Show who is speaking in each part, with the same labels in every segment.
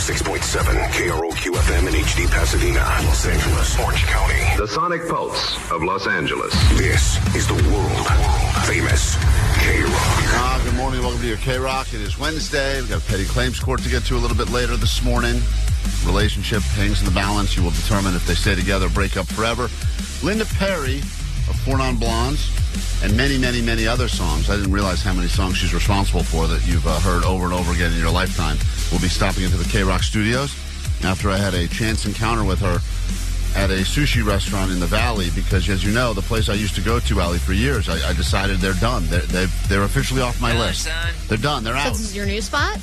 Speaker 1: 106.7 KROQ-FM in HD Pasadena, Los Angeles, Orange County.
Speaker 2: The Sonic Pulse of Los Angeles.
Speaker 1: This is the world-famous K-Rock.
Speaker 3: Good morning. Welcome to your K-Rock. It is Wednesday. We've got a petty claims court to get to a little bit later this morning. Relationship hangs in the balance. You will determine if they stay together or break up forever. Linda Perry of Four Non Blondes and many, many, many other songs. I didn't realize how many songs she's responsible for that you've heard over and over again in your lifetime. We'll be stopping into the K-Rock studios after I had a chance encounter with her at a sushi restaurant in the Valley because, as you know, the place I used to go to, Allie, for years, I decided they're done. They're officially off my list. They're done. They're out.
Speaker 4: So this is your new spot?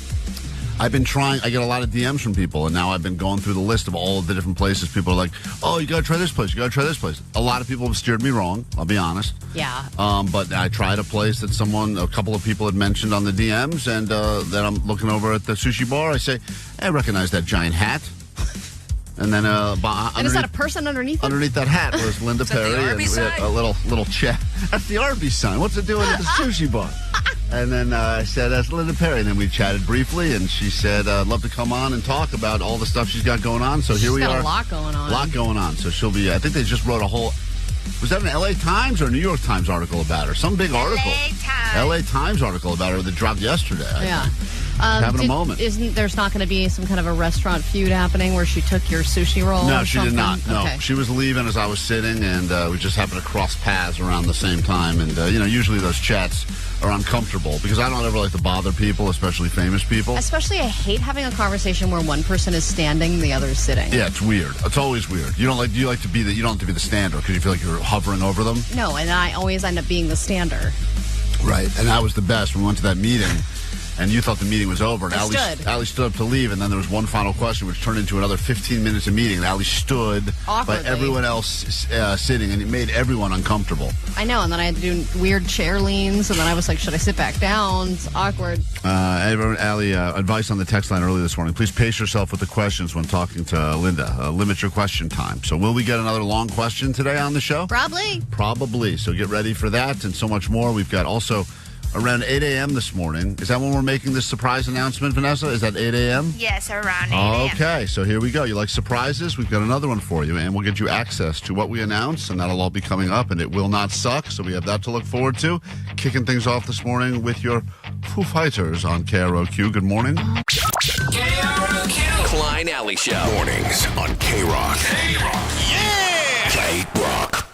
Speaker 3: I've been trying. I get a lot of DMs from people, and now I've been going through the list of all of the different places. People are like, oh, you got to try this place. You got to try this place. A lot of people have steered me wrong, I'll be honest.
Speaker 4: Yeah.
Speaker 3: But I tried a place that a couple of people had mentioned on the DMs, and then I'm looking over at the sushi bar. I say, hey, I recognize that giant hat. And then
Speaker 4: and is that a person underneath it?
Speaker 3: Underneath that hat was Linda Perry.
Speaker 5: The Arby's
Speaker 3: and we had a little chat. That's the Arby's sign. What's it doing at the sushi bar? And then I said, that's Linda Perry. And then we chatted briefly, and she said, I'd love to come on and talk about all the stuff she's got going on. So here we are.
Speaker 4: She's got a lot going on.
Speaker 3: A lot going on. So she'll be, I think they just wrote a whole, was that an LA Times or a New York Times article about her? Some big article. LA Times article about her that dropped yesterday.
Speaker 4: Yeah.
Speaker 3: Having a moment.
Speaker 4: There's not going to be some kind of a restaurant feud happening where she took your sushi roll?
Speaker 3: No,
Speaker 4: or
Speaker 3: she
Speaker 4: something?
Speaker 3: did not. No,
Speaker 4: okay.
Speaker 3: She was leaving as I was sitting, and we just happened to cross paths around the same time. And, usually those chats are uncomfortable because I don't ever like to bother people, especially famous people.
Speaker 4: Especially, I hate having a conversation where one person is standing, the other is sitting.
Speaker 3: Yeah, it's weird. It's always weird. You don't like to be you don't have to be the stander because you feel like you're hovering over them.
Speaker 4: No, and I always end up being the stander.
Speaker 3: Right, and that was the best. We went to that meeting, and you thought the meeting was over. And Allie stood up to leave, and then there was one final question, which turned into another 15 minutes of meeting. And Allie stood
Speaker 4: awkwardly
Speaker 3: by everyone else sitting, and it made everyone uncomfortable.
Speaker 4: I know, and then I had to do weird chair leans, and then I was like, should I sit back down? It's awkward.
Speaker 3: Allie, advice on the text line early this morning. Please pace yourself with the questions when talking to Linda. Limit your question time. So will we get another long question today on the show? Probably. So get ready for that and so much more. We've got also around 8 a.m. this morning. Is that when we're making this surprise announcement, Vanessa? Is that 8 a.m.?
Speaker 5: Yes, around 8 a.m.
Speaker 3: Okay, so here we go. You like surprises? We've got another one for you, and we'll get you access to what we announce, and that'll all be coming up, and it will not suck, so we have that to look forward to. Kicking things off this morning with your Foo Fighters on KROQ. Good morning.
Speaker 6: KROQ. Klein Alley Show.
Speaker 1: Mornings on K-Rock.
Speaker 6: Yeah!
Speaker 1: K-Rock.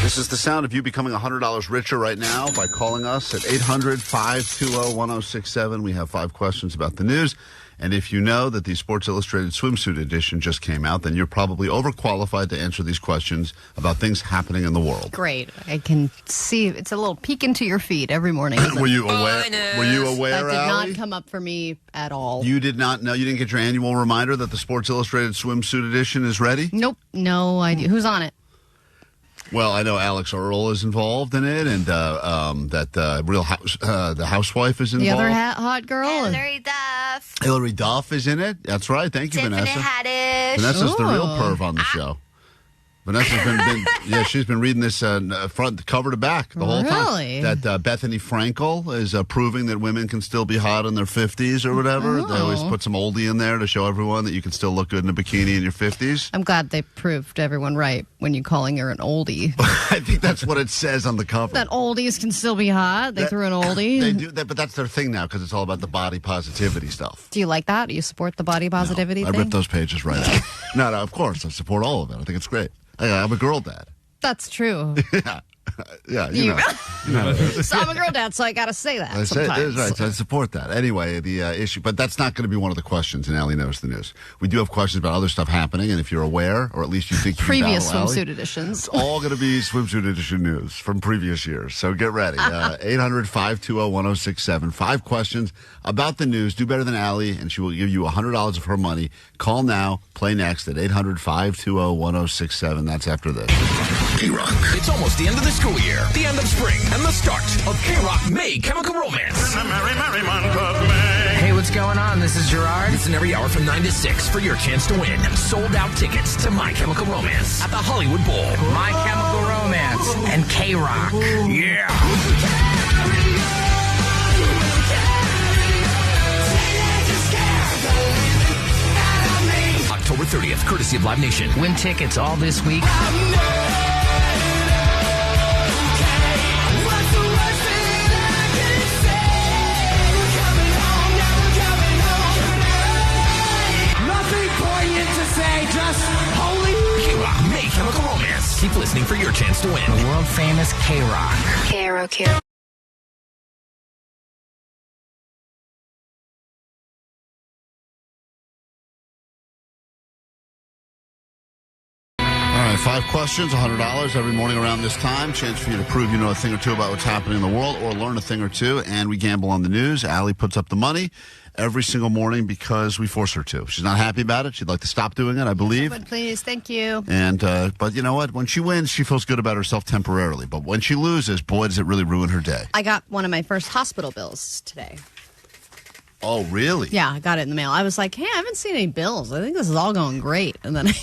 Speaker 3: This is the sound of you becoming $100 richer right now by calling us at 800-520-1067. We have 5 questions about the news. And if you know that the Sports Illustrated Swimsuit Edition just came out, then you're probably overqualified to answer these questions about things happening in the world.
Speaker 4: Great. I can see it's a little peek into your feed every morning.
Speaker 3: Were you aware?
Speaker 4: That did
Speaker 3: Allie?
Speaker 4: not come up for me at all.
Speaker 3: You did not know? You didn't get your annual reminder that the Sports Illustrated Swimsuit Edition is ready?
Speaker 4: Nope. No idea. Who's on it?
Speaker 3: Well, I know Alex Earl is involved in it, and the housewife is involved.
Speaker 4: The other hot girl?
Speaker 5: Hilary Duff
Speaker 3: is in it. That's right. Thank you,
Speaker 5: Tiffany
Speaker 3: Vanessa.
Speaker 5: Haddish.
Speaker 3: Vanessa's the real perv on the show. Vanessa's she's been reading this front cover to back the whole
Speaker 4: really?
Speaker 3: time. That Bethany Frankel is proving that women can still be hot in their 50s or whatever.
Speaker 4: Oh.
Speaker 3: They always put some oldie in there to show everyone that you can still look good in a bikini in your 50s.
Speaker 4: I'm glad they proved everyone right when you're calling her an oldie.
Speaker 3: I think that's what it says on the cover.
Speaker 4: That oldies can still be hot. They threw an oldie.
Speaker 3: They do that, but that's their thing now because it's all about the body positivity stuff.
Speaker 4: Do you like that? Do you support the body positivity thing?
Speaker 3: I ripped those pages right out. No, of course. I support all of it. I think it's great. I'm a girl dad.
Speaker 4: That's true.
Speaker 3: Yeah, you know.
Speaker 4: So I'm a girl dad, so I got to say that sometimes.
Speaker 3: That's right. So I support that. Anyway, the issue, but that's not going to be one of the questions in Allie Knows the News. We do have questions about other stuff happening, and if you're aware, or at least you think you
Speaker 4: previous
Speaker 3: battle
Speaker 4: swimsuit
Speaker 3: Allie,
Speaker 4: editions.
Speaker 3: It's all going to be swimsuit edition news from previous years. So get ready. 800-520-1067. 5 questions about the news. Do better than Allie, and she will give you $100 of her money. Call now. Play next at 800-520-1067. That's after this.
Speaker 6: K-Rock. It's almost the end of the school year, the end of spring, and the start of K-Rock May Chemical Romance.
Speaker 7: Hey, what's going on? This is Gerard.
Speaker 6: Listen every hour from 9 to 6 for your chance to win sold-out tickets to My Chemical Romance at the Hollywood Bowl.
Speaker 7: My Chemical Romance and K-Rock.
Speaker 6: Yeah! 30th, courtesy of Live Nation.
Speaker 7: Win tickets all this week.
Speaker 6: K-Rock, May Chemical Romance. Keep listening for your chance to win.
Speaker 7: The world famous K-Rock.
Speaker 5: K-Rock.
Speaker 3: All right, 5 questions, $100 every morning around this time. Chance for you to prove you know a thing or two about what's happening in the world or learn a thing or two. And we gamble on the news. Allie puts up the money every single morning because we force her to. She's not happy about it. She'd like to stop doing it, I believe.
Speaker 4: But please, thank you.
Speaker 3: And but you know what? When she wins, she feels good about herself temporarily. But when she loses, boy, does it really ruin her day.
Speaker 4: I got one of my first hospital bills today.
Speaker 3: Oh, really?
Speaker 4: Yeah, I got it in the mail. I was like, hey, I haven't seen any bills. I think this is all going great. And then I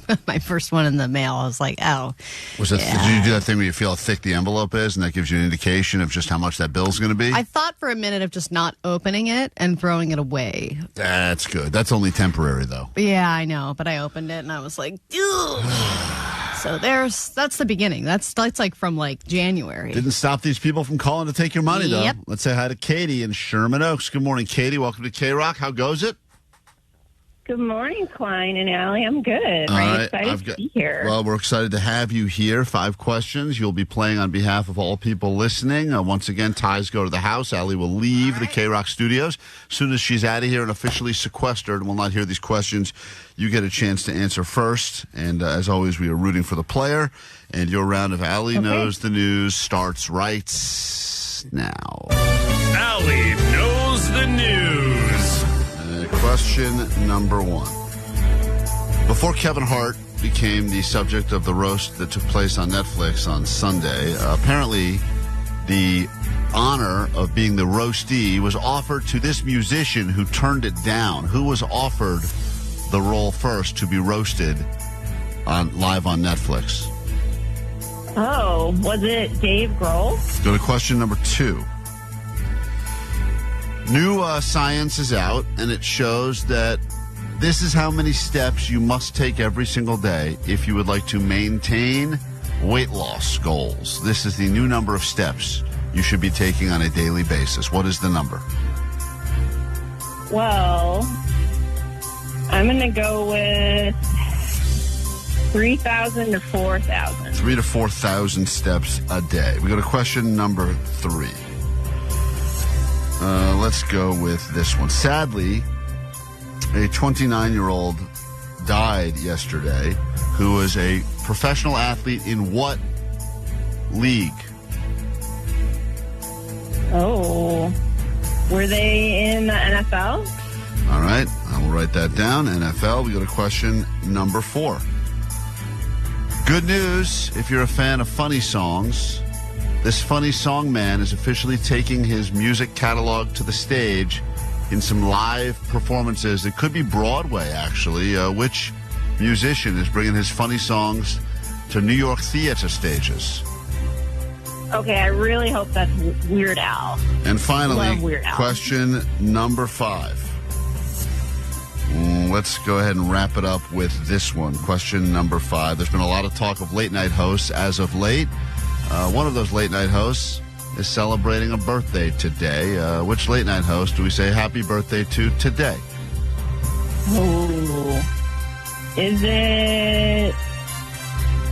Speaker 4: got my first one in the mail. I was like, oh.
Speaker 3: Did you do that thing where you feel how thick the envelope is, and that gives you an indication of just how much that bill's going to be?
Speaker 4: I thought for a minute of just not opening it and throwing it away.
Speaker 3: That's good. That's only temporary, though.
Speaker 4: Yeah, I know. But I opened it and I was like, ugh. So that's the beginning. That's like from like January.
Speaker 3: Didn't stop these people from calling to take your money, though.
Speaker 4: Yep.
Speaker 3: Let's say hi to Katie in Sherman Oaks. Good morning, Katie. Welcome to K-Rock. How goes it?
Speaker 8: Good morning, Klein and Allie. I'm good.
Speaker 3: All right.
Speaker 8: Excited to be here.
Speaker 3: Well, we're excited to have you here. 5 questions. You'll be playing on behalf of all people listening. Once again, ties go to the house. Allie will leave the K-Rock studios. As soon as she's out of here and officially sequestered and will not hear these questions, you get a chance to answer first. And as always, we are rooting for the player. And your round of Allie Knows the News starts right now.
Speaker 6: Allie Knows the News.
Speaker 3: Question number 1. Before Kevin Hart became the subject of the roast that took place on Netflix on Sunday, apparently the honor of being the roastee was offered to this musician who turned it down. Who was offered the role first to be roasted live on Netflix?
Speaker 8: Oh, was it Dave Grohl?
Speaker 3: Go to question number 2. New science is out, and it shows that this is how many steps you must take every single day if you would like to maintain weight loss goals. This is the new number of steps you should be taking on a daily basis. What is the number?
Speaker 8: Well, I'm going to go with 3,000 to 4,000.
Speaker 3: 3,000 to 4,000 steps a day. We go to question number 3. Let's go with this one. Sadly, a 29-year-old died yesterday who was a professional athlete in what league?
Speaker 8: Oh, were they in the NFL?
Speaker 3: All right, I will write that down. NFL. We go to question number 4. Good news if you're a fan of funny songs. This funny song man is officially taking his music catalog to the stage in some live performances. It could be Broadway, actually. Which musician is bringing his funny songs to New York theater stages?
Speaker 8: Okay, I really hope that's Weird Al.
Speaker 3: And finally,
Speaker 8: Love Weird Al.
Speaker 3: question number 5. Let's go ahead and wrap it up with this one. Question number 5. There's been a lot of talk of late-night hosts as of late. One of those late-night hosts is celebrating a birthday today. Which late-night host do we say happy birthday to today?
Speaker 8: Oh, is it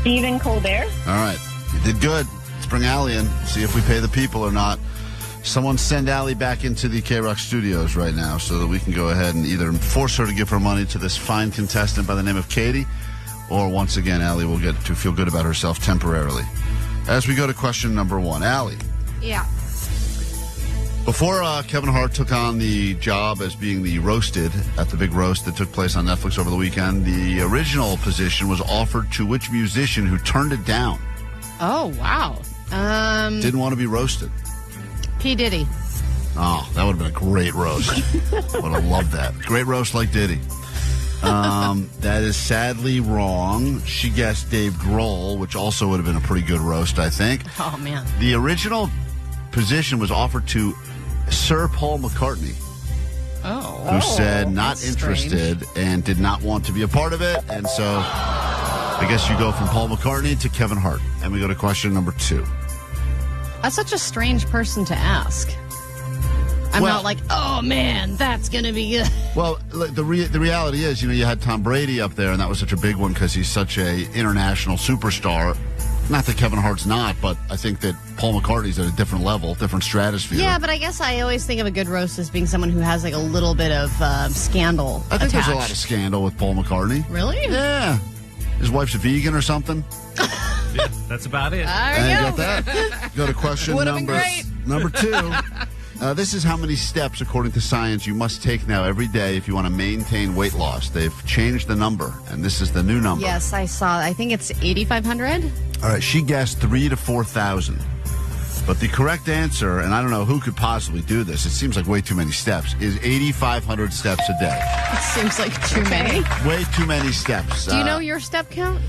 Speaker 8: Stephen Colbert?
Speaker 3: All right. You did good. Let's bring Allie in, see if we pay the people or not. Someone send Allie back into the K-Rock studios right now so that we can go ahead and either force her to give her money to this fine contestant by the name of Katie, or once again, Allie will get to feel good about herself temporarily. As we go to question number 1, Allie.
Speaker 4: Yeah.
Speaker 3: Before Kevin Hart took on the job as being the roasted at the big roast that took place on Netflix over the weekend, the original position was offered to which musician who turned it down?
Speaker 4: Oh, wow.
Speaker 3: Didn't want to be roasted.
Speaker 4: P. Diddy.
Speaker 3: Oh, that would have been a great roast. Would have loved that. Great roast like Diddy. That is sadly wrong. She guessed Dave Grohl, which also would have been a pretty good roast, I think.
Speaker 4: Oh, man.
Speaker 3: The original position was offered to Sir Paul McCartney, who said not
Speaker 4: that's
Speaker 3: interested and did not want to be a part of it. And so I guess you go from Paul McCartney to Kevin Hart. And we go to question number 2.
Speaker 4: That's such a strange person to ask. I'm not like, oh, man, that's going to be good.
Speaker 3: Well, look, the reality is, you had Tom Brady up there, and that was such a big one because he's such a international superstar. Not that Kevin Hart's not, but I think that Paul McCartney's at a different level, different stratosphere.
Speaker 4: Yeah, but I guess I always think of a good roast as being someone who has like a little bit of scandal
Speaker 3: I think
Speaker 4: attached.
Speaker 3: there's a lot of scandal with Paul McCartney.
Speaker 4: Really?
Speaker 3: Yeah. His wife's a vegan or something.
Speaker 9: Yeah, that's about it.
Speaker 3: And you got that. Go to question number 2. This is how many steps, according to science, you must take now every day if you want to maintain weight loss. They've changed the number, and this is the new number.
Speaker 4: Yes, I saw. I think it's 8,500.
Speaker 3: All right, she guessed 3,000 to 4,000. But the correct answer, and I don't know who could possibly do this, it seems like way too many steps, is 8,500 steps a day.
Speaker 4: It seems like too many.
Speaker 3: Way too many steps.
Speaker 4: Do you know your step count?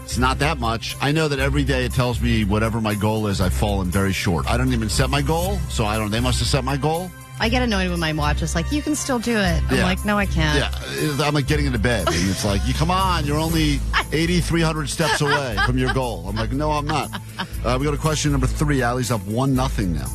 Speaker 3: It's not that much. I know that every day it tells me whatever my goal is, I've fallen very short. I don't even set my goal, so they must have set my goal.
Speaker 4: I get annoyed when my watch is like, you can still do it. I'm like, no, I can't.
Speaker 3: Yeah, I'm like getting into bed, and it's like, come on, you're only 8,300 steps away from your goal. I'm like, no, I'm not. We go to question number 3. Allie's up 1-0 now.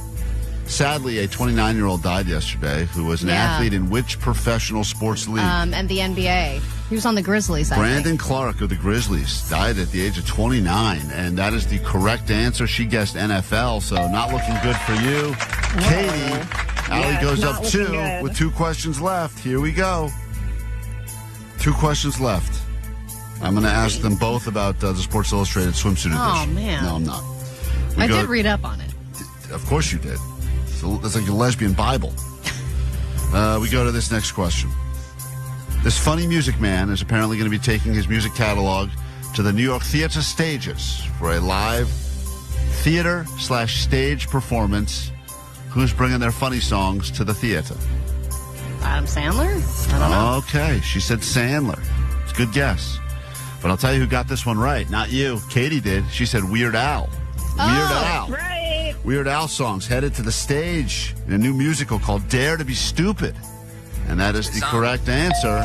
Speaker 3: Sadly, a 29-year-old died yesterday who was an athlete in which professional sports league?
Speaker 4: And the NBA. He was on the Grizzlies, I
Speaker 3: Brandon
Speaker 4: think.
Speaker 3: Clarke of the Grizzlies died at the age of 29, and that is the correct answer. She guessed NFL, so not looking good for you.
Speaker 8: Whoa.
Speaker 3: Katie, Allie goes up 2
Speaker 8: good.
Speaker 3: with 2 questions left. Here we go. 2 questions left. I'm going to ask them both about the Sports Illustrated Swimsuit Edition.
Speaker 4: Oh, man.
Speaker 3: No, I'm not.
Speaker 4: I did read up on it.
Speaker 3: Of course you did. It's like a lesbian Bible. We go to this next question. This funny music man is apparently going to be taking his music catalog to the New York theater stages for a live theater/stage performance. Who's bringing their funny songs to the theater?
Speaker 4: Adam Sandler? I don't know.
Speaker 3: Okay, she said Sandler. It's a good guess. But I'll tell you who got this one right. Not you. Katie did. She said Weird Al. Weird Al.
Speaker 8: Right.
Speaker 3: Weird Al songs headed to the stage in a new musical called Dare to be Stupid. And that is the correct answer.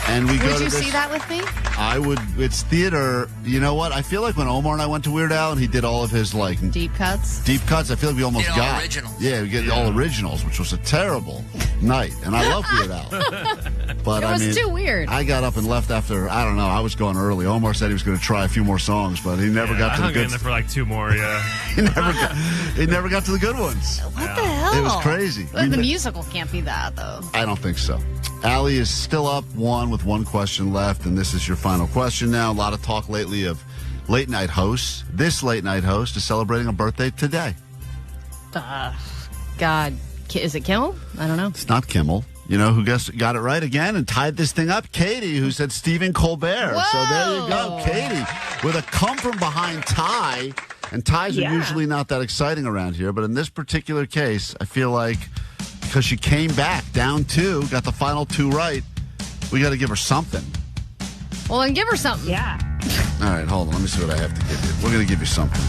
Speaker 3: And we go to
Speaker 4: Would you
Speaker 3: this.
Speaker 4: see that with me?
Speaker 3: I would. It's theater. You know what? I feel like when Omar and I went to Weird Al and he did all of his
Speaker 4: Deep cuts.
Speaker 3: I feel like we almost
Speaker 7: Did all
Speaker 3: got
Speaker 7: originals.
Speaker 3: Yeah, we get all originals, which was a terrible night. And I love Weird Al. But
Speaker 4: It was too weird.
Speaker 3: I got up and left after, I don't know, I was going early. Omar said he was going to try a few more songs, but he never got to the
Speaker 9: I hung
Speaker 3: good
Speaker 9: in there for like 2 more, yeah.
Speaker 3: he never got to the good ones.
Speaker 4: What the hell?
Speaker 3: It was crazy.
Speaker 4: Well, the musical can't be that, though.
Speaker 3: I don't think so. Allie is still up 1 with 1 question left, and this is your final question now. A lot of talk lately of late night hosts. This late night host is celebrating a birthday today.
Speaker 4: God. Is it Kimmel? I don't know.
Speaker 3: It's not Kimmel. You know who got it right again and tied this thing up? Katie, who said Stephen Colbert.
Speaker 4: Whoa.
Speaker 3: So there you go. Katie with a come-from-behind tie. And ties are usually not that exciting around here. But in this particular case, I feel like because she came back down 2, got the final 2 right, we got to give her something.
Speaker 4: Well, then give her something.
Speaker 8: Yeah.
Speaker 3: All right, hold on. Let me see what I have to give you. We're going to give you something.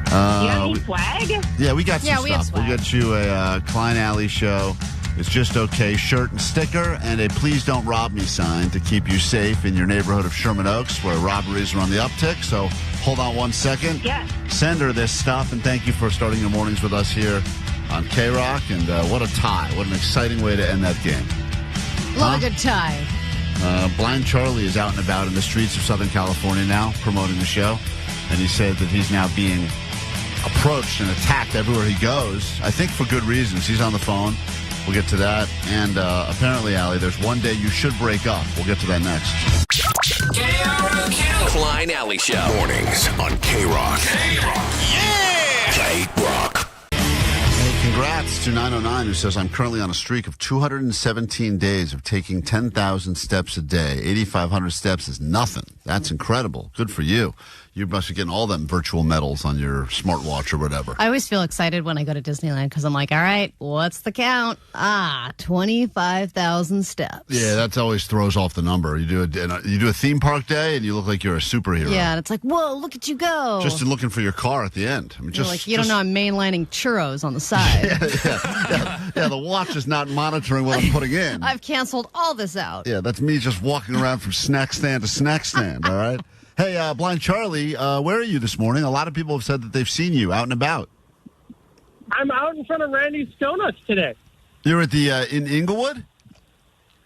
Speaker 8: You have any swag?
Speaker 3: Yeah, we got some
Speaker 4: Yeah, we have
Speaker 3: stuff. We'll
Speaker 4: swag.
Speaker 3: get you a Klein Alley show. It's just okay shirt and sticker and a please don't rob me sign to keep you safe in your neighborhood of Sherman Oaks where robberies are on the uptick. So hold on 1 second.
Speaker 8: Yes.
Speaker 3: Send her this stuff and thank you for starting your mornings with us here on K-Rock. And what a tie. What an exciting way to end that game.
Speaker 4: Love a good tie.
Speaker 3: Blind Charlie is out and about in the streets of Southern California now promoting the show. And he said that he's now being approached and attacked everywhere he goes. I think for good reasons. He's on the phone. We'll get to that. And apparently, Allie, there's one day you should break up. We'll get to that next.
Speaker 6: Klein Alley Show.
Speaker 1: Mornings on K-Rock. K-Rock.
Speaker 3: Hey, congrats to 909 who says, I'm currently on a streak of 217 days of taking 10,000 steps a day. 8,500 steps is nothing. That's incredible. Good for you. You must be getting all them virtual medals on your smartwatch or whatever.
Speaker 4: I always feel excited when I go to Disneyland because I'm like, all right, what's the count? 25,000 steps.
Speaker 3: Yeah, that always throws off the number. You do a theme park day and you look like you're a superhero.
Speaker 4: Yeah, and it's like, whoa, look at you go.
Speaker 3: Just in looking for your car at the end. I mean,
Speaker 4: You're like, you don't know I'm mainlining churros on the side.
Speaker 3: Yeah, the watch is not monitoring what I'm putting in.
Speaker 4: I've canceled all this out.
Speaker 3: Yeah, that's me just walking around from snack stand to snack stand, all right? Hey, Blind Charlie, where are you this morning? A lot of people have said that they've seen you out and about.
Speaker 10: I'm out in front of Randy's Donuts today.
Speaker 3: You're at the in Inglewood?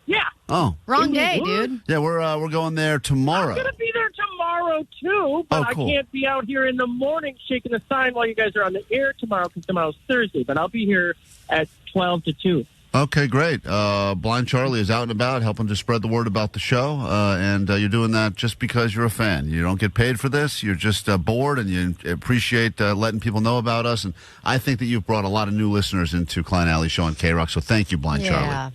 Speaker 10: Yeah.
Speaker 3: Oh.
Speaker 4: Wrong day, dude.
Speaker 3: Yeah, we're going there tomorrow.
Speaker 10: I'm going to be there tomorrow, too, but
Speaker 3: cool.
Speaker 10: I can't be out here in the morning shaking a sign while you guys are on the air tomorrow because tomorrow's Thursday, but I'll be here at 12 to 2.
Speaker 3: Okay, great. Blind Charlie is out and about helping to spread the word about the show, and you're doing that just because you're a fan. You don't get paid for this. You're just bored, and you appreciate letting people know about us. And I think that you've brought a lot of new listeners into Klein Alley Show on K-Rock, so thank you, Blind Charlie.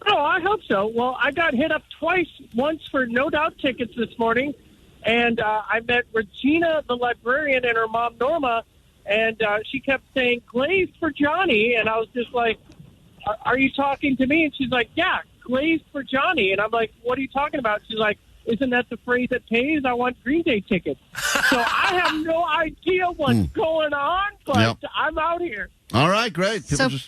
Speaker 10: Oh, I hope so. Well, I got hit up twice, once for No Doubt tickets this morning, and I met Regina, the librarian, and her mom, Norma, and she kept saying, glazed for Johnny, and I was just like, are you talking to me? And she's like, yeah, glazed for Johnny. And I'm like, what are you talking about? She's like, isn't that the phrase that pays? I want Green Day tickets. So I have no idea what's going on, but I'm out here.
Speaker 3: All right, great.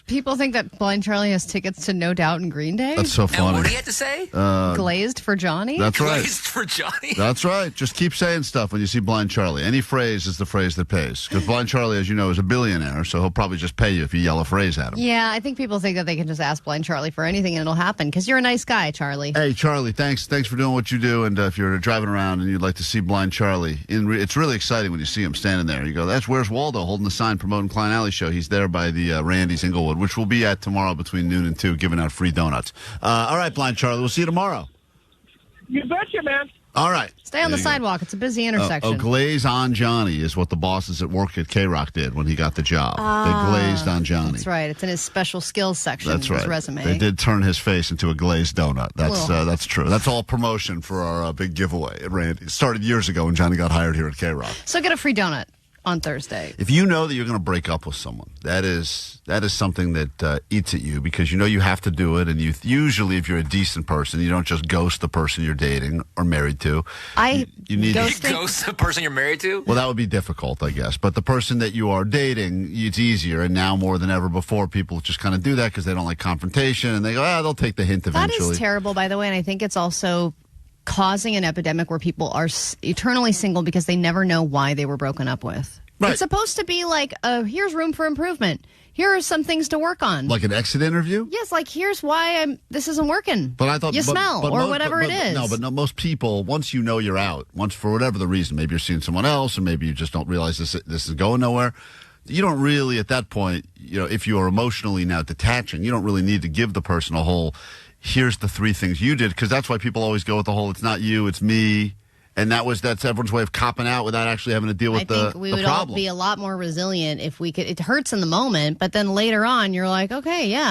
Speaker 4: People think that Blind Charlie has tickets to No Doubt and Green Day?
Speaker 3: That's so funny.
Speaker 7: And what do you have to say?
Speaker 4: Glazed for Johnny?
Speaker 3: That's right.
Speaker 7: Glazed for Johnny?
Speaker 3: That's right. Just keep saying stuff when you see Blind Charlie. Any phrase is the phrase that pays. Because Blind Charlie, as you know, is a billionaire, so he'll probably just pay you if you yell a phrase at him.
Speaker 4: Yeah, I think people think that they can just ask Blind Charlie for anything and it'll happen because you're a nice guy, Charlie.
Speaker 3: Hey, Charlie, thanks for doing what you do. And if you're driving around and you'd like to see Blind Charlie, it's really exciting when you see him standing there. You go, that's Where's Waldo holding the sign promoting Klein Alley Show. He's there by the Randy's Inglewood, which we'll be at tomorrow between noon and 2, giving out free donuts. All right, Blind Charlie, we'll see you tomorrow.
Speaker 10: You betcha, man.
Speaker 3: All right.
Speaker 4: Stay on the sidewalk. It's a busy intersection.
Speaker 3: Glaze on Johnny is what the bosses at work at K-Rock did when he got the job. They glazed on Johnny.
Speaker 4: That's right. It's in his special skills section of his resume.
Speaker 3: They did turn his face into a glazed donut. That's true. That's all promotion for our big giveaway at Randy. It started years ago when Johnny got hired here at K-Rock.
Speaker 4: So get a free donut on Thursday.
Speaker 3: If you know that you're going to break up with someone, that is something that eats at you because you know you have to do it. And usually, if you're a decent person, you don't just ghost the person you're dating or married to. You need
Speaker 7: to ghost the person you're married to?
Speaker 3: Well, that would be difficult, I guess. But the person that you are dating, it's easier. And now more than ever before, people just kind of do that because they don't like confrontation. And they go, they'll take the hint eventually.
Speaker 4: That is terrible, by the way. And I think it's also causing an epidemic where people are eternally single because they never know why they were broken up with. Right. It's supposed to be like, here's room for improvement. Here are some things to work on.
Speaker 3: Like an exit interview?
Speaker 4: Yes, like here's why this isn't working.
Speaker 3: But I thought
Speaker 4: you smell or whatever it is.
Speaker 3: No, most people, once you know you're out, once for whatever the reason, maybe you're seeing someone else, or maybe you just don't realize this is going nowhere. You don't really, at that point, if you are emotionally now detaching, you don't really need to give the person a whole, here's the 3 things you did, because that's why people always go with the whole, it's not you, it's me. And that's everyone's way of copping out without actually having to deal with the problem. I think we would all be
Speaker 4: a lot more resilient if we could. It hurts in the moment, but then later on, you're like, okay, yeah,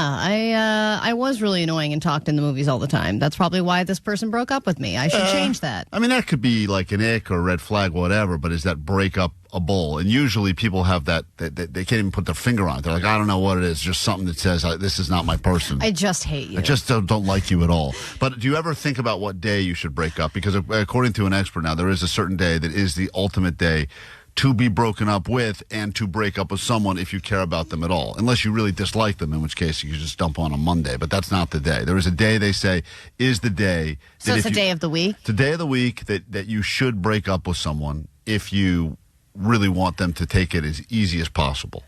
Speaker 4: I was really annoying and talked in the movies all the time. That's probably why this person broke up with me. I should change that.
Speaker 3: I mean, that could be like an ick or a red flag, whatever, but is that breakup a bull? And usually people have that, they can't even put their finger on it. They're like, I don't know what it is, just something that says, this is not my person.
Speaker 4: I just hate you.
Speaker 3: I just don't like you at all. But do you ever think about what day you should break up? Because according to an expert now, there is a certain day that is the ultimate day to be broken up with and to break up with someone if you care about them at all. Unless you really dislike them, in which case you just dump on Monday. But that's not the day. There is a day, they say, is the day.
Speaker 4: So it's a day of the week?
Speaker 3: It's a day of the week that you should break up with someone if you really want them to take it as easy as possible.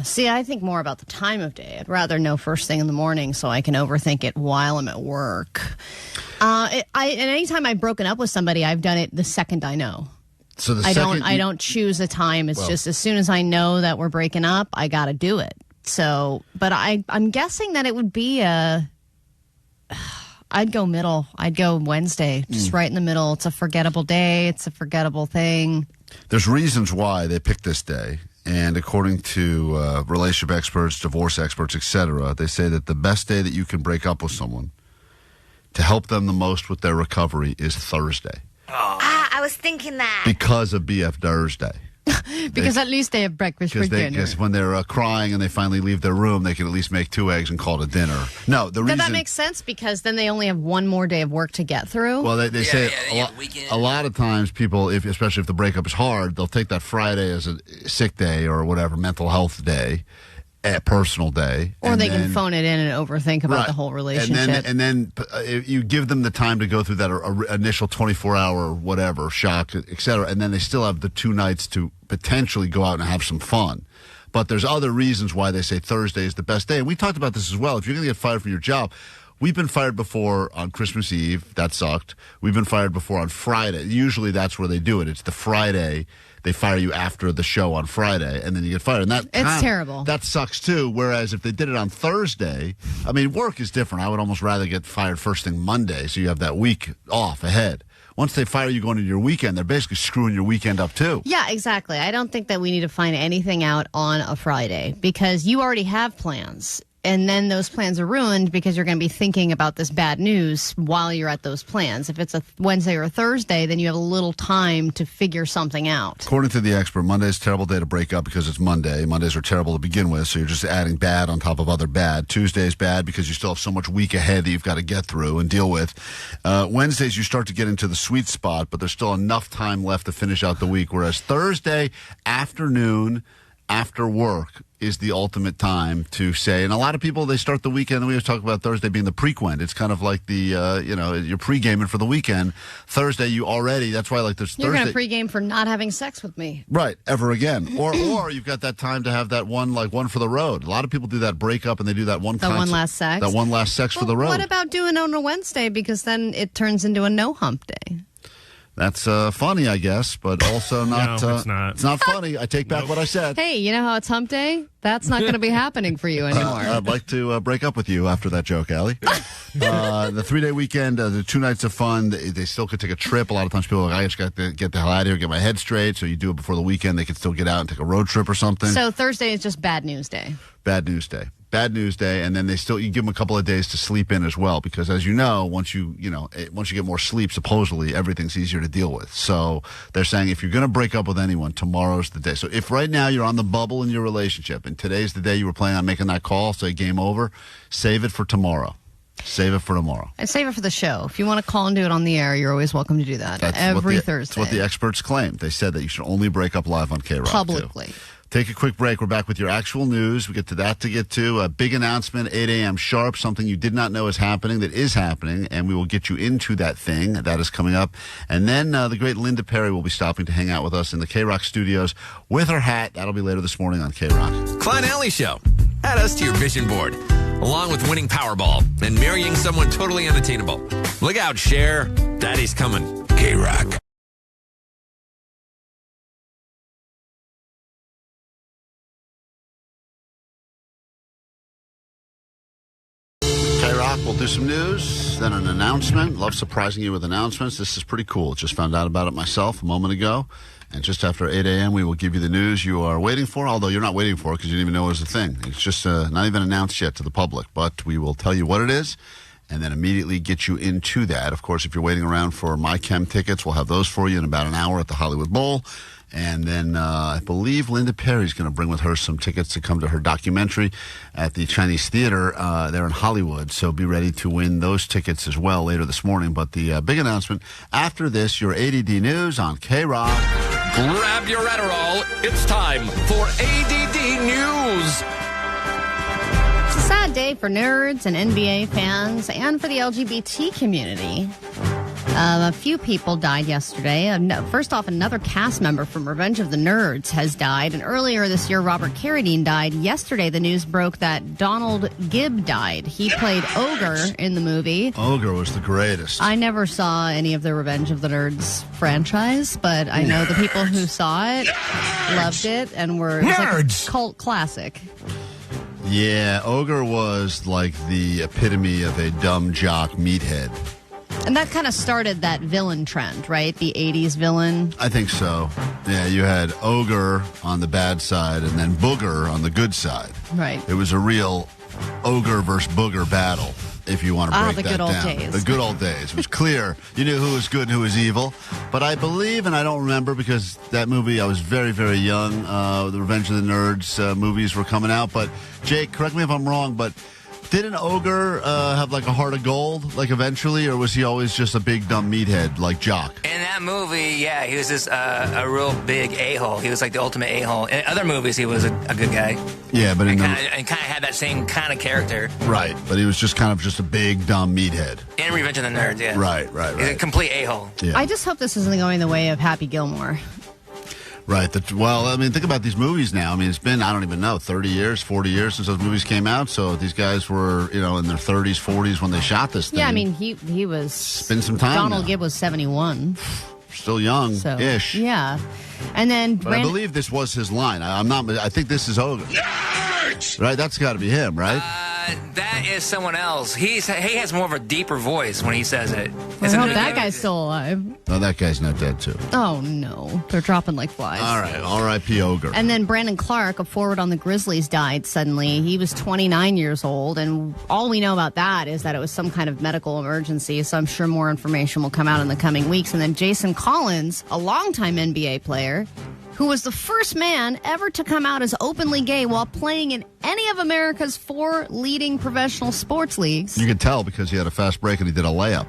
Speaker 4: See, I think more about the time of day. I'd rather know first thing in the morning so I can overthink it while I'm at work. And anytime I've broken up with somebody, I've done it the second I know.
Speaker 3: So
Speaker 4: I don't choose a time. It's just as soon as I know that we're breaking up, I got to do it. So, but I'm guessing that it would be I'd go middle. I'd go Wednesday, just right in the middle. It's a forgettable day. It's a forgettable thing.
Speaker 3: There's reasons why they picked this day. And according to relationship experts, divorce experts, etc., they say that the best day that you can break up with someone to help them the most with their recovery is Thursday.
Speaker 5: I was thinking that.
Speaker 3: Because of BF Thursday.
Speaker 4: Because at least they have breakfast for dinner.
Speaker 3: Because when they're crying and they finally leave their room, they can at least make 2 eggs and call it dinner. No, the reason...
Speaker 4: that makes sense because then they only have one more day of work to get through.
Speaker 3: Well, they say a lot of times people, especially if the breakup is hard, they'll take that Friday as a sick day or whatever, mental health day, a personal day.
Speaker 4: Or they can phone it in and overthink about the whole relationship.
Speaker 3: And then you give them the time to go through that initial 24-hour whatever, shock, et cetera, and then they still have the 2 nights to potentially go out and have some fun. But there's other reasons why they say Thursday is the best day. And we talked about this as well. If you're going to get fired from your job, we've been fired before on Christmas Eve. That sucked. We've been fired before on Friday. Usually that's where they do it. It's the Friday. They fire you after the show on Friday, and then you get fired. And
Speaker 4: it's terrible.
Speaker 3: That sucks, too. Whereas if they did it on Thursday, I mean, work is different. I would almost rather get fired first thing Monday, so you have that week off ahead. Once they fire you going into your weekend, they're basically screwing your weekend up, too.
Speaker 4: Yeah, exactly. I don't think that we need to find anything out on a Friday because you already have plans. And then those plans are ruined because you're going to be thinking about this bad news while you're at those plans. If it's a Wednesday or a Thursday, then you have a little time to figure something out.
Speaker 3: According to the expert, Monday's a terrible day to break up because it's Monday. Mondays are terrible to begin with, so you're just adding bad on top of other bad. Tuesday's bad because you still have so much week ahead that you've got to get through and deal with. Wednesdays, you start to get into the sweet spot, but there's still enough time left to finish out the week, whereas Thursday afternoon after work is the ultimate time to say, and a lot of people, they start the weekend, and we always talk about Thursday being the prequend. It's kind of like the, you're pre-gaming for the weekend. Thursday, that's why like there's
Speaker 4: You're
Speaker 3: Thursday.
Speaker 4: You're going to pre-game for not having sex with me.
Speaker 3: Right, ever again. Or you've got that time to have that one for the road. A lot of people do that breakup, and they do that one
Speaker 4: last sex.
Speaker 3: That one last sex for the road.
Speaker 4: What about doing it on a Wednesday? Because then it turns into a no-hump day.
Speaker 3: That's funny, I guess, but also not.
Speaker 9: No, it's not.
Speaker 3: It's not funny. I take back what I said.
Speaker 4: Hey, you know how it's hump day? That's not going to be happening for you anymore.
Speaker 3: I'd like to break up with you after that joke, Allie. The 3-day weekend, the 2 nights of fun, they still could take a trip. A lot of times people are like, I just got to get the hell out of here, get my head straight. So you do it before the weekend. They could still get out and take a road trip or something.
Speaker 4: So Thursday is just bad news day.
Speaker 3: Bad news day. Bad news day, and then you give them a couple of days to sleep in as well, because as you know, once you get more sleep, supposedly everything's easier to deal with. So they're saying if you're going to break up with anyone, tomorrow's the day. So if right now you're on the bubble in your relationship, and today's the day you were planning on making that call, say game over, save it for tomorrow. Save it for tomorrow.
Speaker 4: And save it for the show. If you want to call and do it on the air, you're always welcome to do that. Every Thursday.
Speaker 3: That's what the experts claim. They said that you should only break up live on K-Rock.
Speaker 4: Publicly.
Speaker 3: Too. Take a quick break. We're back with your actual news. We get to that to get to. A big announcement, 8 a.m. sharp, something you did not know is happening that is happening, and we will get you into that thing. That is coming up. And then the great Linda Perry will be stopping to hang out with us in the K-Rock studios with her hat. That'll be later this morning on K-Rock.
Speaker 6: Klein Alley Show. Add us to your vision board, along with winning Powerball and marrying someone totally unattainable. Look out, Cher. Daddy's coming. K-Rock.
Speaker 3: We'll do some news, then an announcement. Love surprising you with announcements. This is pretty cool. Just found out about it myself a moment ago. And just after 8 a.m., we will give you the news you are waiting for, although you're not waiting for it because you didn't even know it was a thing. It's just not even announced yet to the public. But we will tell you what it is and then immediately get you into that. Of course, if you're waiting around for My Chem tickets, we'll have those for you in about an hour at the Hollywood Bowl. And then I believe Linda Perry's going to bring with her some tickets to come to her documentary at the Chinese Theater there in Hollywood. So be ready to win those tickets as well later this morning. But the big announcement after this, your ADD news on K-Rock.
Speaker 6: Grab your Adderall. It's time for ADD News.
Speaker 4: It's a sad day for nerds and NBA fans and for the LGBT community. A few people died yesterday. First off, another cast member from Revenge of the Nerds has died. And earlier this year, Robert Carradine died. Yesterday, the news broke that Donald Gibb died. He played Ogre in the movie.
Speaker 3: Ogre was the greatest.
Speaker 4: I never saw any of the Revenge of the Nerds franchise, but I know the people who saw it loved it and were it was like a cult classic.
Speaker 3: Yeah, Ogre was like the epitome of a dumb jock meathead.
Speaker 4: And that kind of started that villain trend, right? The 80s villain.
Speaker 3: I think so. Yeah, you had Ogre on the bad side and then Booger on the good side.
Speaker 4: Right.
Speaker 3: It was a real Ogre versus Booger battle. if you want to break
Speaker 4: the
Speaker 3: that
Speaker 4: good old
Speaker 3: down.
Speaker 4: days.
Speaker 3: The good old days. It was clear. You knew who was good and who was evil. But I believe, and I don't remember because that movie, I was very, very young. The Revenge of the Nerds movies were coming out. But, Jake, correct me if I'm wrong, but didn't Ogre have like a heart of gold, like eventually, or was he always just a big dumb meathead like Jock?
Speaker 7: In that movie, yeah, he was just a real big a-hole. He was like the ultimate a-hole. In other movies, he was a good guy.
Speaker 3: Yeah, but
Speaker 7: and kind of had that same kind of character.
Speaker 3: Right, but he was just kind of just a big dumb meathead.
Speaker 7: In Revenge of the Nerds, yeah.
Speaker 3: Right.
Speaker 7: He's a complete a-hole.
Speaker 3: Yeah.
Speaker 4: I just hope this isn't going the way of Happy Gilmore.
Speaker 3: Right. Well, I mean, think about these movies now. I mean, it's been, I don't even know, 30 years, 40 years since those movies came out. So these guys were, in their 30s, 40s when they shot this thing.
Speaker 4: Yeah, I mean, he was...
Speaker 3: It's been some time
Speaker 4: Donald
Speaker 3: now.
Speaker 4: Gibb was 71.
Speaker 3: Still young-ish.
Speaker 4: So, yeah. And then...
Speaker 3: But I believe this was his line. I think this is Ogre. Right? That's got to be him, right?
Speaker 7: That is someone else. He has more of a deeper voice when he says it.
Speaker 4: I hope that guy's still alive.
Speaker 3: No, that guy's not dead, too.
Speaker 4: Oh, no. They're dropping like flies.
Speaker 3: All right. R.I.P. Ogre.
Speaker 4: And then Brandon Clarke, a forward on the Grizzlies, died suddenly. He was 29 years old, and all we know about that is that it was some kind of medical emergency, so I'm sure more information will come out in the coming weeks. And then Jason Collins, a longtime NBA player, who was the first man ever to come out as openly gay while playing in any of America's 4 leading professional sports leagues.
Speaker 3: You could tell because he had a fast break and he did a layup.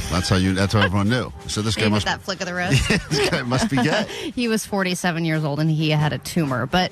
Speaker 3: That's how everyone knew. So this guy must
Speaker 4: that flick of the wrist.
Speaker 3: This guy must be gay.
Speaker 4: He was 47 years old and he had a tumor. But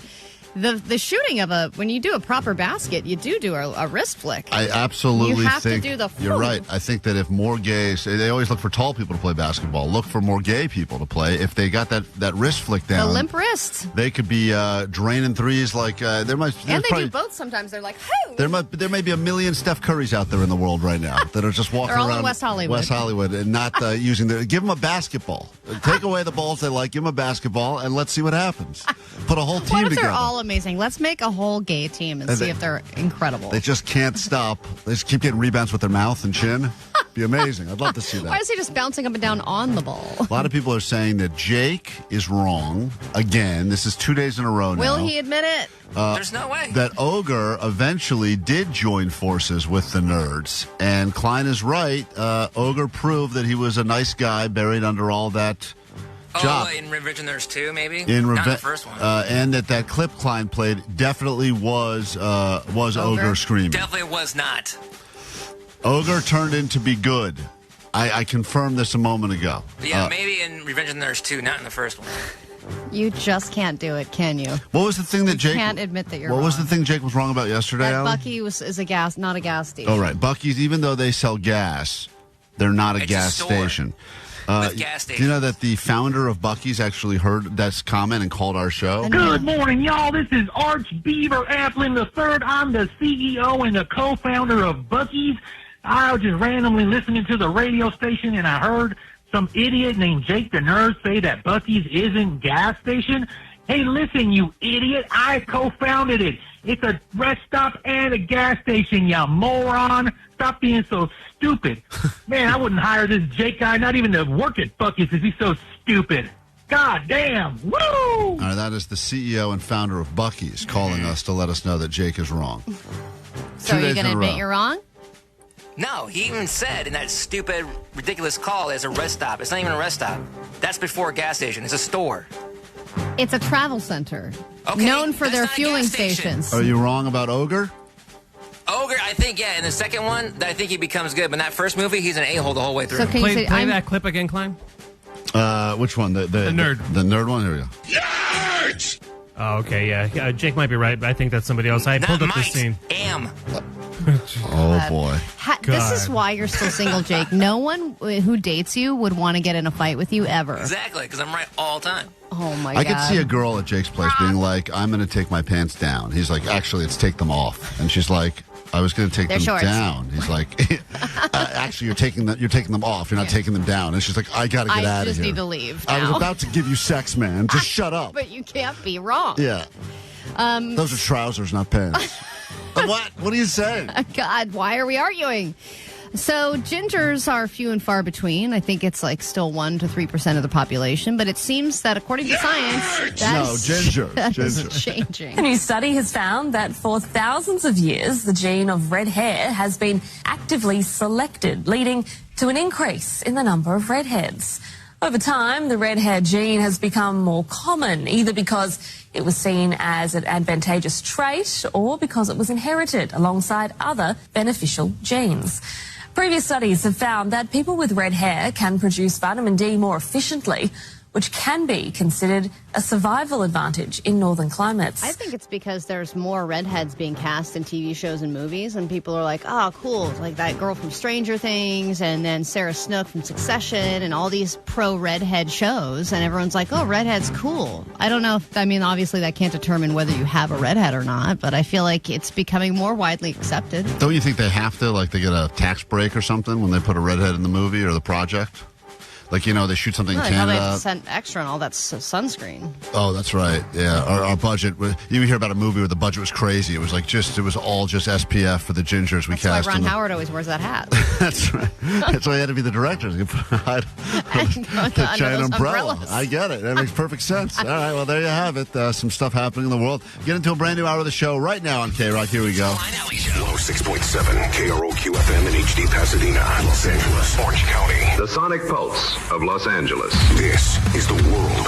Speaker 4: the shooting of when you do a proper basket, you do a wrist flick.
Speaker 3: I absolutely
Speaker 4: you have
Speaker 3: think
Speaker 4: to do the
Speaker 3: you're right. I think that if more gays, they always look for tall people to play basketball. Look for more gay people to play. If they got that wrist flick down,
Speaker 4: the limp wrist,
Speaker 3: they could be draining threes like there might.
Speaker 4: And they do both sometimes. They're like, "Hoo!"
Speaker 3: There may be a million Steph Currys out there in the world right now that are just walking
Speaker 4: They're all
Speaker 3: around
Speaker 4: in West Hollywood,
Speaker 3: and not using give them a basketball. Take away the balls they like. Give them a basketball and let's see what happens. Put a whole team
Speaker 4: what if
Speaker 3: together.
Speaker 4: They're all amazing? Let's make a whole gay team and see if they're incredible.
Speaker 3: They just can't stop. They just keep getting rebounds with their mouth and chin. Be amazing. I'd love to see that.
Speaker 4: Why is he just bouncing up and down on the ball?
Speaker 3: A lot of people are saying that Jake is wrong again. This is 2 days in a row now.
Speaker 4: Will he admit it?
Speaker 7: There's no way.
Speaker 3: That Ogre eventually did join forces with the nerds. And Klein is right. Ogre proved that he was a nice guy buried under all that job.
Speaker 7: In Revenge of the Nerds 2, maybe?
Speaker 3: Not in
Speaker 7: the first one.
Speaker 3: And that clip Klein played definitely was Ogre screaming.
Speaker 7: Definitely was not.
Speaker 3: Ogre turned in to be good. I confirmed this a moment ago.
Speaker 7: Yeah, maybe in Revenge of the Nerds 2, not in the first one.
Speaker 4: You just can't do it, can you?
Speaker 3: What was the thing that Jake...
Speaker 4: can't admit that you're wrong.
Speaker 3: What was the thing Jake was wrong about yesterday,
Speaker 4: That
Speaker 3: Alan?
Speaker 4: Buc-ee is not a gas station.
Speaker 3: Oh, right. Buc-ee's, even though they sell gas, they're not a gas station.
Speaker 7: With gas
Speaker 3: do you know that the founder of Buc-ee's actually heard that comment and called our show?
Speaker 11: Good morning, y'all. This is Arch Beaver Applin III. I'm the CEO and the co-founder of Buc-ee's. I was just randomly listening to the radio station, and I heard some idiot named Jake the Nerd say that Buc-ee's isn't gas station. Hey, listen, you idiot. I co-founded it. It's a rest stop and a gas station, you moron. Stop being so stupid. Man, I wouldn't hire this Jake guy, not even to work at Buc-ee's if he's so stupid. God damn. Woo!
Speaker 3: All right, that is the CEO and founder of Buc-ee's calling us to let us know that Jake is wrong.
Speaker 4: So are you going to admit you're wrong?
Speaker 7: No, he even said in that stupid, ridiculous call, it's a rest stop. It's not even a rest stop. That's before a gas station. It's a store.
Speaker 4: It's a travel center.
Speaker 7: Okay,
Speaker 4: known for their
Speaker 7: not a
Speaker 4: fueling
Speaker 7: gas station.
Speaker 4: stations.
Speaker 3: Are you wrong about Ogre?
Speaker 7: Ogre, I think, yeah. In the second one, I think he becomes good. But in that first movie, he's an a-hole the whole way through.
Speaker 4: So can you say,
Speaker 9: Play that clip again, Klein?
Speaker 3: Which one? The
Speaker 9: nerd.
Speaker 3: The nerd one? Here we go.
Speaker 1: Nerds!
Speaker 9: Oh, okay, yeah. Jake might be right, but I think that's somebody else. I pulled up this scene.
Speaker 7: Am.
Speaker 3: Oh, boy.
Speaker 4: This is why you're still single, Jake. No one who dates you would want to get in a fight with you ever.
Speaker 7: Exactly, because I'm right all the time.
Speaker 4: Oh, my God.
Speaker 3: I could see a girl at Jake's place being like, I'm going to take my pants down. He's like, actually, it's take them off. And she's like, I was going to take
Speaker 4: They're
Speaker 3: them
Speaker 4: shorts.
Speaker 3: down. He's like, actually, you're taking them off. You're not taking them down. And she's like, I got to get out of here.
Speaker 4: I just need to leave
Speaker 3: I was
Speaker 4: now.
Speaker 3: about to give you sex, man. Just shut up.
Speaker 4: But you can't be wrong.
Speaker 3: Yeah. Those are trousers, not pants. What? What are you saying?
Speaker 4: God, why are we arguing? So gingers are few and far between. I think it's like still 1 to 3% of the population, but it seems that according to science, that is changing.
Speaker 12: A new study has found that for thousands of years, the gene of red hair has been actively selected, leading to an increase in the number of redheads. Over time, the redhead gene has become more common, either because it was seen as an advantageous trait or because it was inherited alongside other beneficial genes. Previous studies have found that people with red hair can produce vitamin D more efficiently, which can be considered a survival advantage in northern climates.
Speaker 4: I think it's because there's more redheads being cast in TV shows and movies, and people are like, oh, cool, like that girl from Stranger Things, and then Sarah Snook from Succession, and all these pro-redhead shows, and everyone's like, oh, redhead's cool. I don't know if, obviously that can't determine whether you have a redhead or not, but I feel like it's becoming more widely accepted.
Speaker 3: Don't you think they have to, like they get a tax break or something when they put a redhead in the movie or the project? Like, they shoot something in Canada.
Speaker 4: They have to send extra and all that sunscreen.
Speaker 3: Oh, that's right. Yeah, our budget. You hear about a movie where the budget was crazy. It was like it was all just SPF for the gingers we cast.
Speaker 4: That's why Ron Howard always wears that hat.
Speaker 3: That's right. That's why he had to be the director. The giant umbrella. I get it. That makes perfect sense. All right, well, there you have it. Some stuff happening in the world. Get into a brand new hour of the show right now on K-Rock. Here we go.
Speaker 1: 106.7 KROQ FM in HD Pasadena, Los Angeles, Orange County.
Speaker 2: The Sonic Pulse of Los Angeles.
Speaker 1: This is the world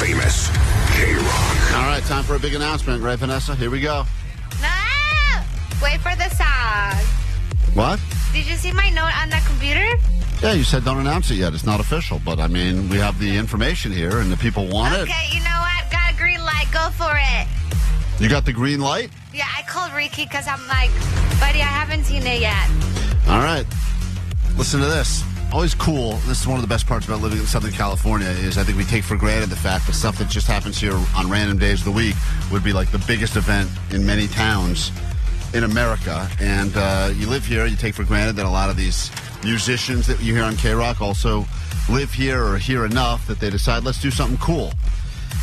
Speaker 1: famous K-Rock.
Speaker 3: All right, time for a big announcement, right, Vanessa? Here we go.
Speaker 5: No! Wait for the song.
Speaker 3: What?
Speaker 5: Did you see my note on the computer?
Speaker 3: Yeah, you said don't announce it yet. It's not official, but we have the information here, and the people want it.
Speaker 5: Okay, you know what? Got a green light. Go for it.
Speaker 3: You got the green light?
Speaker 5: Yeah, I called Ricky because I'm like, buddy, I haven't seen it yet.
Speaker 3: All right. Listen to this. Always cool. This is one of the best parts about living in Southern California is I think we take for granted the fact that stuff that just happens here on random days of the week would be like the biggest event in many towns in America. And you live here, you take for granted that a lot of these musicians that you hear on K-Rock also live here or hear enough that they decide, let's do something cool.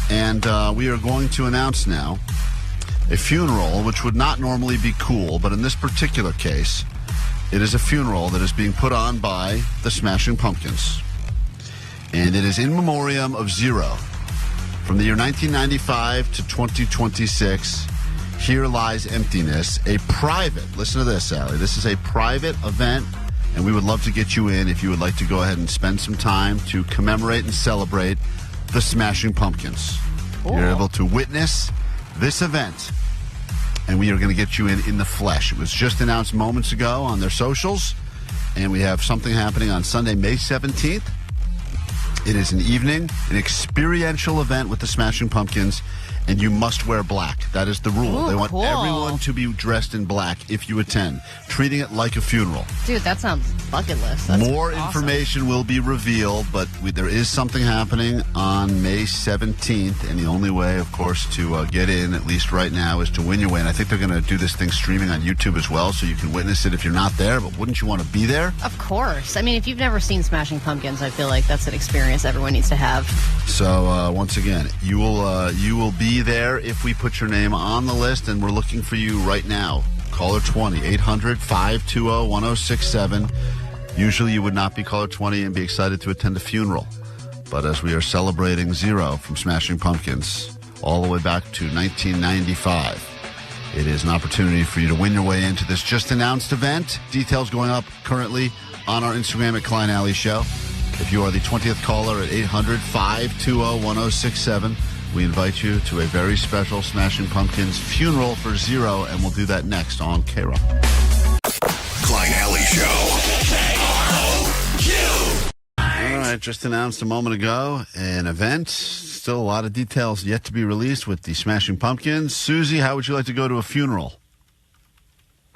Speaker 3: And we are going to announce now a funeral, which would not normally be cool, but in this particular case, it is a funeral that is being put on by the Smashing Pumpkins. And it is in memoriam of Zero. From the year 1995 to 2026, Here Lies Emptiness, a private, listen to this, Sally, this is a private event, and we would love to get you in if you would like to go ahead and spend some time to commemorate and celebrate the Smashing Pumpkins. Cool. You're able to witness this event, and we are going to get you in the flesh. It was just announced moments ago on their socials, and we have something happening on Sunday, May 17th. It is an evening, an experiential event with the Smashing Pumpkins, and you must wear black. That is the rule.
Speaker 4: Ooh,
Speaker 3: they want
Speaker 4: cool.
Speaker 3: everyone to be dressed in black if you attend, treating it like a funeral.
Speaker 4: Dude, that sounds bucket list. That's
Speaker 3: More
Speaker 4: awesome.
Speaker 3: information will be revealed, but there is something happening on May 17th, and the only way, of course, to get in, at least right now, is to win your way. And I think they're going to do this thing streaming on YouTube as well, so you can witness it if you're not there, but wouldn't you want to be there?
Speaker 4: Of course. I mean, if you've never seen Smashing Pumpkins, I feel like that's an experience everyone needs to have.
Speaker 3: So, once again, you will be there if we put your name on the list, and we're looking for you right now. Caller 20, 800-520-1067. Usually you would not be caller 20 and be excited to attend a funeral. But as we are celebrating Zero from Smashing Pumpkins all the way back to 1995, it is an opportunity for you to win your way into this just announced event. Details going up currently on our Instagram at Klein Alley Show. If you are the 20th caller at 800-520-1067, we invite you to a very special Smashing Pumpkins funeral for Zero, and we'll do that next on K-Rock.
Speaker 1: Klein Alley Show.
Speaker 3: All right, just announced a moment ago an event. Still a lot of details yet to be released with the Smashing Pumpkins. Susie, how would you like to go to a funeral?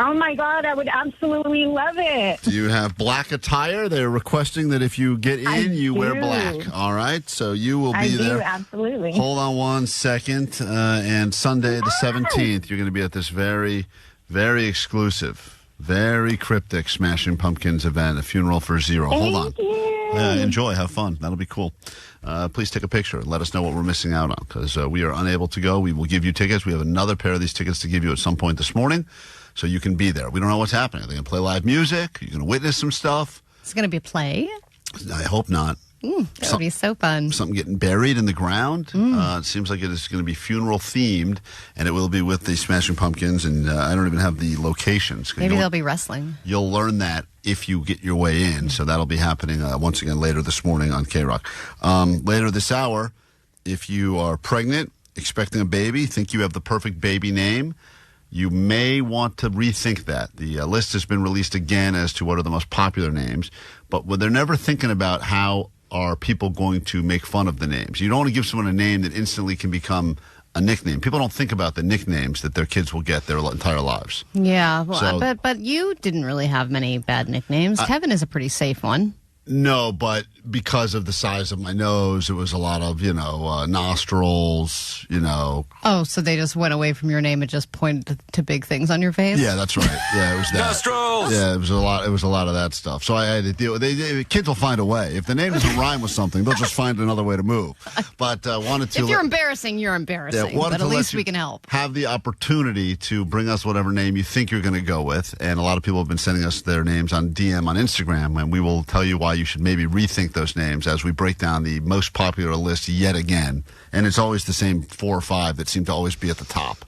Speaker 8: Oh, my God, I would absolutely love it.
Speaker 3: Do you have black attire? They're requesting that if you get in, you wear black. All right, so you will be there.
Speaker 8: I do, absolutely.
Speaker 3: Hold on one second. And Sunday the 17th, you're going to be at this very, very exclusive, very cryptic Smashing Pumpkins event, a funeral for Zero. Hold on. Enjoy. Have fun. That'll be cool. Please take a picture and let us know what we're missing out on, because we are unable to go. We will give you tickets. We have another pair of these tickets to give you at some point this morning. so you can be there. We don't know what's happening. Are they going to play live music? Are you going to witness some stuff?
Speaker 4: It's going to be a play?
Speaker 3: I hope not.
Speaker 4: That would be so fun.
Speaker 3: Something getting buried in the ground. It seems like it is going to be funeral themed, and it will be with the Smashing Pumpkins, and I don't even have the locations.
Speaker 4: Maybe they'll be wrestling.
Speaker 3: You'll learn that if you get your way in, so that'll be happening once again later this morning on K-Rock. Later this hour, if you are pregnant, expecting a baby, think you have the perfect baby name, you may want to rethink that. The list has been released again as to what are the most popular names, but they're never thinking about how are people going to make fun of the names. You don't want to give someone a name that instantly can become a nickname. People don't think about the nicknames that their kids will get their entire lives.
Speaker 4: Yeah, well, but you didn't really have many bad nicknames. Kevin is a pretty safe one.
Speaker 3: No, but because of the size of my nose, it was a lot of, nostrils,
Speaker 4: Oh, so they just went away from your name and just pointed to big things on your face?
Speaker 3: Yeah, that's right. Yeah, it was that.
Speaker 6: Nostrils!
Speaker 3: Yeah, it was a lot of that stuff. So I had to deal with kids will find a way. If the name doesn't rhyme with something, they'll just find another way to move. But wanted to...
Speaker 4: If you're embarrassing, you're embarrassing.
Speaker 3: Yeah,
Speaker 4: but at least we can help.
Speaker 3: Have the opportunity to bring us whatever name you think you're going to go with. And a lot of people have been sending us their names on DM on Instagram, and we will tell you why you should maybe rethink those names as we break down the most popular list yet again. And it's always the same 4 or 5 that seem to always be at the top.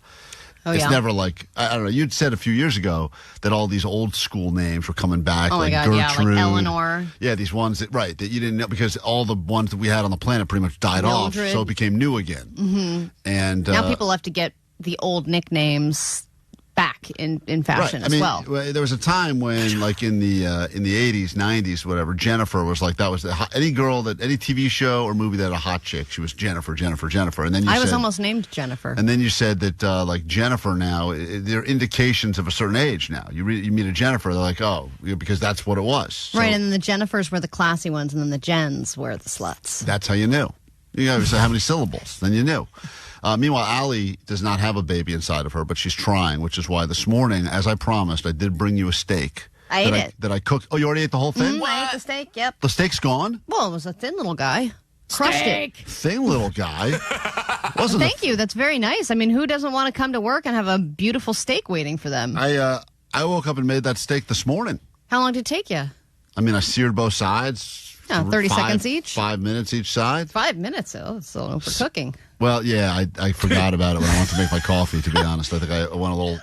Speaker 3: It's never like, I don't know, you'd said a few years ago that all these old school names were coming back.
Speaker 4: Oh,
Speaker 3: like
Speaker 4: my God,
Speaker 3: Gertrude.
Speaker 4: like Eleanor.
Speaker 3: Yeah, these ones that you didn't know, because all the ones that we had on the planet pretty much died
Speaker 4: Mildred.
Speaker 3: off, so it became new again.
Speaker 4: Mm-hmm.
Speaker 3: And
Speaker 4: now people have to get the old nicknames back in fashion as well.
Speaker 3: There was a time when, like in the 80s, 90s, whatever, Jennifer was like, that was any girl that any TV show or movie that had a hot chick, she was Jennifer. And then
Speaker 4: I was almost named Jennifer.
Speaker 3: And then you said that like Jennifer now, there are indications of a certain age now. You meet a Jennifer, they're like, oh, because that's what it was. So,
Speaker 4: right, and then the Jennifers were the classy ones, and then the Jens were the sluts.
Speaker 3: That's how you knew. You know, how many syllables? Then you knew. Meanwhile, Allie does not have a baby inside of her, but she's trying, which is why this morning, as I promised, I did bring you a steak.
Speaker 4: I ate it.
Speaker 3: That I cooked. Oh, you already ate the whole thing?
Speaker 4: I ate the steak, yep.
Speaker 3: The steak's gone?
Speaker 4: Well, it was a thin little guy. Crushed it.
Speaker 3: Thin little guy?
Speaker 4: Thank you. That's very nice. I mean, who doesn't want to come to work and have a beautiful steak waiting for them?
Speaker 3: I woke up and made that steak this morning.
Speaker 4: How long did it take you?
Speaker 3: I mean, I seared both sides.
Speaker 4: 30 seconds each?
Speaker 3: 5 minutes each side.
Speaker 4: 5 minutes, though. It's still for cooking.
Speaker 3: Well, yeah, I forgot about it when I went to make my coffee, to be honest. I think I went a little...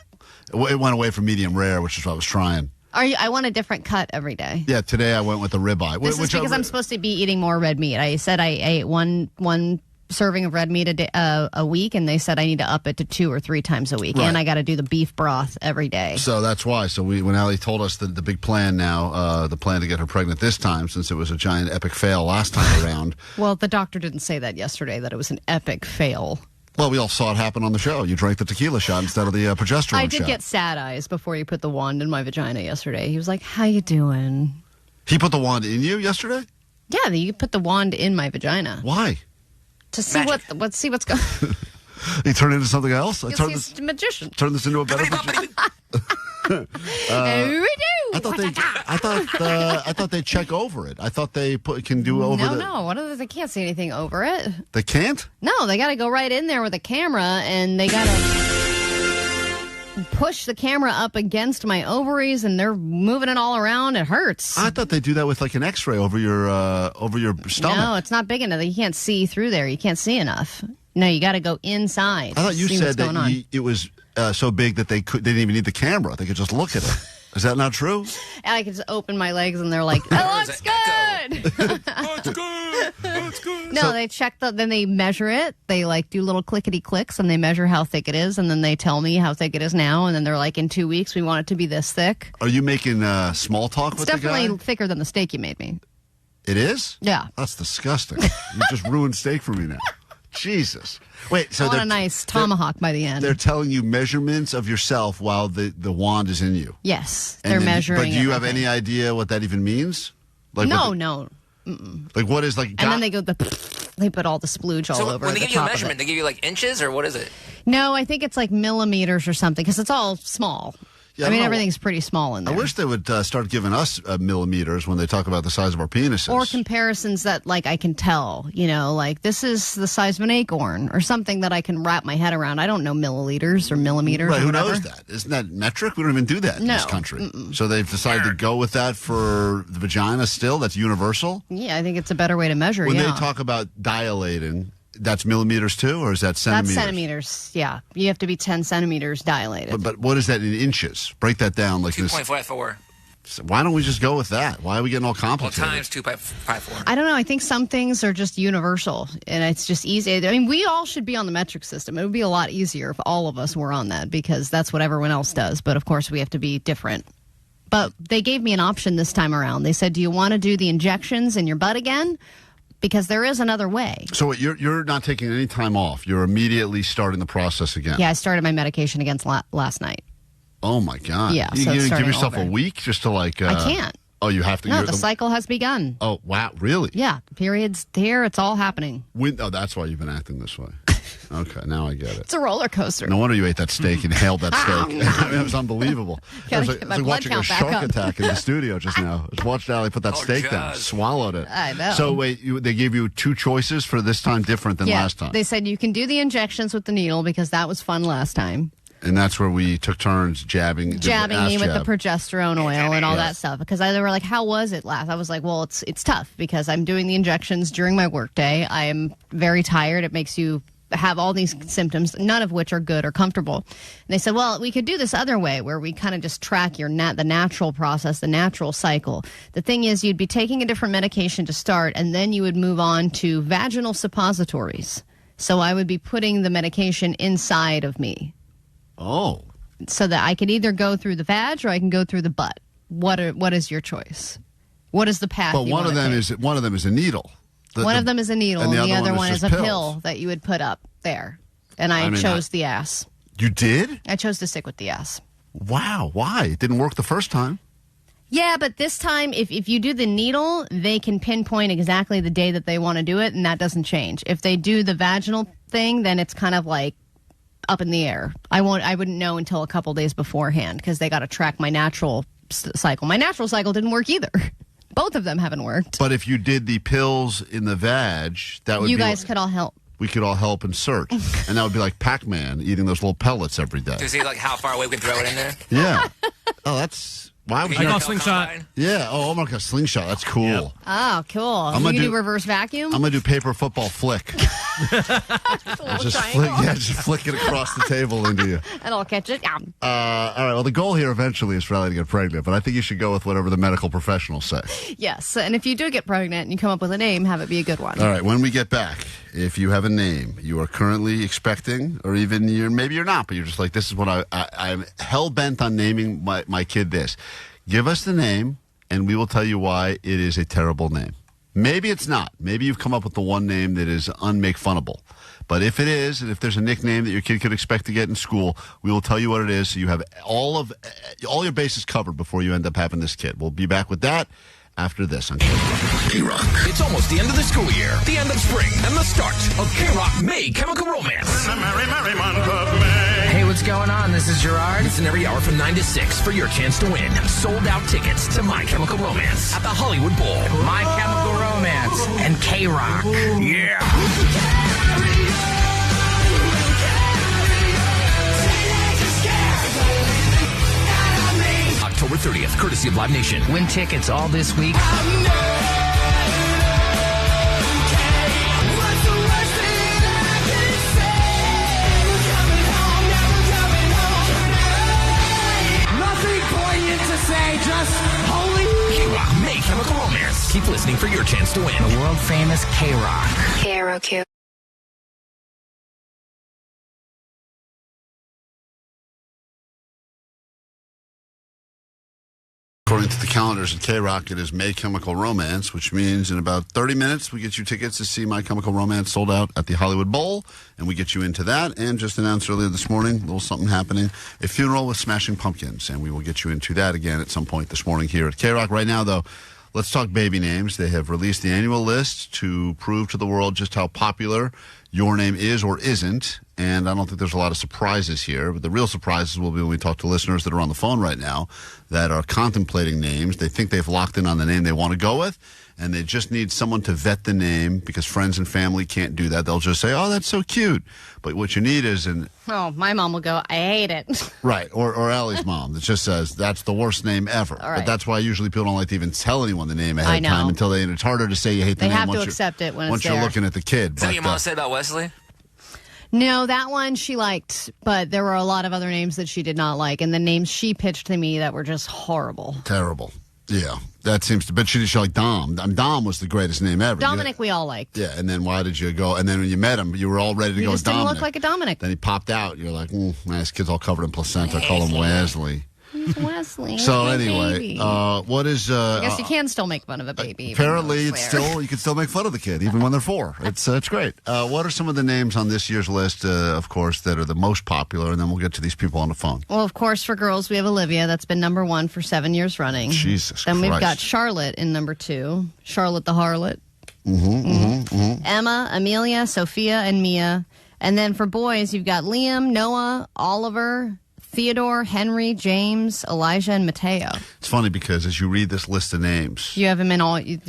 Speaker 3: It went away from medium rare, which is what I was trying.
Speaker 4: I want a different cut every day.
Speaker 3: Yeah, today I went with the ribeye.
Speaker 4: This is because I'm supposed to be eating more red meat. I said I ate one serving of red meat a week, and they said I need to up it to 2 or 3 times a week. Right. And I got to do the beef broth every day.
Speaker 3: So that's why. So when Allie told us the big plan now, the plan to get her pregnant this time, since it was a giant epic fail last time around.
Speaker 4: Well, the doctor didn't say that yesterday, that it was an epic fail.
Speaker 3: Well, we all saw it happen on the show. You drank the tequila shot instead of the progesterone shot.
Speaker 4: I did get sad eyes before you put the wand in my vagina yesterday. He was like, how you doing?
Speaker 3: He put the wand in you yesterday?
Speaker 4: Yeah, you put the wand in my vagina.
Speaker 3: Why?
Speaker 4: To see what's going.
Speaker 3: He turned into something else.
Speaker 4: He's a magician.
Speaker 3: Turn this into a better magician. I thought they check over it. I thought they can do over.
Speaker 4: No. They can't see anything over it.
Speaker 3: They can't.
Speaker 4: No, they got to go right in there with a camera, and they got to push the camera up against my ovaries, and they're moving it all around. It hurts.
Speaker 3: I thought they do that with like an X-ray over your stomach.
Speaker 4: No, it's not big enough. You can't see through there. You can't see enough. No, you got to go inside.
Speaker 3: I thought you said that it was so big that they didn't even need the camera. They could just look at it. Is that not true?
Speaker 4: And I could just open my legs, and they're like, "That looks good."
Speaker 6: It's good.
Speaker 4: No, they check then they measure it. They like do little clickety clicks, and they measure how thick it is, and then they tell me how thick it is now, and then they're like, "In 2 weeks, we want it to be this thick."
Speaker 3: Are you making small talk with the guy?
Speaker 4: It's definitely thicker than the steak you made me.
Speaker 3: It is?
Speaker 4: Yeah.
Speaker 3: That's disgusting. You just ruined steak for me now. Jesus. Wait, so
Speaker 4: I want a nice tomahawk by the end.
Speaker 3: They're telling you measurements of yourself while the wand is in you.
Speaker 4: Yes, they're measuring.
Speaker 3: But do you have any idea what that even means?
Speaker 4: Like no. Mm-mm.
Speaker 3: Like what is like?
Speaker 4: And then they go they put all the splooge all over.
Speaker 7: So when they give you a measurement,
Speaker 4: it.
Speaker 7: they give you like inches or what is it?
Speaker 4: No, I think it's like millimeters or something because it's all small.
Speaker 3: Yeah,
Speaker 4: I mean, everything's pretty small in there.
Speaker 3: I wish they would start giving us millimeters when they talk about the size of our penises.
Speaker 4: Or comparisons that, like, I can tell, like this is the size of an acorn or something that I can wrap my head around. I don't know milliliters or millimeters.
Speaker 3: Right,
Speaker 4: or
Speaker 3: who
Speaker 4: whatever.
Speaker 3: knows that? Isn't that metric? We don't even do that in this country. So they've decided to go with that for the vagina still? That's universal?
Speaker 4: Yeah, I think it's a better way to measure,
Speaker 3: When they talk about dilating, that's millimeters too, or is that centimeters?
Speaker 4: That's centimeters, yeah. You have to be 10 centimeters dilated.
Speaker 3: But what is that in inches? Break that down. Like
Speaker 7: 2.54.
Speaker 3: So why don't we just go with that? Why are we getting all complicated?
Speaker 7: Well, times 2.54.
Speaker 4: I don't know. I think some things are just universal, and it's just easy. I mean, we all should be on the metric system. It would be a lot easier if all of us were on that, because that's what everyone else does. But, of course, we have to be different. But they gave me an option this time around. They said, do you want to do the injections in your butt again? Because there is another way.
Speaker 3: So you're not taking any time off. You're immediately starting the process again.
Speaker 4: Yeah, I started my medication against last night.
Speaker 3: Oh, my God.
Speaker 4: Yeah,
Speaker 3: you
Speaker 4: so
Speaker 3: give yourself
Speaker 4: over.
Speaker 3: a week just to like...
Speaker 4: I can't.
Speaker 3: Oh, you have to...
Speaker 4: No, the cycle has begun.
Speaker 3: Oh, wow. Really?
Speaker 4: Yeah, the period's here. It's all happening.
Speaker 3: That's why you've been acting this way. Okay, now I get it.
Speaker 4: It's a roller coaster.
Speaker 3: No wonder you ate that steak and inhaled that steak. I mean, it was unbelievable. It was like watching a shark attack in the studio just now. I just watched Ali put that steak down, swallowed it.
Speaker 4: I know.
Speaker 3: So wait, they gave you two choices for this time different than last time.
Speaker 4: They said you can do the injections with the needle because that was fun last time.
Speaker 3: And that's where we took turns jabbing me with
Speaker 4: the progesterone oil and all that stuff. Because they were like, how was it last? I was like, well, it's tough because I'm doing the injections during my workday. I am very tired. It makes you have all these symptoms, none of which are good or comfortable. And they said, well, we could do this other way where we kind of just track the natural process, the natural cycle. The thing is, you'd be taking a different medication to start, and then you would move on to vaginal suppositories. So I would be putting the medication inside of me.
Speaker 3: Oh.
Speaker 4: So that I could either go through the vag or I can go through the butt. What is your choice? What is the path you want to take?
Speaker 3: One of them is a needle.
Speaker 4: One of them is a needle, and the other one is a
Speaker 3: pills.
Speaker 4: pill that you would put up there. And I chose the ass.
Speaker 3: You did?
Speaker 4: I chose to stick with the ass.
Speaker 3: Wow. Why? It didn't work the first time.
Speaker 4: Yeah, but this time, if you do the needle, they can pinpoint exactly the day that they want to do it, and that doesn't change. If they do the vaginal thing, then it's kind of like up in the air. I wouldn't know until a couple days beforehand because they got to track my natural cycle. My natural cycle didn't work either. Both of them haven't worked.
Speaker 3: But if you did the pills in the vag, that would
Speaker 4: you guys could all help.
Speaker 3: We could all help and search. And that would be like Pac-Man eating those little pellets every day.
Speaker 7: To see like how far away we can throw it in there?
Speaker 3: Yeah. Oh, that's... Why would
Speaker 9: I call slingshot.
Speaker 3: Yeah. Oh, my God. Slingshot. That's cool. Yep.
Speaker 4: Oh, cool. You can do reverse vacuum?
Speaker 3: I'm going to do paper football flick. just flick it across the table into you.
Speaker 4: And I'll catch it.
Speaker 3: All right. Well, the goal here eventually is for Ellie to get pregnant, but I think you should go with whatever the medical professionals say.
Speaker 4: Yes. And if you do get pregnant and you come up with a name, have it be a good one.
Speaker 3: All right. When we get back, if you have a name you are currently expecting, or even maybe you're not, but you're just like, this is what I'm hell-bent on naming my kid this. Give us the name, and we will tell you why it is a terrible name. Maybe it's not. Maybe you've come up with the one name that is unmake-funnable. But if it is, and if there's a nickname that your kid could expect to get in school, we will tell you what it is so you have all your bases covered before you end up having this kid. We'll be back with that after this on
Speaker 6: K-Rock. It's almost the end of the school year, the end of spring, and the start of K-Rock May Chemical Romance.
Speaker 13: Hey, what's going on? This is Gerard.
Speaker 6: Listen every hour from 9 to 6 for your chance to win sold-out tickets to My Chemical Romance at the Hollywood Bowl.
Speaker 13: My Chemical Romance and K-Rock.
Speaker 6: Yeah! October 30th, courtesy of Live Nation.
Speaker 13: Win tickets all this week.
Speaker 6: K-Rock, May Chemical Romance. Keep listening for your chance to win.
Speaker 13: The world-famous K-Rock.
Speaker 5: K-Rock.
Speaker 3: According to the calendars at K-Rock, it is May Chemical Romance, which means in about 30 minutes we get you tickets to see My Chemical Romance sold out at the Hollywood Bowl, and we get you into that. And just announced earlier this morning, a little something happening, a funeral with Smashing Pumpkins, and we will get you into that again at some point this morning here at K-Rock. Right now, though, let's talk baby names. They have released the annual list to prove to the world just how popular your name is or isn't, and I don't think there's a lot of surprises here, but the real surprises will be when we talk to listeners that are on the phone right now that are contemplating names. They think they've locked in on the name they want to go with, and they just need someone to vet the name because friends and family can't do that. They'll just say, oh, that's so cute. But what you need is
Speaker 4: Oh, my mom will go, I hate it.
Speaker 3: Right, or Allie's mom that just says, that's the worst name ever.
Speaker 4: All right.
Speaker 3: But that's why usually people don't like to even tell anyone the name ahead
Speaker 4: I
Speaker 3: of
Speaker 4: know.
Speaker 3: time until it's harder to say you hate the
Speaker 4: They
Speaker 3: name
Speaker 4: have to
Speaker 3: once
Speaker 4: accept it when it's
Speaker 3: once you're
Speaker 4: there.
Speaker 3: looking at the kid.
Speaker 7: Is that what your mom said about Wesley?
Speaker 4: No, that one she liked, but there were a lot of other names that she did not like, and the names she pitched to me that were just horrible.
Speaker 3: Terrible. Yeah, that seems to. But she like Dom. Dom was the greatest name ever.
Speaker 4: Dominic, we all liked.
Speaker 3: Yeah, and then why did you go? And then when you met him, you were all ready to
Speaker 4: He
Speaker 3: go
Speaker 4: just
Speaker 3: with
Speaker 4: didn't
Speaker 3: Dominic.
Speaker 4: look like a Dominic.
Speaker 3: Then he popped out. You're like, nice kid's all covered in placenta. I call him Wesley.
Speaker 4: He's Wesley.
Speaker 3: So
Speaker 4: my
Speaker 3: anyway,
Speaker 4: baby.
Speaker 3: what is?
Speaker 4: I guess you can still make fun of a baby.
Speaker 3: Apparently, you can still make fun of the kid even when they're 4. It's great. What are some of the names on this year's list, of course, that are the most popular? And then we'll get to these people on the phone.
Speaker 4: Well, of course, for girls, we have Olivia. That's been number 1 for 7 years running.
Speaker 3: Jesus
Speaker 4: Then we've
Speaker 3: Christ.
Speaker 4: got Charlotte in number 2. Charlotte the Harlot.
Speaker 3: Mm-hmm.
Speaker 4: Emma, Amelia, Sophia, and Mia. And then for boys, you've got Liam, Noah, Oliver, Theodore, Henry, James, Elijah, and Mateo.
Speaker 3: It's funny because as you read this list of names,
Speaker 4: You have them in all in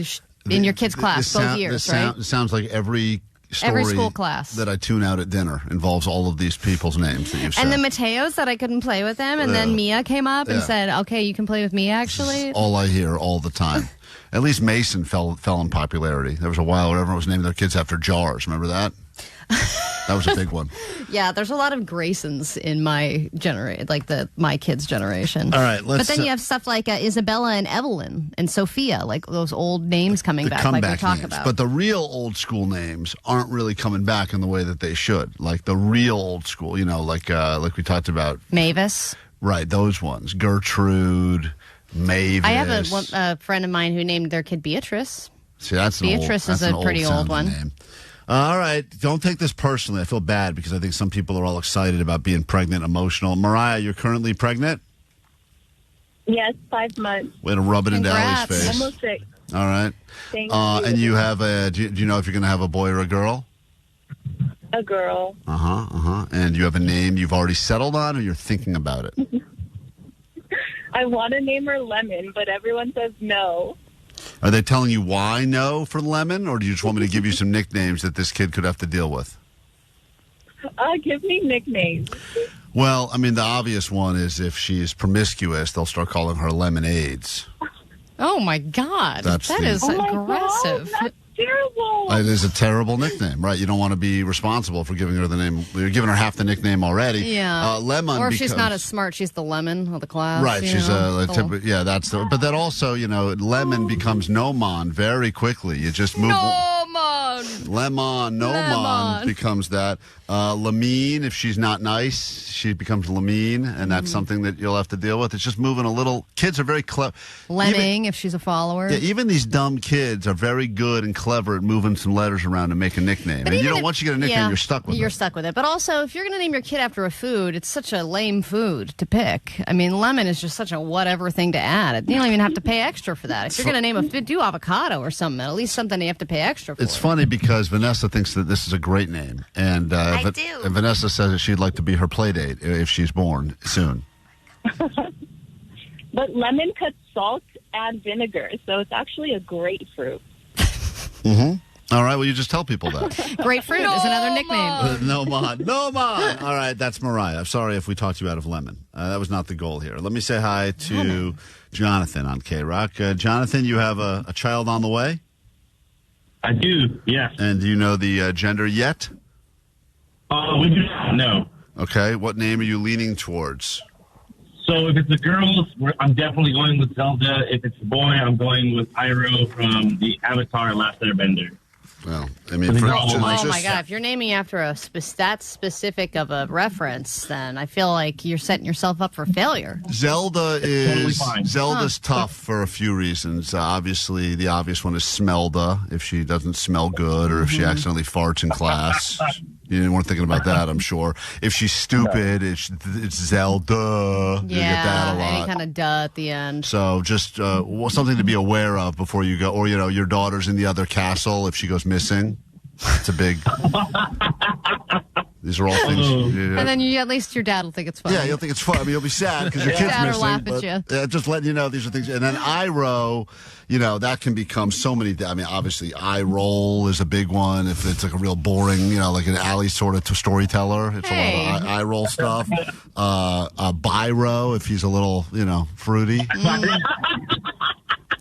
Speaker 4: your kids' class, both years, right?
Speaker 3: It sounds like every story
Speaker 4: school class
Speaker 3: that I tune out at dinner involves all of these people's names that you've said.
Speaker 4: And the Mateos that I couldn't play with them, and then Mia came up and said, "Okay, you can play with me." Actually,
Speaker 3: all I hear all the time. At least Mason fell in popularity. There was a while where everyone was naming their kids after jars. Remember that? That was a big one.
Speaker 4: yeah, there's a lot of Graysons in my generation, like my kids' generation.
Speaker 3: All right,
Speaker 4: but then you have stuff like Isabella and Evelyn and Sophia, like those old names coming back, like we talk
Speaker 3: names.
Speaker 4: about.
Speaker 3: But the real old school names aren't really coming back in the way that they should. Like the real old school, like we talked about.
Speaker 4: Mavis.
Speaker 3: Right, those ones. Gertrude, Mavis.
Speaker 4: I have a friend of mine who named their kid Beatrice.
Speaker 3: See,
Speaker 4: Beatrice is a pretty old one.
Speaker 3: Name. All right, don't take this personally. I feel bad because I think some people are all excited about being pregnant, emotional. Mariah, you're currently pregnant?
Speaker 14: Yes, 5 months.
Speaker 3: Way to rub it into
Speaker 14: Congrats.
Speaker 3: Allie's face.
Speaker 14: Almost 6.
Speaker 3: All right.
Speaker 14: Thank you.
Speaker 3: And you have do you know if you're going to have a boy or a girl?
Speaker 14: A girl.
Speaker 3: And you have a name you've already settled on, or you're thinking about it?
Speaker 14: I want to name her Lemon, but everyone says no.
Speaker 3: Are they telling you why no for Lemon, or do you just want me to give you some nicknames that this kid could have to deal with?
Speaker 14: Give me nicknames.
Speaker 3: Well, I mean, the obvious one is if she's promiscuous, they'll start calling her Lemonades.
Speaker 4: Oh my God, that is aggressive.
Speaker 14: That's terrible.
Speaker 3: It is a terrible nickname, right? You don't want to be responsible for giving her the name. You're giving her half the nickname already.
Speaker 4: Yeah.
Speaker 3: Lemon.
Speaker 4: Or if she's not as smart, she's the lemon of the class.
Speaker 3: Right, she's that's the. But then also, Lemon becomes Nomon very quickly. You just move. Nomon becomes that. Lamine, if she's not nice, she becomes Lamine, and that's something that you'll have to deal with. It's just moving a little. Kids are very clever.
Speaker 4: Lemming, if she's a follower.
Speaker 3: Yeah, even these dumb kids are very good and clever at moving some letters around to make a nickname.
Speaker 4: But
Speaker 3: And once you get a nickname, you're stuck with it.
Speaker 4: You're stuck with it. But also, if you're going to name your kid after a food, it's such a lame food to pick. I mean, lemon is just such a whatever thing to add. You don't even have to pay extra for that. If you're going to name do avocado or something, at least something you have to pay extra for.
Speaker 3: It's funny because Vanessa thinks that this is a great name. And
Speaker 5: I do.
Speaker 3: And Vanessa says that she'd like to be her play date if she's born soon.
Speaker 14: But lemon cuts salt and vinegar, so it's actually a grapefruit.
Speaker 3: All right, well, you just tell people that.
Speaker 4: Grapefruit is another nickname.
Speaker 3: Nomon. All right, that's Mariah. I'm sorry if we talked you out of Lemon. That was not the goal here. Let me say hi to Jonathan on K-Rock. Jonathan, you have a child on the way?
Speaker 15: I do, yes.
Speaker 3: And do you know the gender yet?
Speaker 15: We do not know.
Speaker 3: Okay, what name are you leaning towards?
Speaker 15: So if it's a girl, I'm definitely going with Zelda. If it's a boy, I'm going with Pyro from the Avatar Last Airbender.
Speaker 3: Well, I mean,
Speaker 4: oh my God! If you're naming after that specific of a reference, then I feel like you're setting yourself up for failure.
Speaker 3: Zelda is
Speaker 15: totally
Speaker 3: Zelda's tough for a few reasons. Obviously, the obvious one is Smelda. If she doesn't smell good, or if she accidentally farts in class. You weren't thinking about that, I'm sure. If she's stupid, it's Zelda. You get that a lot.
Speaker 4: Any kind of duh at the end.
Speaker 3: So just something to be aware of before you go. Or, your daughter's in the other castle if she goes missing. It's a big. These are all things.
Speaker 4: And then at least your dad will think it's funny.
Speaker 3: Yeah, you'll think it's fun. I mean, you'll be sad because your kid's
Speaker 4: dad
Speaker 3: missing.
Speaker 4: will laugh at you.
Speaker 3: Yeah, just letting you know these are things. And then IRO, that can become so many. I mean, obviously, eye roll is a big one. If it's like a real boring, like an alley sort of storyteller, it's a lot of eye roll stuff. Biro, if he's a little, fruity.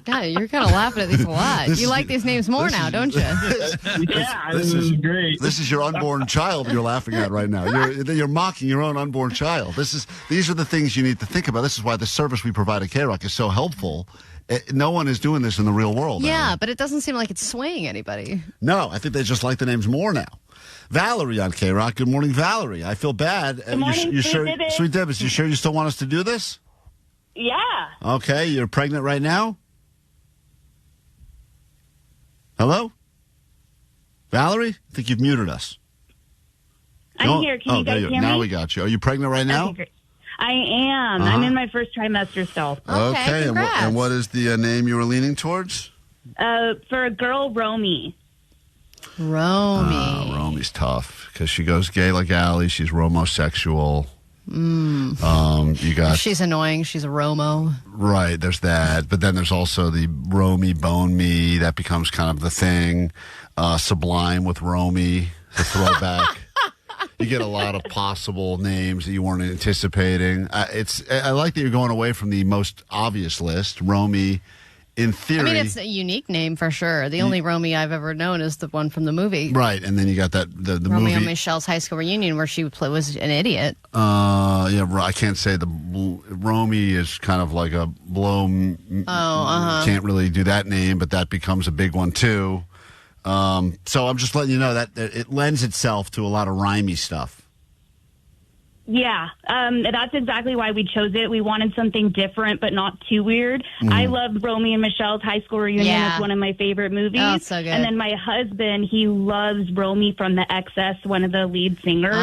Speaker 4: God, you're kind of laughing at these a lot. You like these names more now, don't you?
Speaker 15: This is great.
Speaker 3: This is your unborn child you're laughing at right now. You're mocking your own unborn child. These are the things you need to think about. This is why the service we provide at K-Rock is so helpful. No one is doing this in the real world.
Speaker 4: Yeah, but it doesn't seem like it's swaying anybody.
Speaker 3: No, I think they just like the names more now. Valerie on K-Rock. Good morning, Valerie. I feel bad.
Speaker 14: Good morning,
Speaker 3: Sweet Dibbs, you sure you still want us to do this?
Speaker 14: Yeah.
Speaker 3: Okay, you're pregnant right now? Hello? Valerie? I think you've muted us.
Speaker 14: I'm here. Can you guys hear me?
Speaker 3: Now we got you. Are you pregnant right now?
Speaker 14: Okay, great. I am. I'm in my first trimester still.
Speaker 3: Okay. And what is the name you were leaning towards?
Speaker 14: For a girl, Romy.
Speaker 4: Romy.
Speaker 3: Romy's tough because she goes gay like Allie. She's romosexual. If
Speaker 4: she's annoying, she's a Romo.
Speaker 3: Right, there's that. But then there's also the Romy Bone Me. That becomes kind of the thing. Sublime with Romy, the throwback. You get a lot of possible names that you weren't anticipating. I like that you're going away from the most obvious list. Romy, in theory.
Speaker 4: I mean, it's a unique name for sure. The only Romy I've ever known is the one from the movie.
Speaker 3: Right, and then you got the
Speaker 4: Romeo
Speaker 3: movie.
Speaker 4: and Michelle's high school reunion where she was an idiot.
Speaker 3: I can't say Romy is kind of like a blow. Can't really do that name, but that becomes a big one too. So I'm just letting you know that it lends itself to a lot of rhymey stuff.
Speaker 14: Yeah, that's exactly why we chose it. We wanted something different, but not too weird. I loved Romeo and Michelle's high school reunion.
Speaker 4: Yeah.
Speaker 14: It's one of my favorite movies.
Speaker 4: Oh, it's so good.
Speaker 14: And then my husband, he loves Romy from the XS, one of the lead singers.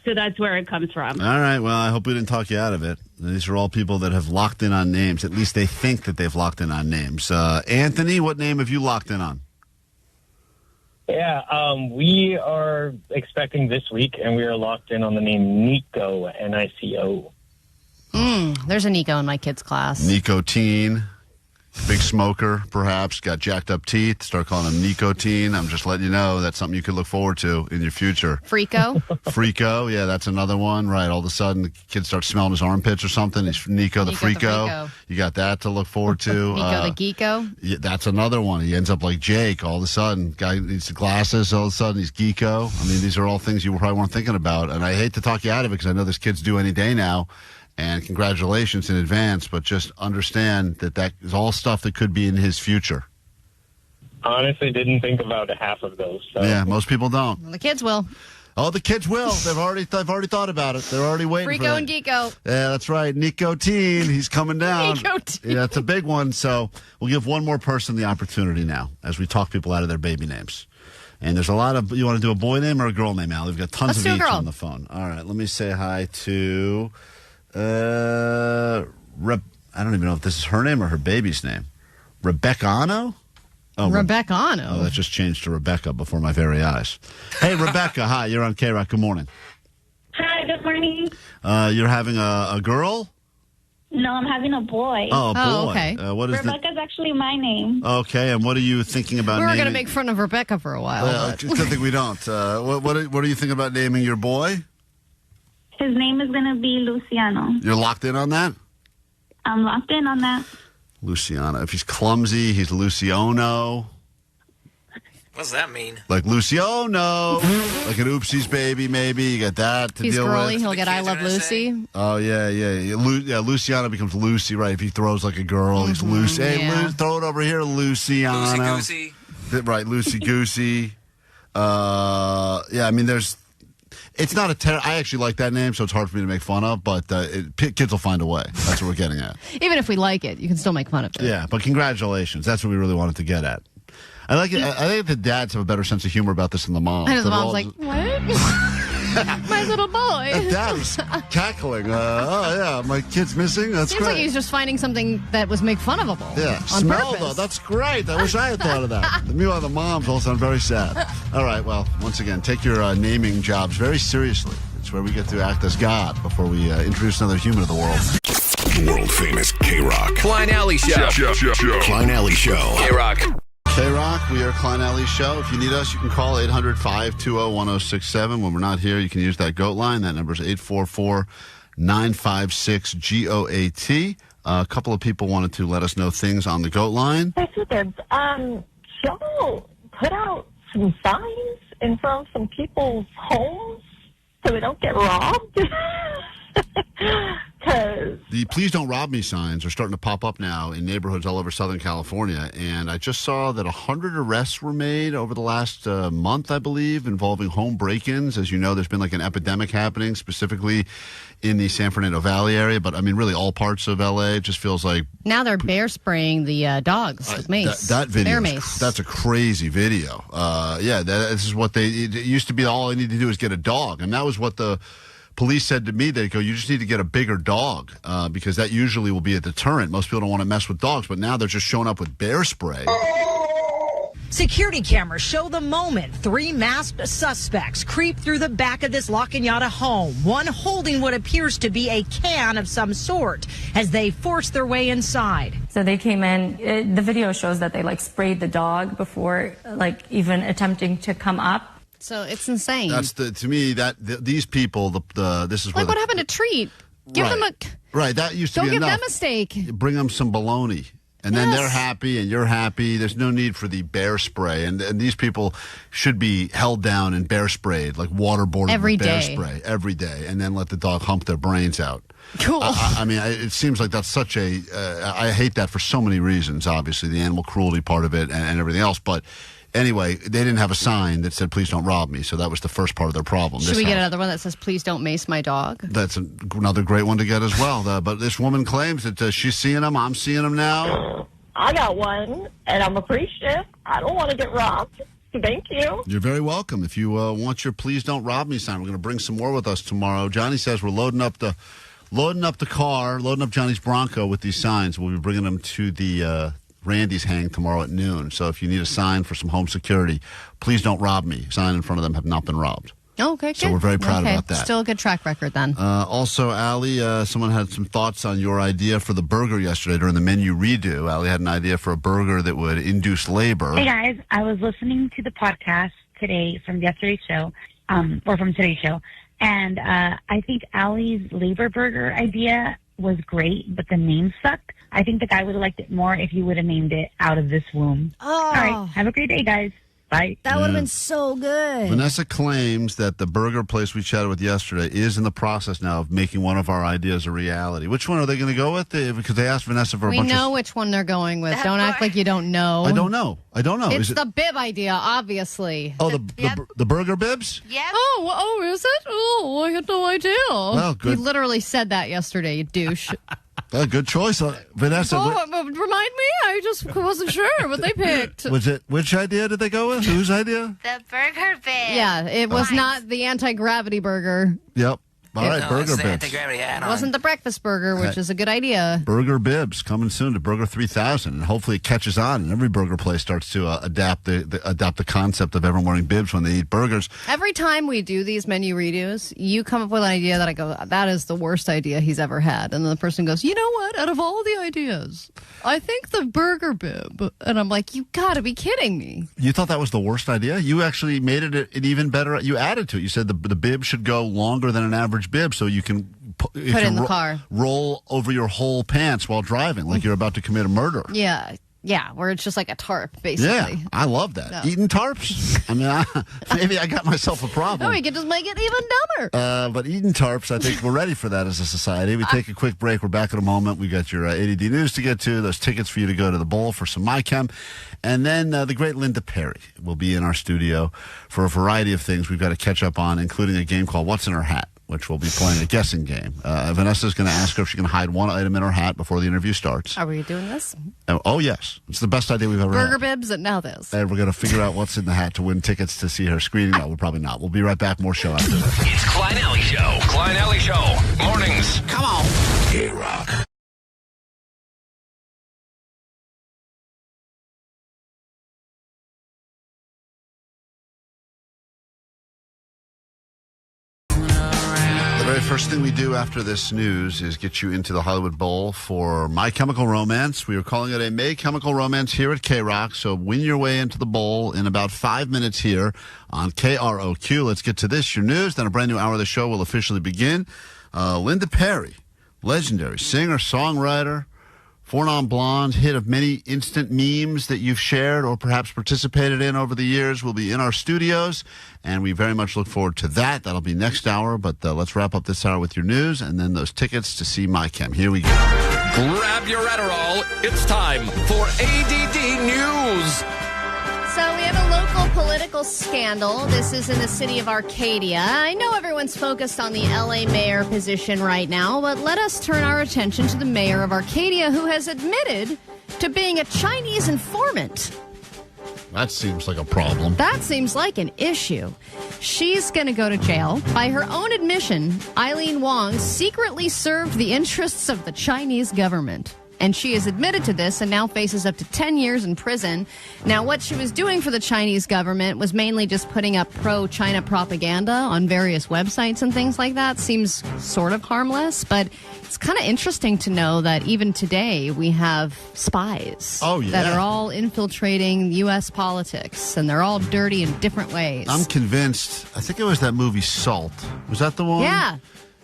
Speaker 14: So that's where it comes from.
Speaker 3: All right. Well, I hope we didn't talk you out of it. These are all people that have locked in on names. At least they think that they've locked in on names. Anthony, what name have you locked in on?
Speaker 16: Yeah, we are expecting this week, and we are locked in on the name Nico, N-I-C-O.
Speaker 4: There's a Nico in my kid's class.
Speaker 3: Nicotine. Big smoker, perhaps. Got jacked up teeth. Start calling him Nicotine. I'm just letting you know that's something you could look forward to in your future.
Speaker 4: Frico.
Speaker 3: Frico, yeah, that's another one. Right, all of a sudden the kid starts smelling his armpits or something. He's Nico the Frico. You got that to look forward to.
Speaker 4: Nico the Geeko.
Speaker 3: Yeah, that's another one. He ends up like Jake all of a sudden. Guy needs the glasses. All of a sudden he's Geeko. I mean, these are all things you probably weren't thinking about. And I hate to talk you out of it because I know this kid's due any day now. And congratulations in advance, but just understand that is all stuff that could be in his future.
Speaker 16: Honestly, didn't think about half of those. So.
Speaker 3: Yeah, most people don't.
Speaker 4: Well, the kids will.
Speaker 3: Oh, the kids will. They've already thought about it. They're already waiting for
Speaker 4: Frico
Speaker 3: that.
Speaker 4: and Geeko.
Speaker 3: Yeah, that's right. Nicotine. He's coming down.
Speaker 4: Nicotine.
Speaker 3: Yeah, that's a big one. So we'll give one more person the opportunity now as we talk people out of their baby names. And there's a lot of, you want to do a boy name or a girl name, Al? We've got tons of each on the phone. All right, let me say hi to... I don't even know if this is her name or her baby's name. Rebecca-ano? Oh,
Speaker 4: Rebecca-ano.
Speaker 3: Oh, that just changed to Rebecca before my very eyes. Hey, Rebecca, hi. You're on K-Rock. Good morning.
Speaker 14: Hi, good morning.
Speaker 3: You're having a girl?
Speaker 14: No, I'm having a boy.
Speaker 3: Oh, a boy.
Speaker 4: Oh, okay.
Speaker 3: What is
Speaker 14: Rebecca's actually my name.
Speaker 3: Okay, and what are you thinking about naming?
Speaker 4: We were going to make fun of Rebecca for a while.
Speaker 3: I think we don't. What are you thinking about naming your boy?
Speaker 14: His name is going to be Luciano.
Speaker 3: You're locked in on that?
Speaker 14: I'm locked in on that.
Speaker 3: Luciano. If he's clumsy, he's Luciano.
Speaker 7: What's that mean?
Speaker 3: Like Luciano. Like an oopsies baby, maybe. You got that to
Speaker 4: He's
Speaker 3: deal
Speaker 4: girly,
Speaker 3: with.
Speaker 4: he'll get I Love Lucy.
Speaker 3: Oh, yeah. Luciano becomes Lucy, right? If he throws like a girl, he's Lucy. Hey, throw it over here, Luciano.
Speaker 7: Loosey-goosey.
Speaker 3: Right, loosey-goosey. I mean, it's not I actually like that name, so it's hard for me to make fun of, but kids will find a way. That's what we're getting at.
Speaker 4: Even if we like it, you can still make fun of it.
Speaker 3: Yeah, but congratulations. That's what we really wanted to get at. I like it. I think the dads have a better sense of humor about this than the moms.
Speaker 4: And the mom's like, what? My little boy.
Speaker 3: Dad is cackling. Oh, yeah, my kid's missing? That's
Speaker 4: Seems
Speaker 3: great.
Speaker 4: like he's just finding something that was make fun of him.
Speaker 3: Yeah,
Speaker 4: on
Speaker 3: smell,
Speaker 4: purpose.
Speaker 3: though. That's great. I wish I had thought of that. Meanwhile, the moms all sound very sad. All right, well, once again, take your naming jobs very seriously. It's where we get to act as God before we introduce another human to the world.
Speaker 1: World famous K-Rock.
Speaker 6: Klein Alley Show.
Speaker 1: Klein Alley Show.
Speaker 6: K-Rock.
Speaker 3: K-Rock, we are Klein Alley Show. If you need us, you can call 800-520-1067. When we're not here, you can use that GOAT line. That number is 844-956-GOAT. A couple of people wanted to let us know things on the GOAT line.
Speaker 17: Hey, Dibs. Y'all put out some signs in front of some people's homes so they don't get robbed?
Speaker 3: The Please Don't Rob Me signs are starting to pop up now in neighborhoods all over Southern California. And I just saw that 100 arrests were made over the last month, I believe, involving home break-ins. As you know, there's been like an epidemic happening, specifically in the San Fernando Valley area. But, I mean, really all parts of L.A. It just feels like...
Speaker 4: Now they're bear spraying the dogs with mace.
Speaker 3: That video,
Speaker 4: bear mace.
Speaker 3: That's a crazy video. This is what it used to be. All I need to do is get a dog. And that was what the... police said to me, they go, you just need to get a bigger dog because that usually will be a deterrent. Most people don't want to mess with dogs, but now they're just showing up with bear spray.
Speaker 18: Security cameras show the moment 3 masked suspects creep through the back of this La Cañada home, one holding what appears to be a can of some sort as they force their way inside.
Speaker 19: So they came in. The video shows that they sprayed the dog before even attempting to come up.
Speaker 4: So it's insane.
Speaker 3: That's to me these people this is
Speaker 4: what happened to Treat? Give them a
Speaker 3: that used to
Speaker 4: don't
Speaker 3: be
Speaker 4: give
Speaker 3: enough.
Speaker 4: them a steak.
Speaker 3: Bring them some bologna, and then they're happy and you're happy. There's no need for the bear spray, and these people should be held down and bear sprayed, like waterboarded with bear spray every day, and then let the dog hump their brains out.
Speaker 4: Cool.
Speaker 3: I mean, it seems like that's such a. I hate that for so many reasons. Obviously, the animal cruelty part of it and everything else, but. Anyway, they didn't have a sign that said, please don't rob me. So that was the first part of their problem.
Speaker 4: Should we get another one that says, please don't mace my dog?
Speaker 3: That's another great one to get as well. But this woman claims that she's seeing them. I'm seeing them now.
Speaker 17: I got one, and I'm appreciative. I don't want to get robbed. Thank you.
Speaker 3: You're very welcome. If you want your please don't rob me sign, we're going to bring some more with us tomorrow. Johnny says we're loading up the car, loading up Johnny's Bronco with these signs. We'll be bringing them to the... Randy's hang tomorrow at noon. So if you need a sign for some home security, please don't rob me. Sign in front of them have not been robbed.
Speaker 4: Okay, good.
Speaker 3: So we're very proud about that.
Speaker 4: Still a good track record then.
Speaker 3: Also, Allie, someone had some thoughts on your idea for the burger yesterday during the menu redo. Allie had an idea for a burger that would induce labor.
Speaker 20: Hey, guys. I was listening to the podcast today from yesterday's show, or from today's show, and I think Allie's labor burger idea was great, but the name sucked. I think the guy would have liked it more if you would have named it Out of This Womb.
Speaker 4: Oh.
Speaker 20: All right. Have a great day, guys. Bye.
Speaker 4: That would have been so good.
Speaker 3: Vanessa claims that the burger place we chatted with yesterday is in the process now of making one of our ideas a reality. Which one are they going to go with? Because they asked Vanessa for a bunch of...
Speaker 4: We know which one they're going with. Don't act like you don't know.
Speaker 3: I don't know.
Speaker 4: It's the bib idea, obviously.
Speaker 3: Oh, the burger bibs?
Speaker 4: Yeah. Oh, is it? Oh, I had no idea.
Speaker 3: Well, good.
Speaker 4: You literally said that yesterday, you douche.
Speaker 3: Good choice, Vanessa.
Speaker 4: Remind me? I just wasn't sure what they picked.
Speaker 3: Which idea did they go with? Whose idea?
Speaker 5: The burger bib.
Speaker 4: Yeah, it was not the anti-gravity burger.
Speaker 3: Yep. All right, burger bibs.
Speaker 4: It wasn't the breakfast burger, which is a good idea.
Speaker 3: Burger bibs coming soon to Burger 3000, and hopefully it catches on, and every burger place starts to adopt the concept of everyone wearing bibs when they eat burgers.
Speaker 4: Every time we do these menu redos, you come up with an idea that I go, that is the worst idea he's ever had, and then the person goes, you know what? Out of all the ideas, I think the burger bib, and I'm like, you got to be kidding me.
Speaker 3: You thought that was the worst idea? You actually made it an even better. You added to it. You said the bib should go longer than an average bib, so you can
Speaker 4: put it in the car,
Speaker 3: roll over your whole pants while driving, like you're about to commit a murder.
Speaker 4: Yeah, where it's just like a tarp, basically.
Speaker 3: Yeah, I love that. No. Eating tarps? I mean, maybe I got myself a problem.
Speaker 4: No, we could just make it even dumber.
Speaker 3: But eating tarps, I think we're ready for that as a society. We take a quick break. We're back in a moment. We got your A.D.D news to get to, those tickets for you to go to the bowl for some MyChem. And then the great Linda Perry will be in our studio for a variety of things we've got to catch up on, including a game called What's in Her Hat. which we'll be playing a guessing game. Vanessa's going to ask her if she can hide one item in her hat before the interview starts.
Speaker 4: Are we doing this?
Speaker 3: Oh, yes. It's the best idea we've ever
Speaker 4: Burger
Speaker 3: had.
Speaker 4: bibs and now this.
Speaker 3: And we're going to figure out what's in the hat to win tickets to see her screening. No, we're probably not. We'll be right back. More show after this.
Speaker 1: It's Klein Alley Show. Klein Alley Show. Mornings. Come on. K-Rock.
Speaker 3: The very first thing we do after this news is get you into the Hollywood Bowl for My Chemical Romance. We are calling it a May Chemical Romance here at K-Rock, so win your way into the bowl in about 5 minutes here on KROQ. Let's get to this, your news, then a brand new hour of the show will officially begin. Linda Perry, legendary singer, songwriter, Four Non-Blonde, hit of many instant memes that you've shared or perhaps participated in over the years, will be in our studios, and we very much look forward to that. That'll be next hour, but let's wrap up this hour with your news and then those tickets to see My Chem. Here we go.
Speaker 6: Grab your Adderall. It's time for A.D.D. News.
Speaker 4: So we have a local political scandal. This is in the city of Arcadia. I know everyone's focused on the L.A. mayor position right now, but let us turn our attention to the mayor of Arcadia, who has admitted to being a Chinese informant.
Speaker 3: That seems like a problem.
Speaker 4: That seems like an issue. She's going to go to jail. By her own admission, Eileen Wong secretly served the interests of the Chinese government. And she has admitted to this and now faces up to 10 years in prison. Now, what she was doing for the Chinese government was mainly just putting up pro-China propaganda on various websites and things like that. Seems sort of harmless, but it's kind of interesting to know that even today we have spies that are all infiltrating U.S. politics, and they're all dirty in different ways.
Speaker 3: I'm convinced, I think it was that movie Salt. Was that the one?
Speaker 4: Yeah.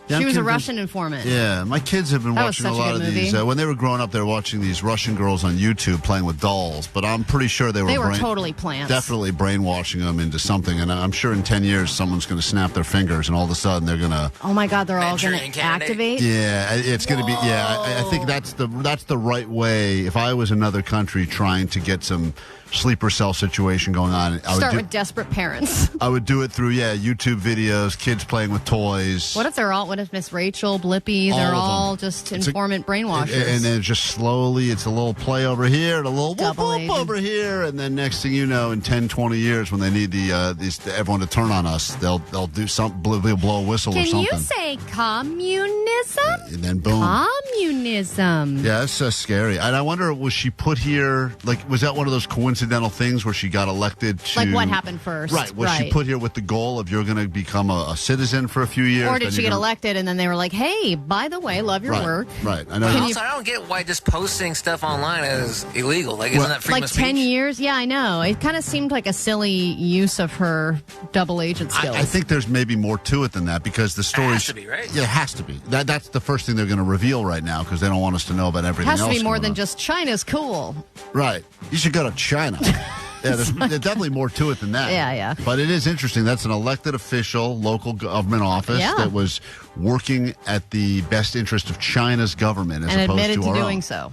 Speaker 3: Yeah,
Speaker 4: she was a Russian informant.
Speaker 3: Yeah, my kids have been watching a lot of these. When they were growing up, they were watching these Russian girls on YouTube playing with dolls. But I'm pretty sure they were
Speaker 4: totally plants.
Speaker 3: Definitely brainwashing them into something. And I'm sure in 10 years, someone's going to snap their fingers, and all of a sudden they're going to.
Speaker 4: Oh my God, they're all going to activate.
Speaker 3: Yeah, it's going to be. Yeah, I think that's the right way. If I was another country trying to get some sleeper cell situation going on,
Speaker 4: Start with desperate parents.
Speaker 3: I would do it through YouTube videos, kids playing with toys.
Speaker 4: What if Miss Rachel, Blippy, they're all just informant brainwashers?
Speaker 3: And then just slowly, it's a little play over here and a little whoop over here, and then next thing you know, in 10, 20 years, when they need everyone to turn on us, they'll do something, they'll blow a whistle or something.
Speaker 4: Can you say communism?
Speaker 3: And then boom.
Speaker 4: Communism.
Speaker 3: Yeah, that's so scary. And I wonder, was she put here, was that one of those coincidental things where she got elected to...
Speaker 4: Like what happened first.
Speaker 3: Right. Was she put here with the goal of you're going to become a citizen for a few years?
Speaker 4: Or did she get elected and then they were like, hey, by the way, love your work.
Speaker 3: Right. I know.
Speaker 7: Also, I don't get why just posting stuff online is illegal. Isn't that freedom of speech?
Speaker 4: 10 years? Yeah, I know. It kind of seemed like a silly use of her double agent skills.
Speaker 3: I think there's maybe more to it than that, because the story... It
Speaker 7: has to be, right?
Speaker 3: Yeah, it has to be. That's the first thing they're going to reveal right now, because they don't want us to know about everything else.
Speaker 4: It has to be more than just China's cool.
Speaker 3: Right. You should go to China. Yeah, there's definitely more to it than that.
Speaker 4: Yeah.
Speaker 3: But it is interesting. That's an elected official, local government office that was working at the best interest of China's government as opposed to our own.
Speaker 4: And admitted to doing so.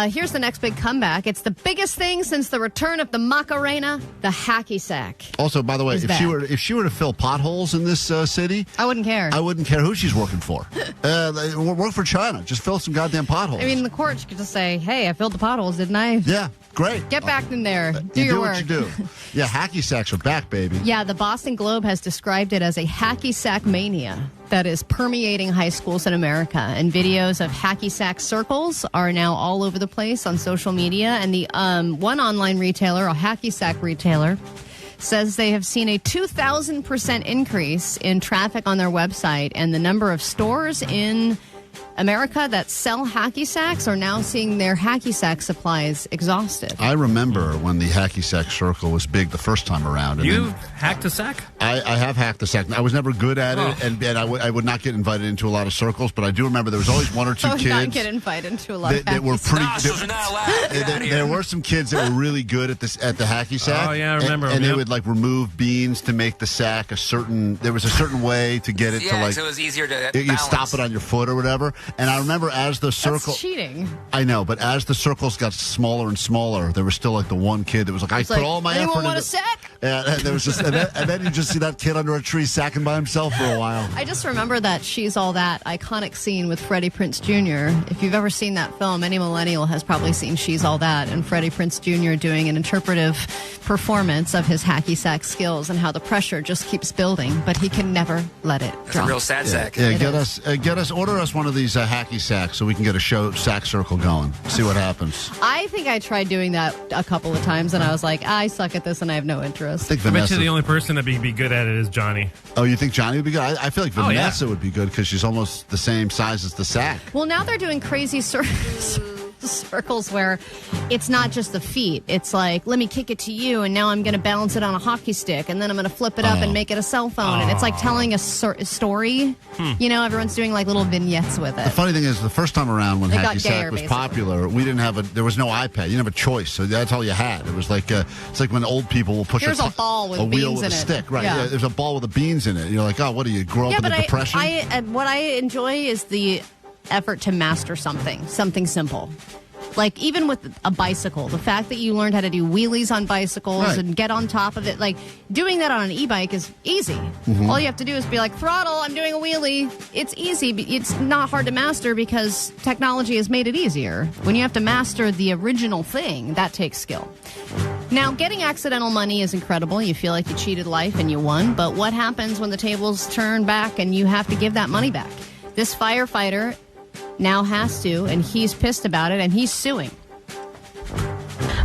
Speaker 4: Here's the next big comeback. It's the biggest thing since the return of the Macarena, the Hacky Sack.
Speaker 3: Also, by the way, if she were to fill potholes in this city,
Speaker 4: I wouldn't care.
Speaker 3: I wouldn't care who she's working for. Work for China. Just fill some goddamn potholes.
Speaker 4: I mean, the court could just say, hey, I filled the potholes, didn't I?
Speaker 3: Yeah. Great.
Speaker 4: Get back in there. Do
Speaker 3: your
Speaker 4: work.
Speaker 3: What you do. Yeah, hacky sacks are back, baby.
Speaker 4: Yeah, the Boston Globe has described it as a hacky sack mania that is permeating high schools in America. And videos of hacky sack circles are now all over the place on social media. And the one online retailer, a hacky sack retailer, says they have seen a 2,000% increase in traffic on their website, and the number of stores in America that sell hacky sacks are now seeing their hacky sack supplies exhausted.
Speaker 3: I remember when the hacky sack circle was big the first time around. And
Speaker 9: you hacked a sack?
Speaker 3: I have hacked a sack. I was never good at it, and I would not get invited into a lot of circles, but I do remember there was always one or two kids.
Speaker 4: Not get invited into a lot of
Speaker 3: that were pretty.
Speaker 4: There
Speaker 3: there were some kids that were really good at the hacky sack.
Speaker 9: Oh yeah, I remember.
Speaker 3: And they would remove beans to make the sack a certain. There was a certain way to get it to
Speaker 7: so it was easier to
Speaker 3: you stop it on your foot or whatever. And I remember as the circle...
Speaker 4: That's cheating.
Speaker 3: I know, but as the circles got smaller and smaller, there was still like the one kid that was like, I put all my effort into...
Speaker 4: Anyone want a sack?
Speaker 3: Yeah, and there was just, and then you just see that kid under a tree sacking by himself for a while.
Speaker 4: I just remember that She's All That iconic scene with Freddie Prinze Jr. If you've ever seen that film, any millennial has probably seen She's All That, and Freddie Prinze Jr. doing an interpretive performance of his hacky sack skills and how the pressure just keeps building, but he can never let it drop.
Speaker 7: It's a real sad sack.
Speaker 3: Yeah, order us one of these hacky sacks so we can get a show sack circle going. See what happens.
Speaker 4: I think I tried doing that a couple of times, and I was like, I suck at this, and I have no interest.
Speaker 3: I
Speaker 9: bet you the only person that'd be good at it is Johnny.
Speaker 3: Oh, you think Johnny would be good? I feel like Vanessa would be good because she's almost the same size as the sack.
Speaker 4: Well, now they're doing crazy circles where it's not just the feet. It's like, let me kick it to you, and now I'm going to balance it on a hockey stick, and then I'm going to flip it up and make it a cell phone. And it's like telling a story. You know, everyone's doing like little vignettes with it.
Speaker 3: The funny thing is, the first time around when hacky sack was popular, we didn't have there was no iPad. You didn't have a choice, so that's all you had. It was like it's like when old people will push
Speaker 4: a ball with
Speaker 3: a wheel
Speaker 4: beans
Speaker 3: with
Speaker 4: in
Speaker 3: a
Speaker 4: it.
Speaker 3: stick, right? Yeah, there's a ball with the beans in it. You're like, oh, what do you grow up in a depression?
Speaker 4: What I enjoy is the effort to master something simple. Like, even with a bicycle, the fact that you learned how to do wheelies on bicycles and get on top of it, like, doing that on an e-bike is easy. Mm-hmm. All you have to do is be like, throttle, I'm doing a wheelie. It's easy. It's not hard to master because technology has made it easier. When you have to master the original thing, that takes skill. Now, getting accidental money is incredible. You feel like you cheated life and you won. But what happens when the tables turn back and you have to give that money back? This firefighter now has to, and he's pissed about it, and he's suing.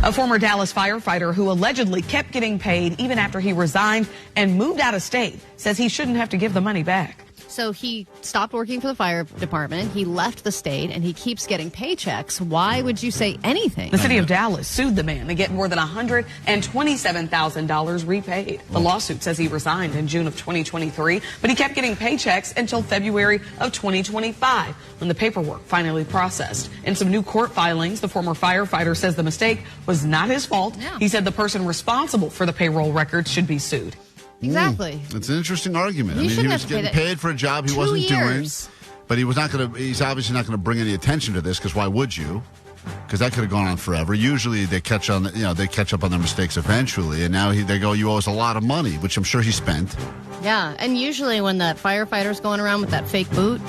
Speaker 21: A former Dallas firefighter who allegedly kept getting paid even after he resigned and moved out of state says he shouldn't have to give the money back.
Speaker 4: So he stopped working for the fire department, he left the state, and he keeps getting paychecks. Why would you say anything?
Speaker 21: The city of Dallas sued the man to get more than $127,000 repaid. The lawsuit says he resigned in June of 2023, but he kept getting paychecks until February of 2025, when the paperwork finally processed. In some new court filings, the former firefighter says the mistake was not his fault. Yeah. He said the person responsible for the payroll records should be sued.
Speaker 4: Exactly.
Speaker 3: It's an interesting argument. He was getting paid for a job he wasn't doing, but he's obviously not going to bring any attention to this because why would you? Because that could have gone on forever. Usually they catch up on their mistakes eventually, and now they go, you owe us a lot of money, which I'm sure he spent.
Speaker 4: Yeah, and usually when that firefighter's going around with that fake boot,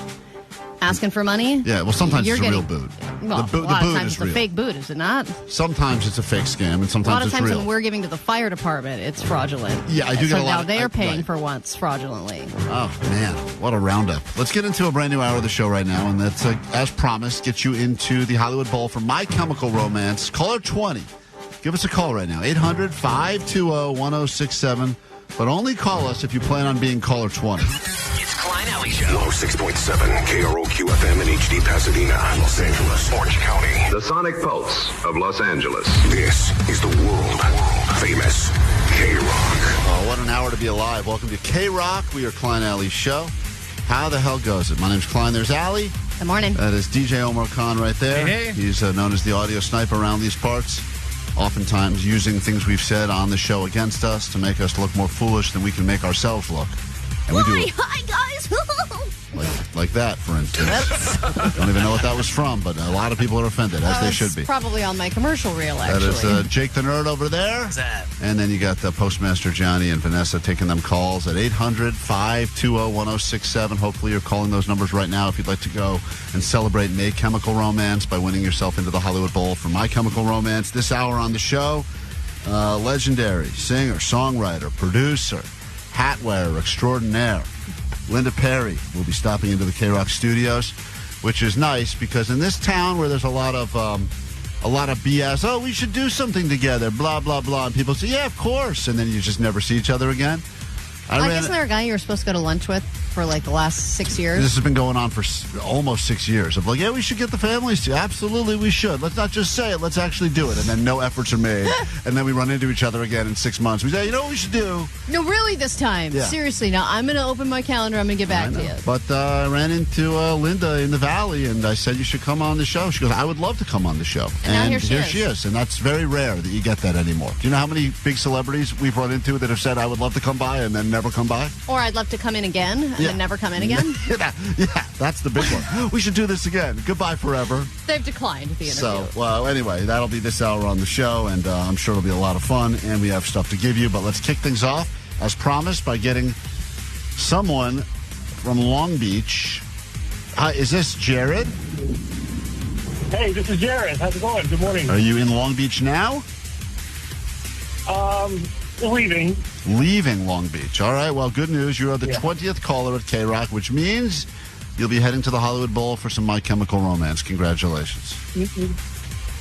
Speaker 4: asking for money.
Speaker 3: Yeah, well, sometimes it's a real boot.
Speaker 4: Well,
Speaker 3: the
Speaker 4: a lot
Speaker 3: boot
Speaker 4: of times
Speaker 3: is
Speaker 4: it's a fake boot, is it not?
Speaker 3: Sometimes it's a fake scam, and sometimes it's real.
Speaker 4: A lot of times when we're giving to the fire department, it's fraudulent.
Speaker 3: Yeah, I do get a lot.
Speaker 4: So now they're paying for once fraudulently.
Speaker 3: Oh, man, what a roundup. Let's get into a brand new hour of the show right now, and that's, as promised, get you into the Hollywood Bowl for My Chemical Romance. Caller 20. Give us a call right now, 800-520-1067. But only call us if you plan on being caller 20.
Speaker 1: It's Klein Alley Show. 106.7 KROQ-FM in HD Pasadena, Los Angeles, Orange County.
Speaker 2: The Sonic Pulse of Los Angeles.
Speaker 1: This is the world-famous K-Rock.
Speaker 3: Oh, what an hour to be alive. Welcome to K-Rock. We are Klein Alley's show. How the hell goes it? My name's Klein. There's Allie.
Speaker 4: Good morning.
Speaker 3: That is DJ Omar Khan right there.
Speaker 9: Hey.
Speaker 3: He's known as the audio sniper around these parts. Oftentimes using things we've said on the show against us to make us look more foolish than we can make ourselves look. And we do
Speaker 4: Hi, guys.
Speaker 3: like that, for instance. Don't even know what that was from, but a lot of people are offended, as they should be.
Speaker 4: Probably on my commercial reel, actually.
Speaker 3: That is Jake the Nerd over there.
Speaker 7: What's that?
Speaker 3: And then you got Postmaster Johnny and Vanessa taking them calls at 800-520-1067. Hopefully you're calling those numbers right now if you'd like to go and celebrate My Chemical Romance by winning yourself into the Hollywood Bowl for My Chemical Romance. This hour on the show, legendary singer, songwriter, producer, hat wearer extraordinaire, Linda Perry will be stopping into the K-Rock studios, which is nice because in this town where there's a lot of BS, oh, we should do something together, blah, blah, blah, and people say, yeah, of course, and then you just never see each other again.
Speaker 4: Isn't there a guy you were supposed to go to lunch with for like the last 6 years?
Speaker 3: This has been going on for almost 6 years. Of like, yeah, we should get the families to. Absolutely, we should. Let's not just say it. Let's actually do it. And then no efforts are made. And then we run into each other again in 6 months. We say, you know what we should do?
Speaker 4: No, really this time.
Speaker 3: Yeah.
Speaker 4: Seriously. Now, I'm going to open my calendar. I'm going to get back to you.
Speaker 3: But I ran into Linda in the Valley, and I said, you should come on the show. She goes, I would love to come on the show.
Speaker 4: And now here
Speaker 3: she is. And that's very rare that you get that anymore. Do you know how many big celebrities we've run into that have said, I would love to come by and then never come by?
Speaker 4: Or I'd love to come in again. and never come in again?
Speaker 3: Yeah, that's the big one. We should do this again. Goodbye forever.
Speaker 4: They've declined the interview.
Speaker 3: So, well, anyway, that'll be this hour on the show, and I'm sure it'll be a lot of fun, and we have stuff to give you. But let's kick things off, as promised, by getting someone from Long Beach. Is this Jared?
Speaker 10: Hey, this is Jared. How's it going? Good morning.
Speaker 3: Are you in Long Beach now?
Speaker 10: Leaving.
Speaker 3: Leaving Long Beach. All right, well, good news. You are the 20th caller at K-Rock, which means you'll be heading to the Hollywood Bowl for some My Chemical Romance. Congratulations.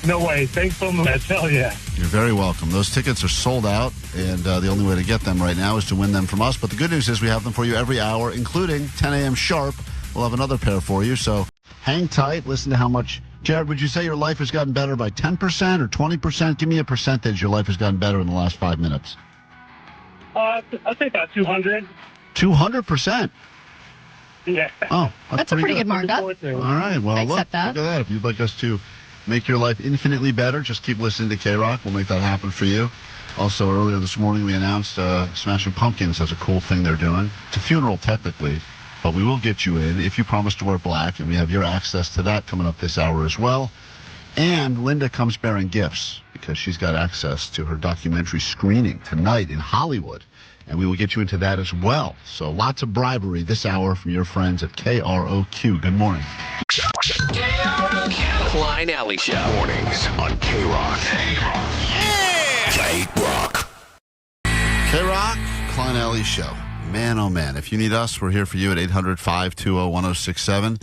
Speaker 10: No way. Thanks so much. Hell yeah.
Speaker 3: You're very welcome. Those tickets are sold out, and the only way to get them right now is to win them from us. But the good news is we have them for you every hour, including 10 a.m. sharp. We'll have another pair for you, so hang tight. Listen to how much... Jared, would you say your life has gotten better by 10% or 20%? Give me a percentage your life has gotten better in the last 5 minutes.
Speaker 10: I'd say about 200.
Speaker 3: 200%?
Speaker 10: Yeah.
Speaker 3: Oh,
Speaker 4: that's a pretty good markup.
Speaker 3: All right, well, look at that. If you'd like us to make your life infinitely better, just keep listening to K-Rock. We'll make that happen for you. Also, earlier this morning, we announced Smashing Pumpkins has a cool thing they're doing. It's a funeral, technically, but we will get you in if you promise to wear black, and we have your access to that coming up this hour as well. And Linda comes bearing gifts because she's got access to her documentary screening tonight in Hollywood, and we will get you into that as well. So lots of bribery this hour from your friends at KROQ. Good morning.
Speaker 1: Klein Alley Show. Mornings on K-Rock. K-Rock.
Speaker 3: K-Rock, Klein Alley Show. Man, oh man. If you need us, we're here for you at 800-520-1067.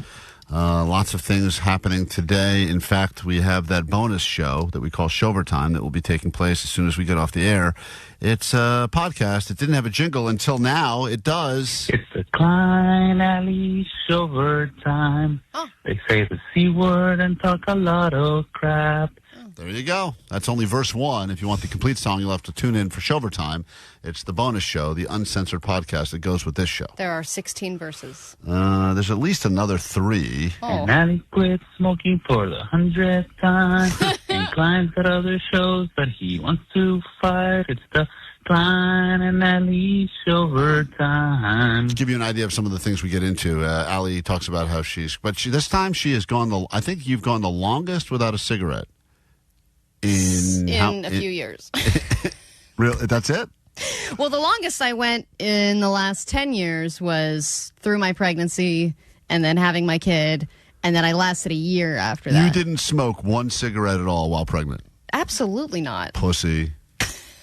Speaker 3: Lots of things happening today. In fact, we have that bonus show that we call Showvertime that will be taking place as soon as we get off the air. It's a podcast. It didn't have a jingle until now. It does.
Speaker 22: It's the Klein Alley Showvertime. They say the C word and talk a lot of crap.
Speaker 3: There you go. That's only verse 1. If you want the complete song, you'll have to tune in for Showvertime. It's the bonus show, the uncensored podcast that goes with this show.
Speaker 4: There are 16 verses.
Speaker 3: There's at least another 3.
Speaker 22: And Allie quit smoking for the 100th time. And Klein's got other shows that he wants to fight. It's the Klein and Allie Showvertime.
Speaker 3: To give you an idea of some of the things we get into, Allie talks about how this time she has gone I think you've gone the longest without a cigarette. In
Speaker 4: a few years.
Speaker 3: Really? That's it?
Speaker 4: Well, the longest I went in the last 10 years was through my pregnancy and then having my kid, and then I lasted a year after that.
Speaker 3: You didn't smoke one cigarette at all while pregnant?
Speaker 4: Absolutely not.
Speaker 3: Pussy.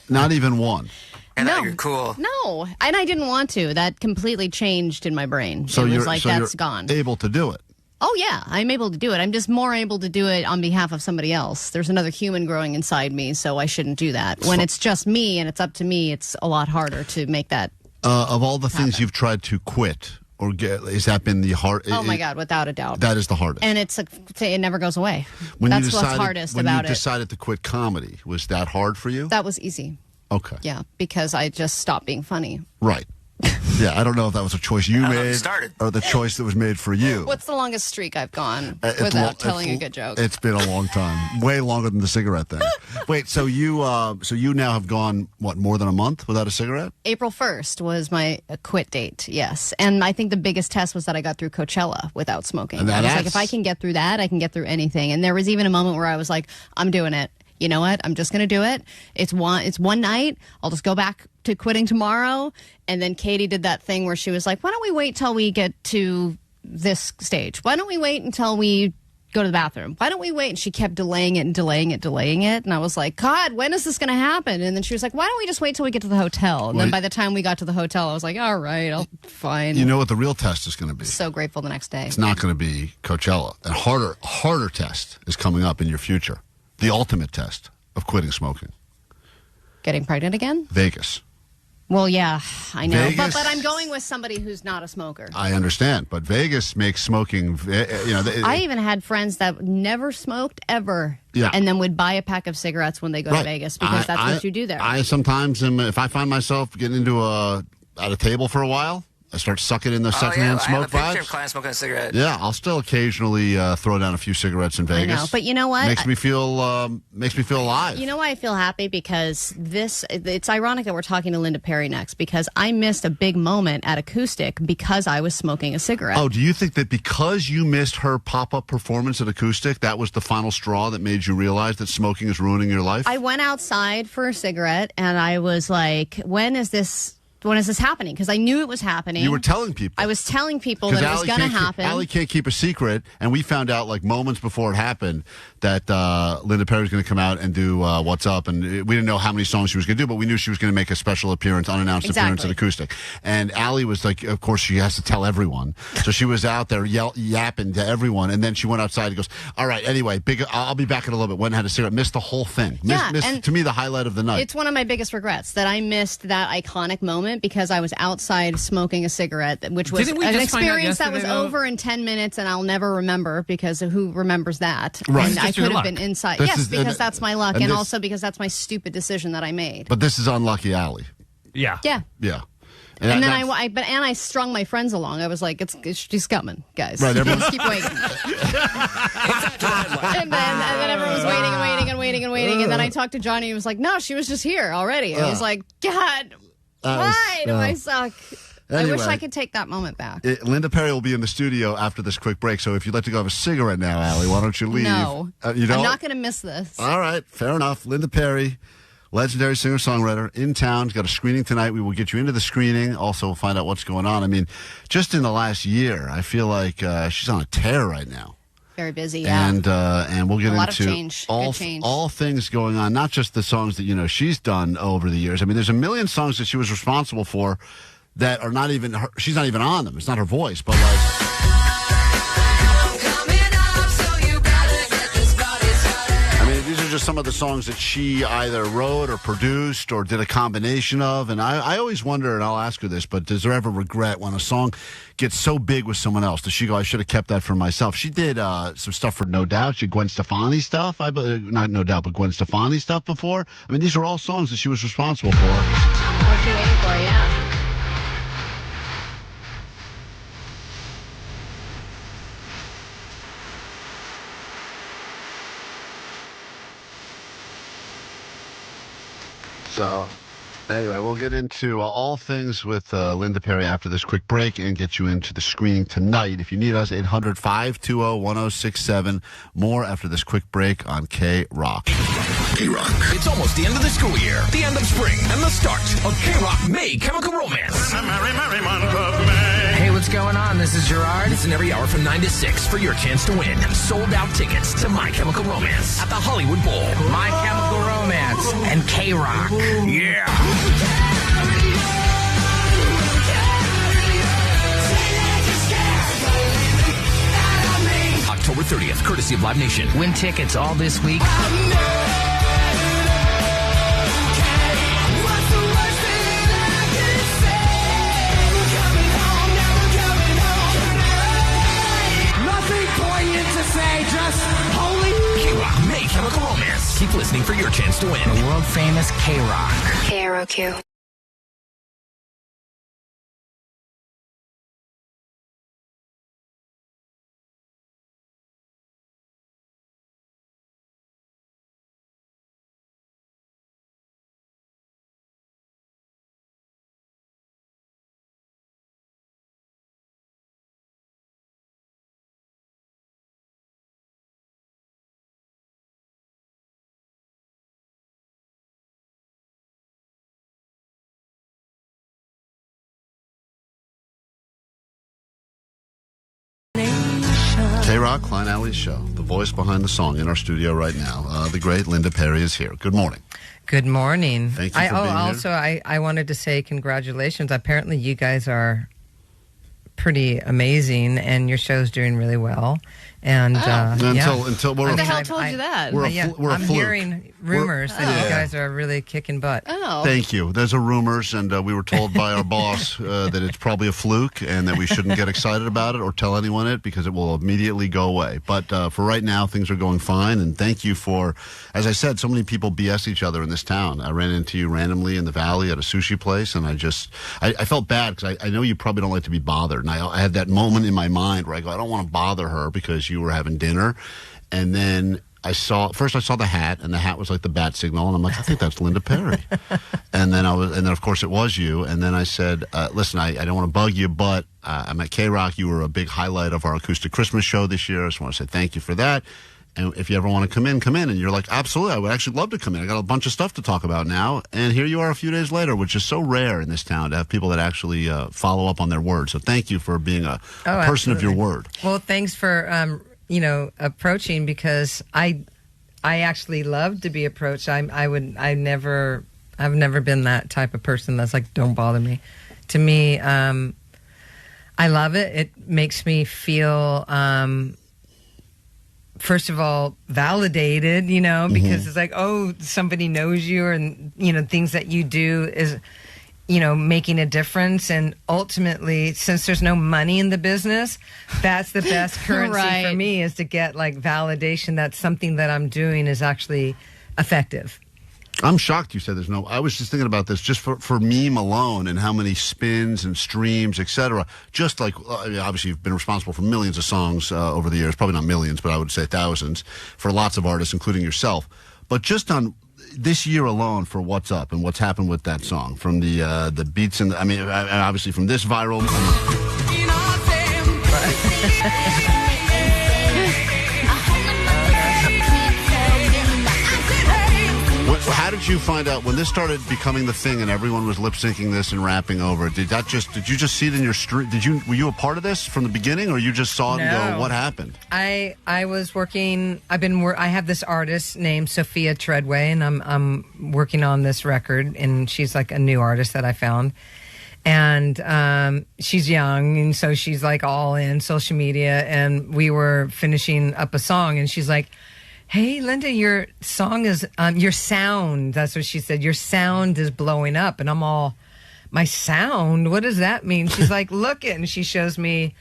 Speaker 3: Not even one.
Speaker 7: And now you're cool.
Speaker 4: No, and I didn't want to. That completely changed in my brain.
Speaker 3: So
Speaker 4: it was like, that's gone.
Speaker 3: Able to do it?
Speaker 4: Oh, yeah, I'm able to do it. I'm just more able to do it on behalf of somebody else. There's another human growing inside me, so I shouldn't do that. When it's just me and it's up to me, it's a lot harder to make that
Speaker 3: Of all the things you've tried to quit or get, has that been the hard?
Speaker 4: Oh, my God, without a doubt.
Speaker 3: That is the hardest.
Speaker 4: And it never goes away. That's what's hardest about it.
Speaker 3: When you decided to quit comedy, was that hard for you?
Speaker 4: That was easy.
Speaker 3: Okay.
Speaker 4: Yeah, because I just stopped being funny.
Speaker 3: Right. Yeah, I don't know if that was a choice you made or the choice that was made for you.
Speaker 4: What's the longest streak I've gone without telling a good joke?
Speaker 3: It's been a long time. Way longer than the cigarette thing. Wait, so you now have gone, more than a month without a cigarette?
Speaker 4: April 1st was my quit date, yes. And I think the biggest test was that I got through Coachella without smoking. I was like, if I can get through that, I can get through anything. And there was even a moment where I was like, I'm doing it. You know what? I'm just going to do it. It's one night. I'll just go back to quitting tomorrow. And then Katie did that thing where she was like, why don't we wait till we get to this stage? Why don't we wait until we go to the bathroom? Why don't we wait? And she kept delaying it and delaying it, delaying it. And I was like, God, when is this going to happen? And then she was like, why don't we just wait till we get to the hotel? And then by the time we got to the hotel, I was like, all right, fine.
Speaker 3: You know what the real test is going to be?
Speaker 4: So grateful the next day.
Speaker 3: It's not going to be Coachella. A harder test is coming up in your future. The ultimate test of quitting smoking.
Speaker 4: Getting pregnant again?
Speaker 3: Vegas.
Speaker 4: Well, yeah, I know.
Speaker 3: Vegas,
Speaker 4: but I'm going with somebody who's not a smoker.
Speaker 3: I understand. But Vegas makes smoking,
Speaker 4: I even had friends that never smoked ever.
Speaker 3: Yeah.
Speaker 4: And then would buy a pack of cigarettes when they go to Vegas because that's what you do there.
Speaker 3: I sometimes if I find myself getting into at a table for a while, I start sucking in those secondhand
Speaker 7: I
Speaker 3: smoke
Speaker 7: have a picture
Speaker 3: vibes.
Speaker 7: of Klein smoking a cigarette.
Speaker 3: Yeah, I'll still occasionally throw down a few cigarettes in Vegas.
Speaker 4: I know, but you know what?
Speaker 3: Makes me feel alive.
Speaker 4: You know why I feel happy? Because it's ironic that we're talking to Linda Perry next, because I missed a big moment at Acoustic because I was smoking a cigarette.
Speaker 3: Oh, do you think that because you missed her pop-up performance at Acoustic, that was the final straw that made you realize that smoking is ruining your life?
Speaker 4: I went outside for a cigarette, and I was like, when is this happening? Because I knew it was happening.
Speaker 3: You were telling people.
Speaker 4: I was telling people that it was going to happen.
Speaker 3: Allie can't keep a secret, and we found out like moments before it happened that Linda Perry was going to come out and do What's Up, and we didn't know how many songs she was going to do, but we knew she was going to make a special appearance, unannounced appearance at Acoustic. And Allie was like, of course, she has to tell everyone. So she was out there yapping to everyone, and then she went outside and goes, all right, anyway, I'll be back in a little bit. Went and had a cigarette, missed the whole thing. Missed, to me, the highlight of the night.
Speaker 4: It's one of my biggest regrets that I missed that iconic moment because I was outside smoking a cigarette, which was an experience that was over in 10 minutes, and I'll never remember because who remembers that?
Speaker 3: Right.
Speaker 4: And I could have been inside. Because that's my luck, and also because that's my stupid decision that I made.
Speaker 3: But this is unlucky Allie.
Speaker 9: Yeah.
Speaker 4: Yeah.
Speaker 3: Yeah.
Speaker 4: And then I strung my friends along. I was like, she's coming, guys.
Speaker 3: Right,
Speaker 4: Let's keep waiting. and then everyone was waiting. And then I talked to Johnny. He was like, no, she was just here already. I was like, God, why do I suck? Anyway, I wish I could take that moment back.
Speaker 3: Linda Perry will be in the studio after this quick break, so if you'd like to go have a cigarette now, Allie, why don't you leave?
Speaker 4: No.
Speaker 3: You don't?
Speaker 4: I'm not going to miss this.
Speaker 3: All right, fair enough. Linda Perry, legendary singer-songwriter, in town. Got a screening tonight. We will get you into the screening. Also, we'll find out what's going on. I mean, just in the last year, I feel like she's on a tear right now.
Speaker 4: Very busy, yeah.
Speaker 3: And we'll get
Speaker 4: into
Speaker 3: of change. All things going on, not just the songs that, she's done over the years. I mean, there's a million songs that she was responsible for that are not even her, she's not even on them. It's not her voice, but like... just some of the songs that she either wrote or produced or did a combination of. And I always wonder, and I'll ask her this, but does there ever regret when a song gets so big with someone else? Does she go, I should have kept that for myself? She did some stuff for No Doubt. She did Gwen Stefani stuff. Not No Doubt, but Gwen Stefani stuff before. I mean, these are all songs that she was responsible for.
Speaker 4: What you waiting for, yeah.
Speaker 3: So, anyway, we'll get into all things with Linda Perry after this quick break and get you into the screening tonight. If you need us, 800-520-1067. More after this quick break on K-Rock.
Speaker 6: K-Rock. It's almost the end of the school year, the end of spring, and the start of K-Rock May Chemical Romance.
Speaker 13: Hey, what's going on? This is Gerard.
Speaker 6: Listen every hour from 9 to 6 for your chance to win sold-out tickets to My Chemical Romance at the Hollywood Bowl.
Speaker 13: My Chemical Romance and K-Rock.
Speaker 6: Yeah. October 30th, courtesy of Live Nation.
Speaker 13: Win tickets all this week.
Speaker 6: K-Rock May Chemical Romance. Keep listening for your chance to win.
Speaker 13: The world famous K-Rock.
Speaker 5: KROQ.
Speaker 3: K-Rock, Klein Alley's show. The voice behind the song in our studio right now. The great Linda Perry is here. Good morning.
Speaker 11: Good morning.
Speaker 3: Thank you for being here.
Speaker 11: I wanted to say congratulations. Apparently you guys are pretty amazing and your show's doing really well. And
Speaker 3: until
Speaker 4: who the hell told you that?
Speaker 11: I'm hearing rumors that you guys are really kicking butt.
Speaker 4: Oh,
Speaker 3: thank you. There's a rumors, and we were told by our boss that it's probably a fluke, and that we shouldn't get excited about it or tell anyone it because it will immediately go away. But for right now, things are going fine. And thank you for, as I said, so many people BS each other in this town. I ran into you randomly in the Valley at a sushi place, and I felt bad because I know you probably don't like to be bothered, and I had that moment in my mind where I go, I don't want to bother her because you were having dinner. And then I saw the hat, and the hat was like the bat signal, and I'm like, I think that's Linda Perry. and then of course it was you. And then I said, listen, I don't want to bug you, but I'm at K-Rock. You were a big highlight of our acoustic Christmas show this year. I just want to say thank you for that. And if you ever want to come in, come in. And you're like, absolutely, I would actually love to come in. I got a bunch of stuff to talk about now. And here you are a few days later, which is so rare in this town to have people that actually follow up on their word. So thank you for being a person of your word.
Speaker 11: Well, thanks for approaching, because I've never been that type of person that's like, don't bother me. To me, I love it. It makes me feel, first of all, validated, because it's like, oh, somebody knows you, and, things that you do is, making a difference. And ultimately, since there's no money in the business, that's the best currency for me, is to get like validation that something that I'm doing is actually effective.
Speaker 3: I'm shocked you said there's no. I was just thinking about this just for meme alone, and how many spins and streams, etc. Just like, obviously you've been responsible for millions of songs over the years, probably not millions, but I would say thousands for lots of artists, including yourself. But just on this year alone for What's Up and what's happened with that song, from the beats and obviously from this viral. How did you find out when this started becoming the thing and everyone was lip syncing this and rapping over it? Did you just see it in your street? Were you a part of this from the beginning, or you just saw it and go, what happened?
Speaker 11: I was working. I have this artist named Sophia Treadway, and I'm working on this record, and she's like a new artist that I found. And she's young, and so she's like all in social media, and we were finishing up a song, and she's like, hey, Linda, your song is, your sound, that's what she said, your sound is blowing up. And I'm all, my sound? What does that mean? She's like, look it. And she shows me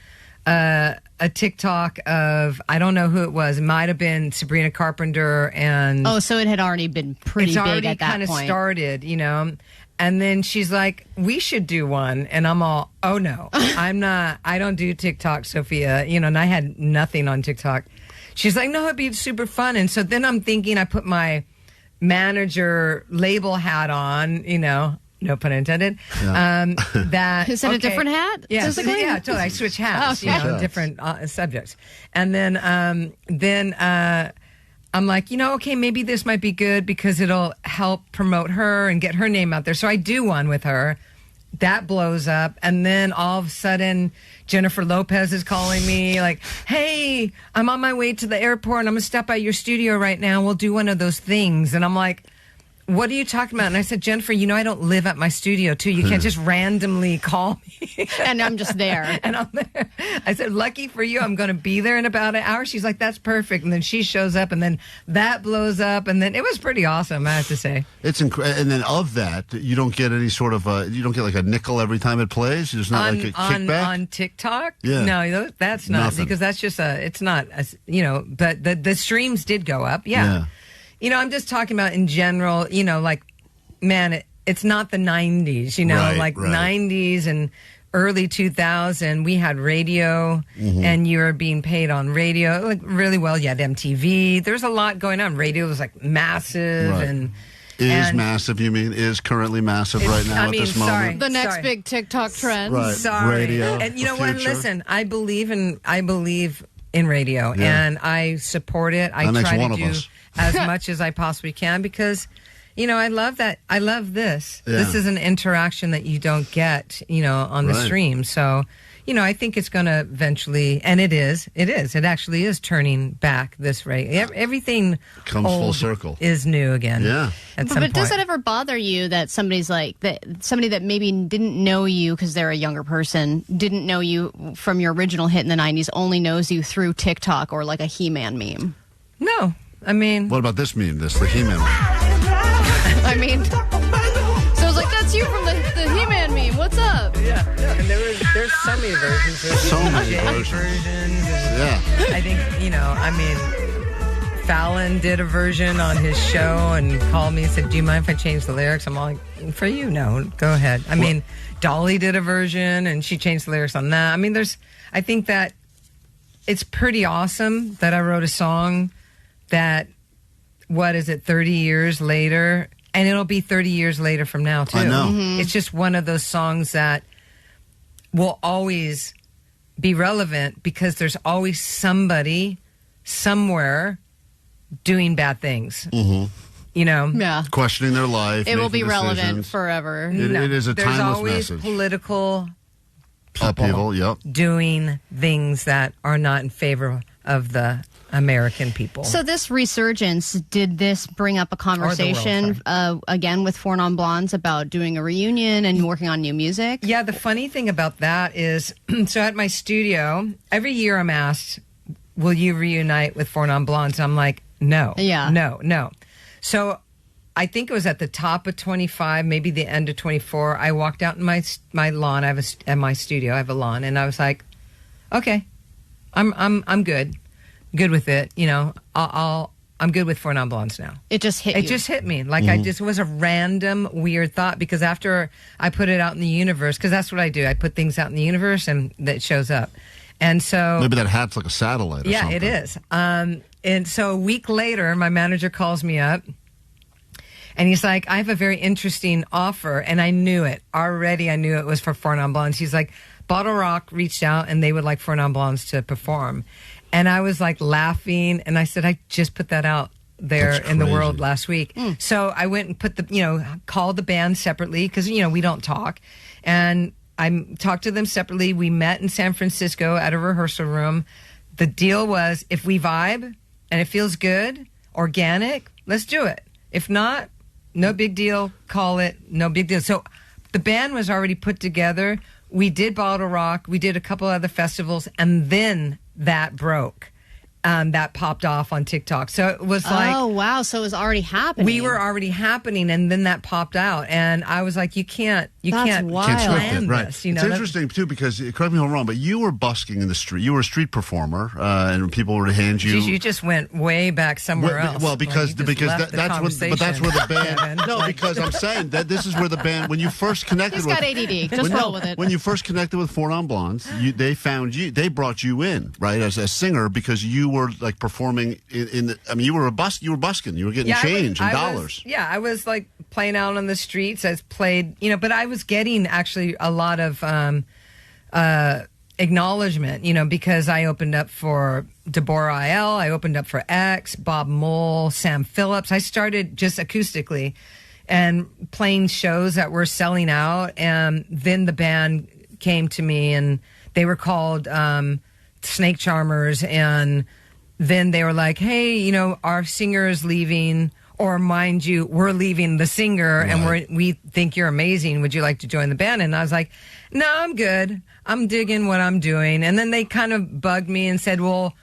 Speaker 11: a TikTok of, I don't know who it was. It might have been Sabrina Carpenter. And
Speaker 4: oh, so it had already been pretty big at that point. It's already kind of
Speaker 11: started, And then she's like, we should do one. And I'm all, oh, no, I don't do TikTok, Sophia. And I had nothing on TikTok. She's like, no, it'd be super fun. And so then I'm thinking, I put my manager label hat on, no pun intended. Yeah.
Speaker 4: Is that a different hat?
Speaker 11: Yeah, totally. I switch hats, different subjects. And then I'm like, okay, maybe this might be good because it'll help promote her and get her name out there. So I do one with her. That blows up. And then all of a sudden, Jennifer Lopez is calling me like, hey, I'm on my way to the airport and I'm going to step by your studio right now. We'll do one of those things. And I'm like, what are you talking about? And I said, Jennifer, I don't live at my studio, too. You can't just randomly call me.
Speaker 4: And I'm just there.
Speaker 11: And I'm there. I said, lucky for you, I'm going to be there in about an hour. She's like, that's perfect. And then she shows up, and then that blows up. And then it was pretty awesome, I have to say.
Speaker 3: It's incredible. And then of that, you don't get any sort of, you don't get like a nickel every time it plays? There's not like a kickback?
Speaker 11: On TikTok?
Speaker 3: Yeah.
Speaker 11: No, that's not. Nothing. Because that's just it's not, but the streams did go up. Yeah. I'm just talking about in general, like, man, it's not the 90s, right. 90s and early 2000, we had radio and you were being paid on radio, like really well. You had MTV. There's a lot going on. Radio was like massive
Speaker 3: right. and massive, you mean? Is currently massive right now at this moment?
Speaker 4: The next big TikTok trend.
Speaker 3: Right.
Speaker 11: Sorry.
Speaker 3: Radio.
Speaker 11: And you know what? Listen, I believe in radio and I support it. I try to do as much as I possibly can because, I love that. I love this. Yeah. This is an interaction that you don't get, on the stream. So, I think it's going to eventually, and it actually is turning back this way. Everything
Speaker 3: comes
Speaker 11: old
Speaker 3: full circle.
Speaker 11: Is new again.
Speaker 3: Yeah.
Speaker 4: But does it ever bother you that somebody that maybe didn't know you because they're a younger person, didn't know you from your original hit in the 90s, only knows you through TikTok or like a He-Man meme?
Speaker 11: No. I mean...
Speaker 3: What about this meme, the He-Man one?
Speaker 4: I mean... So it's like, that's you from the He-Man meme. What's up?
Speaker 11: Yeah. And there's so many versions. There's
Speaker 3: so many
Speaker 11: versions.
Speaker 3: Yeah.
Speaker 11: I think, Fallon did a version on his show and called me and said, do you mind if I change the lyrics? I'm like, for you, no, go ahead. I mean, Dolly did a version and she changed the lyrics on that. I mean, I think that it's pretty awesome that I wrote a song that, 30 years later, and it'll be 30 years later from now, too.
Speaker 3: I know.
Speaker 4: Mm-hmm.
Speaker 11: It's just one of those songs that will always be relevant because there's always somebody somewhere doing bad things.
Speaker 3: Mm-hmm.
Speaker 4: Yeah.
Speaker 3: Questioning their life.
Speaker 4: It will be relevant
Speaker 3: decisions.
Speaker 4: forever.
Speaker 3: It is a
Speaker 11: There's
Speaker 3: timeless
Speaker 11: always
Speaker 3: message.
Speaker 11: Political people
Speaker 3: upheaval, yep.
Speaker 11: doing things that are not in favor of the American people.
Speaker 4: So this resurgence, did this bring up a conversation again with Four Non Blondes about doing a reunion and working on new music?
Speaker 11: Yeah, the funny thing about that is, so at my studio, every year I'm asked, will you reunite with Four Non Blondes? I'm like, no.
Speaker 4: Yeah.
Speaker 11: No. So I think it was at the top of 25, maybe the end of 24. I walked out in my lawn. At my studio, I have a lawn, and I was like, okay, I'm good with it. I'm good with Four Non Blondes now.
Speaker 4: It just hit
Speaker 11: you. It just hit me. Like, it was a random, weird thought, because after I put it out in the universe, because that's what I do. I put things out in the universe, and that shows up. And so...
Speaker 3: Maybe that hat's like a satellite or something.
Speaker 11: Yeah, it is. And so a week later, my manager calls me up, and he's like, I have a very interesting offer. And I knew it. Already I knew it was for Four Non Blondes. He's like, Bottle Rock reached out, and they would like Four Non Blondes to perform. And I was like laughing, and I said, I just put that out there in the world last week. So I went and put called the band separately, because, we don't talk. And I talked to them separately. We met in San Francisco at a rehearsal room. The deal was, if we vibe and it feels good, organic, let's do it. If not, no big deal. Call it, no big deal. So the band was already put together. We did Bottle Rock. We did a couple other festivals, and then that broke. That popped off on TikTok. So it was like...
Speaker 4: Oh, wow. So it was already happening.
Speaker 11: We were already happening, and then that popped out. And I was like, you can't
Speaker 4: wild.
Speaker 11: plan
Speaker 3: right.
Speaker 11: this.
Speaker 3: It's interesting, too, because, correct me if I'm wrong, but you were busking in the street. You were a street performer, and people were to hand you...
Speaker 11: Jeez, you just went way back somewhere else.
Speaker 3: Well, because that's where the band... No, because I'm saying that this is where the band... When you first connected
Speaker 4: He's
Speaker 3: with...
Speaker 4: got ADD. Just roll with it.
Speaker 3: When you first connected with Four Non Blondes, they found you... They brought you in, right, as a singer, because you were like performing in the, I mean, you were busking. You were getting change and dollars.
Speaker 11: I was like playing out on the streets. I played, but I was getting actually a lot of acknowledgement, because I opened up for Deborah Il, I opened up for X, Bob Mole, Sam Phillips. I started just acoustically and playing shows that were selling out, and then the band came to me, and they were called Snake Charmers, and then they were like, hey, our singer is leaving, or mind you, we're leaving the singer, and we think you're amazing. Would you like to join the band? And I was like, no, I'm good. I'm digging what I'm doing. And then they kind of bugged me and said, well,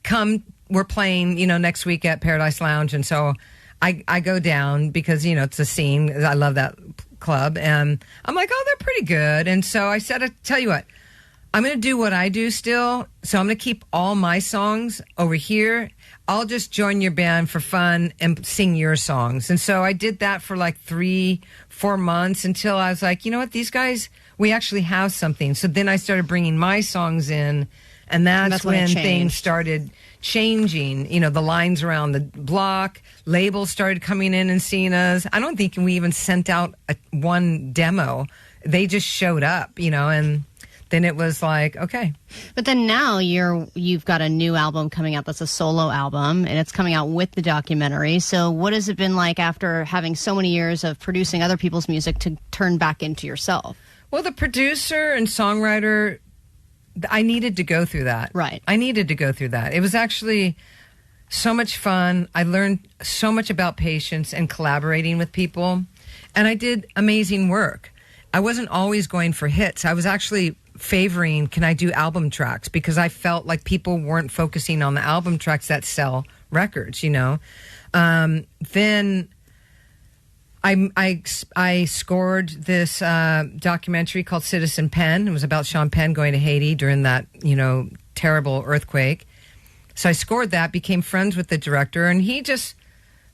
Speaker 11: come, we're playing, next week at Paradise Lounge. And so I go down because, it's a scene. I love that club. And I'm like, oh, they're pretty good. And so I said, I tell you what, I'm going to do what I do still. So I'm going to keep all my songs over here. I'll just join your band for fun and sing your songs. And so I did that for like 3-4 months until I was like, you know what, these guys, we actually have something. So then I started bringing my songs in, and that's when things started changing. The lines around the block, labels started coming in and seeing us. I don't think we even sent out one demo. They just showed up, and then it was like, okay.
Speaker 4: But then now you've got a new album coming out that's a solo album, and it's coming out with the documentary. So what has it been like after having so many years of producing other people's music to turn back into yourself?
Speaker 11: Well, the producer and songwriter I needed to go through that.
Speaker 4: Right.
Speaker 11: I needed to go through that. It was actually so much fun. I learned so much about patience and collaborating with people. And I did amazing work. I wasn't always going for hits. I was actually favoring, can I do album tracks? Because I felt like people weren't focusing on the album tracks that sell records, you know. Then I scored this documentary called Citizen Penn. It was about Sean Penn going to Haiti during that, you know, terrible earthquake. So I scored that, became friends with the director, and he just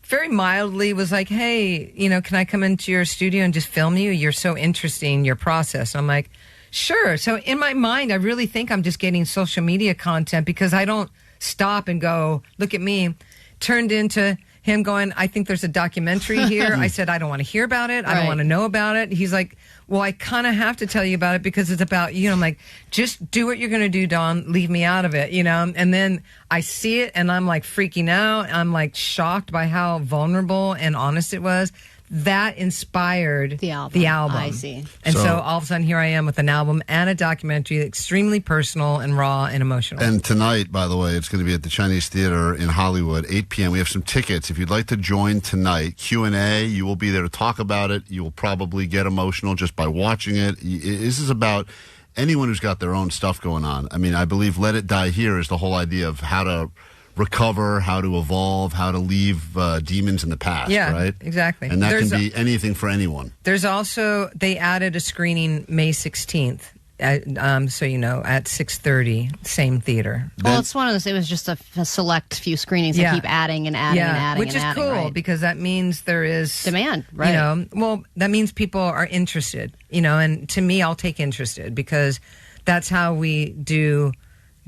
Speaker 11: very mildly was like, hey, you know, can I come into your studio and just film you? You're so interesting, your process. I'm like, sure. So in my mind, I really think I'm just getting social media content because I don't stop and go, look at me. Turned into him going, I think there's a documentary here. I said, I don't want to hear about it. I don't want to know about it. He's like, well, I kind of have to tell you about it because it's about you. I'm like, just do what you're going to do, Dawn. Leave me out of it, you know? And then I see it and I'm like freaking out. I'm like shocked by how vulnerable and honest it was. That inspired the album.
Speaker 4: I see.
Speaker 11: And so all of a sudden here I am with an album and a documentary, extremely personal and raw and emotional.
Speaker 3: And tonight, by the way, it's going to be at the Chinese Theater in Hollywood, 8 p.m. We have some tickets. If you'd like to join tonight, Q&A, you will be there to talk about it. You will probably get emotional just by watching it. This is about anyone who's got their own stuff going on. I mean, I believe Let It Die Here is the whole idea of how to recover, how to evolve, how to leave demons in the past, right?
Speaker 11: Exactly.
Speaker 3: And that can be anything for anyone.
Speaker 11: There's also, they added a screening May 16th, so you know, at 6:30, same theater.
Speaker 4: Well, it's one of those, it was just a select few screenings that keep adding and adding and adding
Speaker 11: which
Speaker 4: and
Speaker 11: is
Speaker 4: adding,
Speaker 11: cool
Speaker 4: right?
Speaker 11: because that means there is
Speaker 4: demand, right?
Speaker 11: You know, well, that means people are interested, you know, and to me, I'll take interested because that's how we do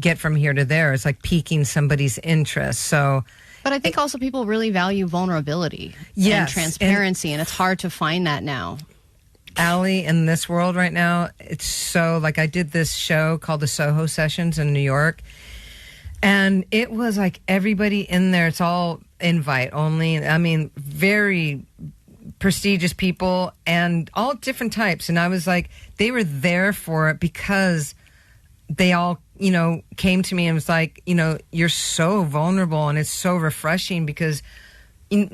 Speaker 11: get from here to there. It's like piquing somebody's interest. So,
Speaker 4: but I think also people really value vulnerability and transparency, and it's hard to find that now.
Speaker 11: Allie, in this world right now, it's so, like, I did this show called the Soho Sessions in New York, and it was like everybody in there, it's all invite only. I mean, very prestigious people and all different types. And I was like, they were there for it because they all, you know, came to me and was like, you know, you're so vulnerable and it's so refreshing because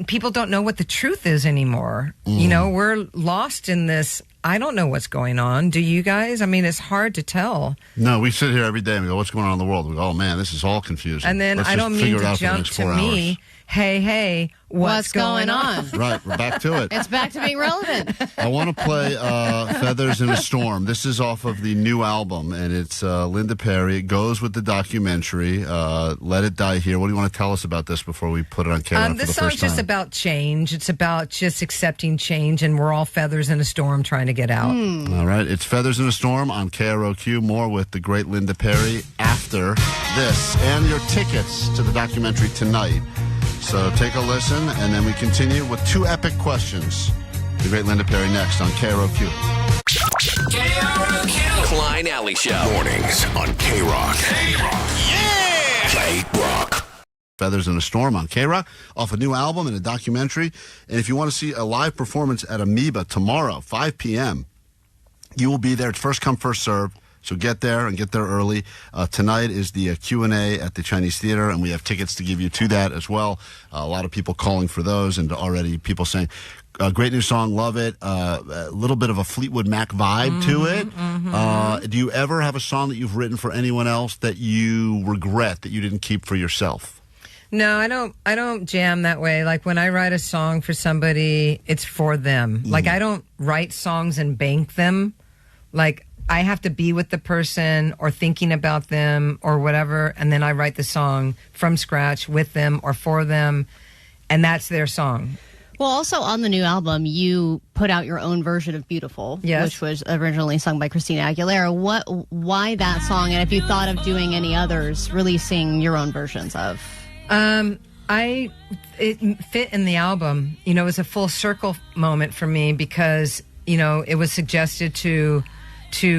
Speaker 11: people don't know what the truth is anymore. You know, we're lost in this. I don't know what's going on. Do you guys? I mean, it's hard to tell.
Speaker 3: No, we sit here every day and we go, what's going on in the world? We go, oh man, this is all confusing.
Speaker 11: And then I don't mean to jump to me. Hey, what's going on?
Speaker 3: Right, we're back to it.
Speaker 4: It's back to being relevant.
Speaker 3: I want to play Feathers in a Storm. This is off of the new album, and it's Linda Perry. It goes with the documentary, Let It Die Here. What do you want to tell us about this before we put it on camera for the first time?
Speaker 11: This song's just about change. It's about just accepting change, and we're all feathers in a storm trying to get out.
Speaker 3: All right, it's Feathers in a Storm on KROQ. More with the great Linda Perry after this, and your tickets to the documentary tonight. So take a listen, and then we continue with two epic questions. The great Linda Perry next on KROQ.
Speaker 6: KROQ. Klein Alley Show.
Speaker 1: Mornings on K-Rock.
Speaker 6: Yeah!
Speaker 1: K-Rock.
Speaker 3: Feathers in a Storm on K-Rock, off a new album and a documentary. And if you want to see a live performance at Amoeba tomorrow, 5 p.m., you will be there. It's first come, first served. So get there and get there early. Tonight is the Q&A at the Chinese Theater, and we have tickets to give you to that as well. A lot of people calling for those, and already people saying, great new song, love it. A little bit of a Fleetwood Mac vibe to it. Do you ever have a song that you've written for anyone else that you regret that you didn't keep for yourself?
Speaker 11: No, I don't jam that way. Like when I write a song for somebody, it's for them. Like I don't write songs and bank them. Like I have to be with the person or thinking about them or whatever, and then I write the song from scratch with them or for them, and that's their song.
Speaker 4: Well, also on the new album, you put out your own version of Beautiful, which was originally sung by Christina Aguilera. Why that song, and if you thought of doing any others, releasing your own versions of?
Speaker 11: It fit in the album. You know, it was a full circle moment for me because, you know, it was suggested to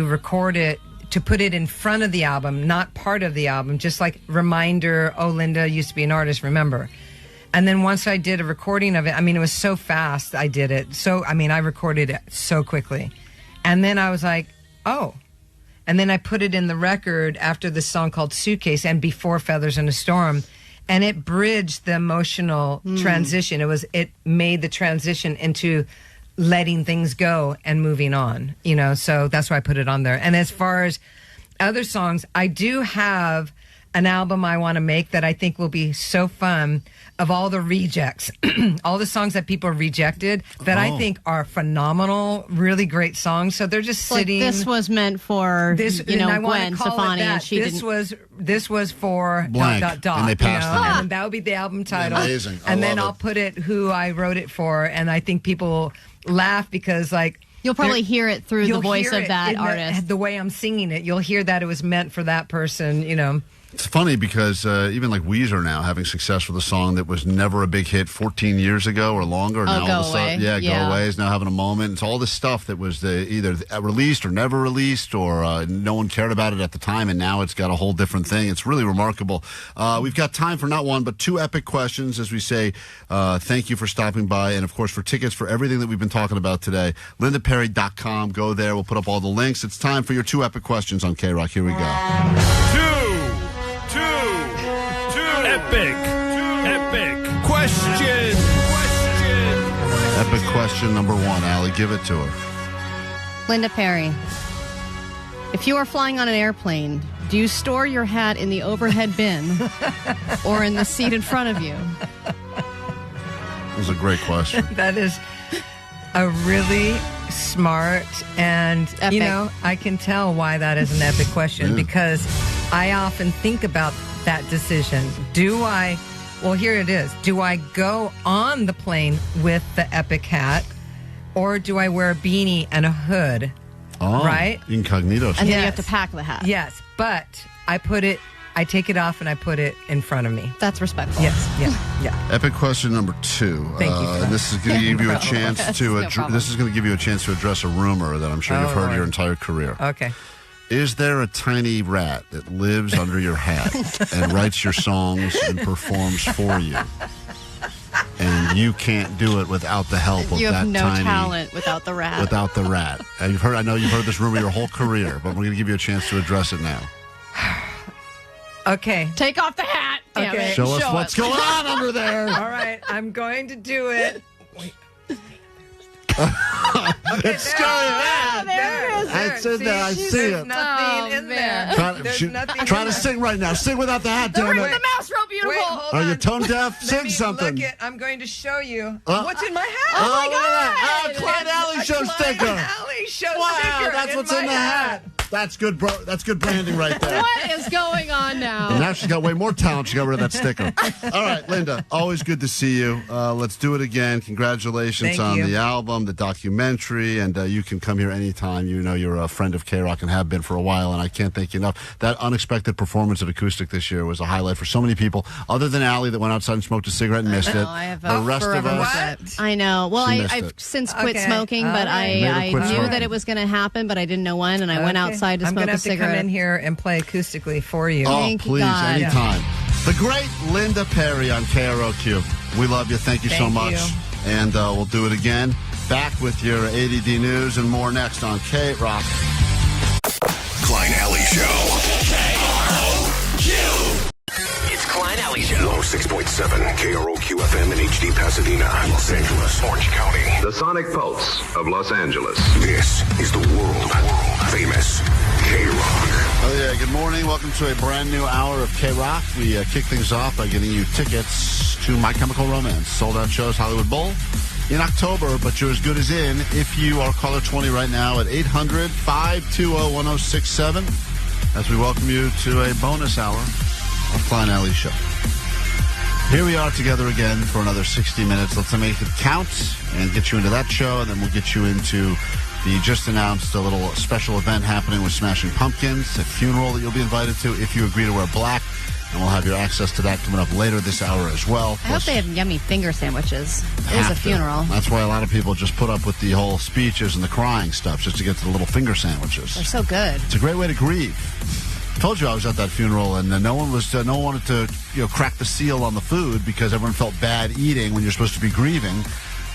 Speaker 11: record it, to put it in front of the album, not part of the album, just like reminder, oh, Linda used to be an artist, remember. And then once I did a recording of it, I mean, it was so fast I did it. So, I mean, I recorded it so quickly. And then I was like, oh. And then I put it in the record after this song called Suitcase and before Feathers in a Storm. And it bridged the emotional transition. It made the transition into letting things go and moving on, so that's why I put it on there. And as far as other songs, I do have an album I want to make that I think will be so fun of all the rejects, all the songs that people rejected that I think are phenomenal, really great songs. So they're just sitting.
Speaker 4: This was meant for Gwen Stefani, and she
Speaker 11: This was for
Speaker 3: Blank, and they passed it.
Speaker 11: and that would be the album title.
Speaker 3: Amazing.
Speaker 11: And then I'll put it who I wrote it for, and I think people laugh because
Speaker 4: you'll probably hear it through the voice of that artist.
Speaker 11: The way I'm singing it, you'll hear that it was meant for that person,
Speaker 3: It's funny because even like Weezer now having success with a song that was never a big hit 14 years ago or longer. Now all of a sudden, Go Away is now having a moment. It's all this stuff that was either released or never released or no one cared about it at the time, and now it's got a whole different thing. It's really remarkable. We've got time for not one but two epic questions as we say thank you for stopping by, and of course for tickets for everything that we've been talking about today. LindaPerry.com. Go there. We'll put up all the links. It's time for your two epic questions on K-Rock. Here we go.
Speaker 6: Epic question.
Speaker 3: Epic question number one. Allie, give it to her.
Speaker 4: Linda Perry, if you are flying on an airplane, do you store your hat in the overhead bin or in the seat in front of you?
Speaker 3: That was a great question.
Speaker 11: That is a really smart and,
Speaker 4: Epic.
Speaker 11: I can tell why that is an epic question because I often think about that decision. Here it is. Do I go on the plane with the epic hat or do I wear a beanie and a hood?
Speaker 3: Oh,
Speaker 11: right?
Speaker 3: Incognito.
Speaker 4: And then you have to pack the hat.
Speaker 11: Yes, but I take it off and I put it in front of me.
Speaker 4: That's respectful.
Speaker 11: Yes, yeah.
Speaker 3: Epic question number two.
Speaker 11: Thank you for that.
Speaker 3: This is going to give you a chance This is going to give you a chance to address a rumor that I'm sure you've heard your entire career.
Speaker 11: Okay.
Speaker 3: Is there a tiny rat that lives under your hat and writes your songs and performs for you? And you can't do it without the help of that tiny...
Speaker 4: You have no talent without the rat.
Speaker 3: Without the rat. I know you've heard this rumor your whole career, but we're going to give you a chance to address it now.
Speaker 11: Okay.
Speaker 4: Take off the hat. Damn
Speaker 11: Okay.
Speaker 4: it.
Speaker 3: Show us what's going on under there.
Speaker 11: All right, I'm going to do it.
Speaker 3: It's scary.
Speaker 11: There it is.
Speaker 3: It's in there. I see it.
Speaker 11: There's nothing in there.
Speaker 3: Try to sing right now. Sing without the hat, damn
Speaker 4: Where's
Speaker 3: it.
Speaker 4: the mouse rope, beautiful?
Speaker 11: Wait, hold
Speaker 3: Are
Speaker 11: on.
Speaker 3: you tone deaf? Sing something.
Speaker 11: I'm going to show you
Speaker 3: Oh.
Speaker 11: what's in my hat.
Speaker 4: Oh, my God.
Speaker 3: Klein Alley Show sticker.
Speaker 11: Klein Alley Show
Speaker 3: Wow,
Speaker 11: sticker.
Speaker 3: that's what's in the hat. That's good, bro. That's good branding right there.
Speaker 4: What is going on now?
Speaker 3: And now she's got way more talent. She got rid of that sticker. All right, Linda, always good to see you. Let's do it again. Congratulations on the album, the documentary, and you can come here anytime. You know you're a friend of K-Rock and have been for a while, and I can't thank you enough. That unexpected performance at Acoustic this year was a highlight for so many people, other than Allie that went outside and smoked a cigarette and missed it.
Speaker 4: I have
Speaker 3: the rest of us...
Speaker 11: What?
Speaker 4: I know. Well,
Speaker 3: She missed
Speaker 4: I've
Speaker 3: it.
Speaker 4: since quit
Speaker 11: Okay.
Speaker 4: smoking, but I
Speaker 3: quit
Speaker 4: knew
Speaker 3: smoking.
Speaker 4: that it was going to happen, but I didn't know when, and I went outside to
Speaker 11: I'm
Speaker 4: smoke
Speaker 11: gonna
Speaker 4: a
Speaker 11: have to
Speaker 4: cigarette.
Speaker 11: come in here and play acoustically for you.
Speaker 3: Oh,
Speaker 4: Thank you,
Speaker 3: please,
Speaker 4: God.
Speaker 3: anytime. The great Linda Perry on KROQ. We love you. Thank you so
Speaker 11: Thank
Speaker 3: much.
Speaker 11: you.
Speaker 3: And we'll do it again. Back with your A.D.D. news and more next on K-Rock.
Speaker 1: Klein Alley Show.
Speaker 7: It's Klein Alley Show.
Speaker 1: 106.7 KROQ FM in HD Pasadena, Los Angeles, Orange County.
Speaker 2: The Sonic Pulse of Los Angeles.
Speaker 1: This is the world famous K-Rock.
Speaker 3: Oh, yeah. Good morning. Welcome to a brand new hour of K-Rock. We kick things off by getting you tickets to My Chemical Romance. Sold out shows, Hollywood Bowl in October, but you're as good as in if you are caller 20 right now at 800-520-1067 as we welcome you to a bonus hour of Klein Alley Show. Here we are together again for another 60 minutes. Let's make it count and get you into that show, and then we'll get you into the just announced a little special event happening with Smashing Pumpkins, a funeral that you'll be invited to if you agree to wear black, and we'll have your access to that coming up later this hour as well.
Speaker 4: I hope they have yummy finger sandwiches. It is a funeral.
Speaker 3: That's why a lot of people just put up with the whole speeches and the crying stuff just to get to the little finger sandwiches.
Speaker 4: They're so good.
Speaker 3: It's a great way to grieve. I told you I was at that funeral, and no one wanted to crack the seal on the food because everyone felt bad eating when you're supposed to be grieving.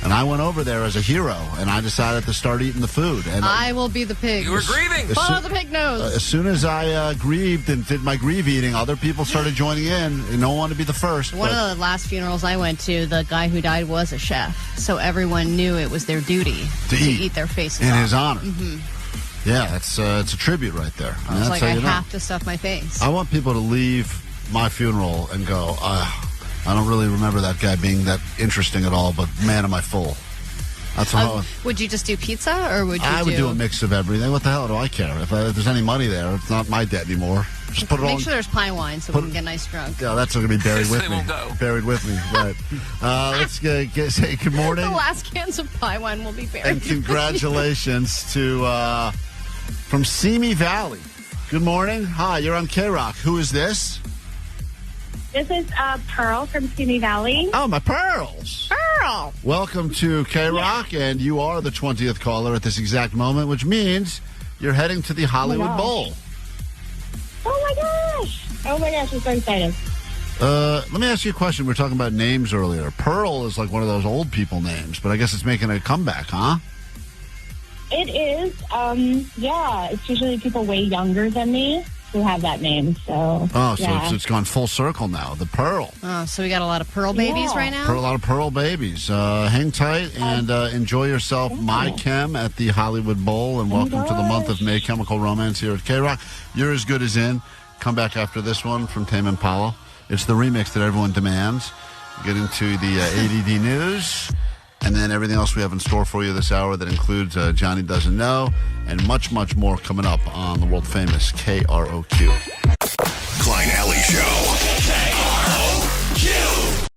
Speaker 3: And I went over there as a hero, and I decided to start eating the food. And
Speaker 4: I will be the pig.
Speaker 6: You were grieving.
Speaker 4: Follow the pig nose.
Speaker 3: As soon as I grieved and did my grieve eating, other people started joining in, and no one wanted to be the first.
Speaker 4: One of the last funerals I went to, the guy who died was a chef, so everyone knew it was their duty to eat their faces
Speaker 3: in
Speaker 4: off.
Speaker 3: his honor.
Speaker 4: Mm-hmm.
Speaker 3: Yeah, it's a tribute right there.
Speaker 4: I was like, I have to stuff my face.
Speaker 3: I want people to leave my funeral and go, I don't really remember that guy being that interesting at all, but man, am I full. That's how.
Speaker 4: Would you just do pizza, or would you?
Speaker 3: I would do a mix of everything. What the hell do I care? If there's any money there, it's not my debt anymore. Just put it on.
Speaker 4: Make sure there's pine wine so we can get nice drunk.
Speaker 3: Yeah, that's going to be buried with me.
Speaker 7: Won't go.
Speaker 3: Buried with me, right. Let's say good morning.
Speaker 4: The last cans of pine wine will be buried.
Speaker 3: And congratulations to from Simi Valley. Good morning. Hi, you're on K-Rock. Who is this?
Speaker 8: This is Pearl from Simi Valley.
Speaker 3: Oh, my pearls.
Speaker 4: Pearl.
Speaker 3: Welcome to K-Rock, and you are the 20th caller at this exact moment, which means you're heading to the Hollywood Bowl.
Speaker 8: Oh, my gosh. Oh, my gosh. I'm so excited.
Speaker 3: Let me ask you a question. We were talking about names earlier. Pearl is like one of those old people names, but I guess it's making a comeback, huh?
Speaker 8: It is. Yeah, it's usually people way younger than me who have that name. So
Speaker 3: so it's gone full circle now. The Pearl.
Speaker 4: Oh, so we got a lot of Pearl babies right now?
Speaker 3: A lot of Pearl babies. Hang tight and enjoy yourself. My Chem at the Hollywood Bowl, and welcome to the month of May. Chemical Romance here at K-Rock. You're as good as in. Come back after this one from Tame Impala. It's the remix that everyone demands. Get into the A.D.D. news. And then everything else we have in store for you this hour that includes Johnny Doesn't Know and much, much more coming up on the world-famous KROQ.
Speaker 1: Klein Alley Show. KROQ.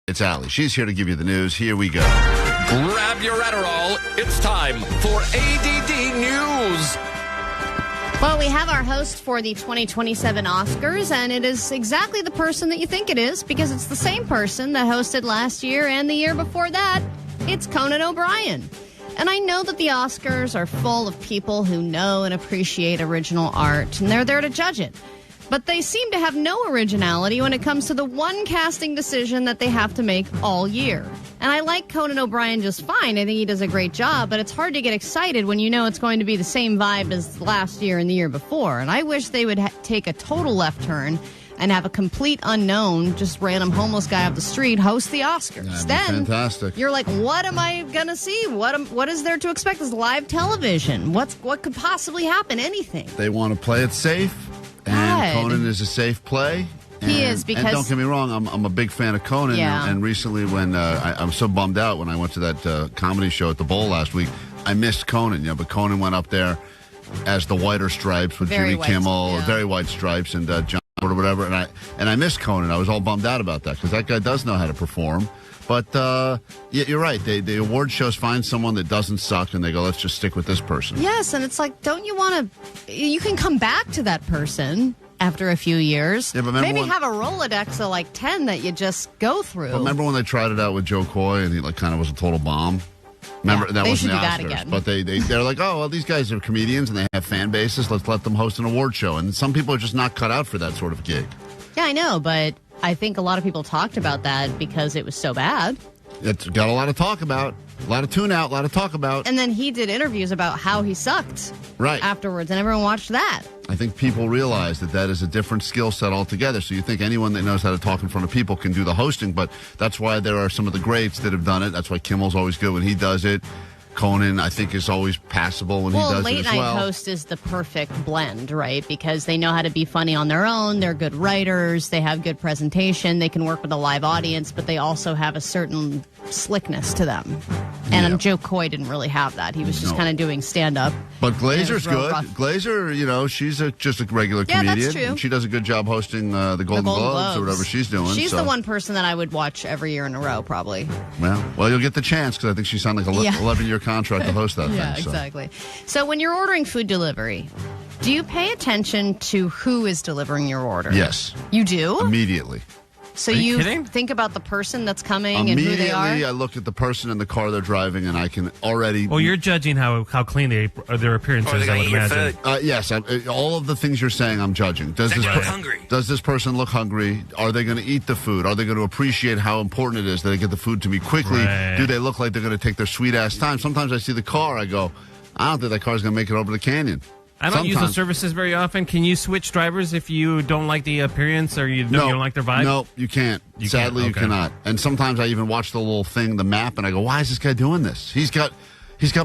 Speaker 3: It's Allie. She's here to give you the news. Here we go.
Speaker 6: Grab your Adderall. It's time for ADD News.
Speaker 4: Well, we have our host for the 2027 Oscars, and it is exactly the person that you think it is, because it's the same person that hosted last year and the year before that. It's Conan O'Brien. And I know that the Oscars are full of people who know and appreciate original art, and they're there to judge it. But they seem to have no originality when it comes to the one casting decision that they have to make all year. And I like Conan O'Brien just fine. I think he does a great job, but it's hard to get excited when you know it's going to be the same vibe as last year and the year before. And I wish they would take a total left turn and have a complete unknown, just random homeless guy off the street host the Oscars. Then
Speaker 3: fantastic.
Speaker 4: You're like, what am I going to see? What is there to expect? This live television. What could possibly happen? Anything.
Speaker 3: They want to play it safe, and Conan is a safe play.
Speaker 4: He is, because...
Speaker 3: And don't get me wrong, I'm a big fan of Conan.
Speaker 4: Yeah.
Speaker 3: And recently when I'm so bummed out when I went to that comedy show at the Bowl last week, I missed Conan, but Conan went up there as the Whiter Stripes with Jimmy Kimmel, very white stripes, and John or whatever, and I missed Conan. I was all bummed out about that because that guy does know how to perform. But you're right. The award shows find someone that doesn't suck, and they go, let's just stick with this person.
Speaker 4: Yes, and it's like, don't you want to... You can come back to that person after a few years.
Speaker 3: Yeah, but
Speaker 4: maybe have a Rolodex of like 10 that you just go through.
Speaker 3: But remember when they tried it out with Joe Coy, and he kind of was a total bomb? Remember, that wasn't the Oscars.
Speaker 4: Again.
Speaker 3: But they're like, oh, well, these guys are comedians, and they have fan bases. Let's let them host an award show. And some people are just not cut out for that sort of gig.
Speaker 4: Yeah, I know, but I think a lot of people talked about that because it was so bad.
Speaker 3: It's got a lot of talk about, a lot of tune out, a lot of talk about.
Speaker 4: And then he did interviews about how he sucked afterwards, and everyone watched that.
Speaker 3: I think people realize that is a different skill set altogether. So you think anyone that knows how to talk in front of people can do the hosting, but that's why there are some of the greats that have done it. That's why Kimmel's always good when he does it. Conan, I think, is always passable when he does it as well.
Speaker 4: Late night host is the perfect blend, right? Because they know how to be funny on their own. They're good writers. They have good presentation. They can work with a live audience, but they also have a certain slickness to them. And Joe Coy didn't really have that. He was just kind of doing stand-up.
Speaker 3: But Glazer's good. Rough. Glazer, she's just a regular comedian.
Speaker 4: That's true.
Speaker 3: And she does a good job hosting the Golden Globes or whatever she's doing.
Speaker 4: She's the one person that I would watch every year in a row, probably.
Speaker 3: Well, you'll get the chance because I think she signed like an 11-year contract to host that thing.
Speaker 4: Yeah, exactly. So when you're ordering food delivery, do you pay attention to who is delivering your order?
Speaker 3: Yes.
Speaker 4: You do?
Speaker 3: Immediately.
Speaker 4: So
Speaker 9: Are you
Speaker 4: you
Speaker 9: kidding?
Speaker 4: think about the person that's coming and who they are?
Speaker 3: Immediately, I look at the person in the car they're driving, and I can already...
Speaker 9: Well, you're judging how clean their appearance is, I would imagine.
Speaker 3: Yes, all of the things you're saying, I'm judging. Does this person look hungry? Are they going to eat the food? Are they going to appreciate how important it is that they get the food to me quickly?
Speaker 9: Right.
Speaker 3: Do they look like they're going to take their sweet-ass time? Sometimes I see the car, I go, I don't think that car's going to make it over the canyon.
Speaker 9: I don't use the services very often. Can you switch drivers if you don't like the appearance or you don't like their vibe?
Speaker 3: No, you can't. Sadly, you cannot. And sometimes I even watch the little thing, the map, and I go, why is this guy doing this? He's got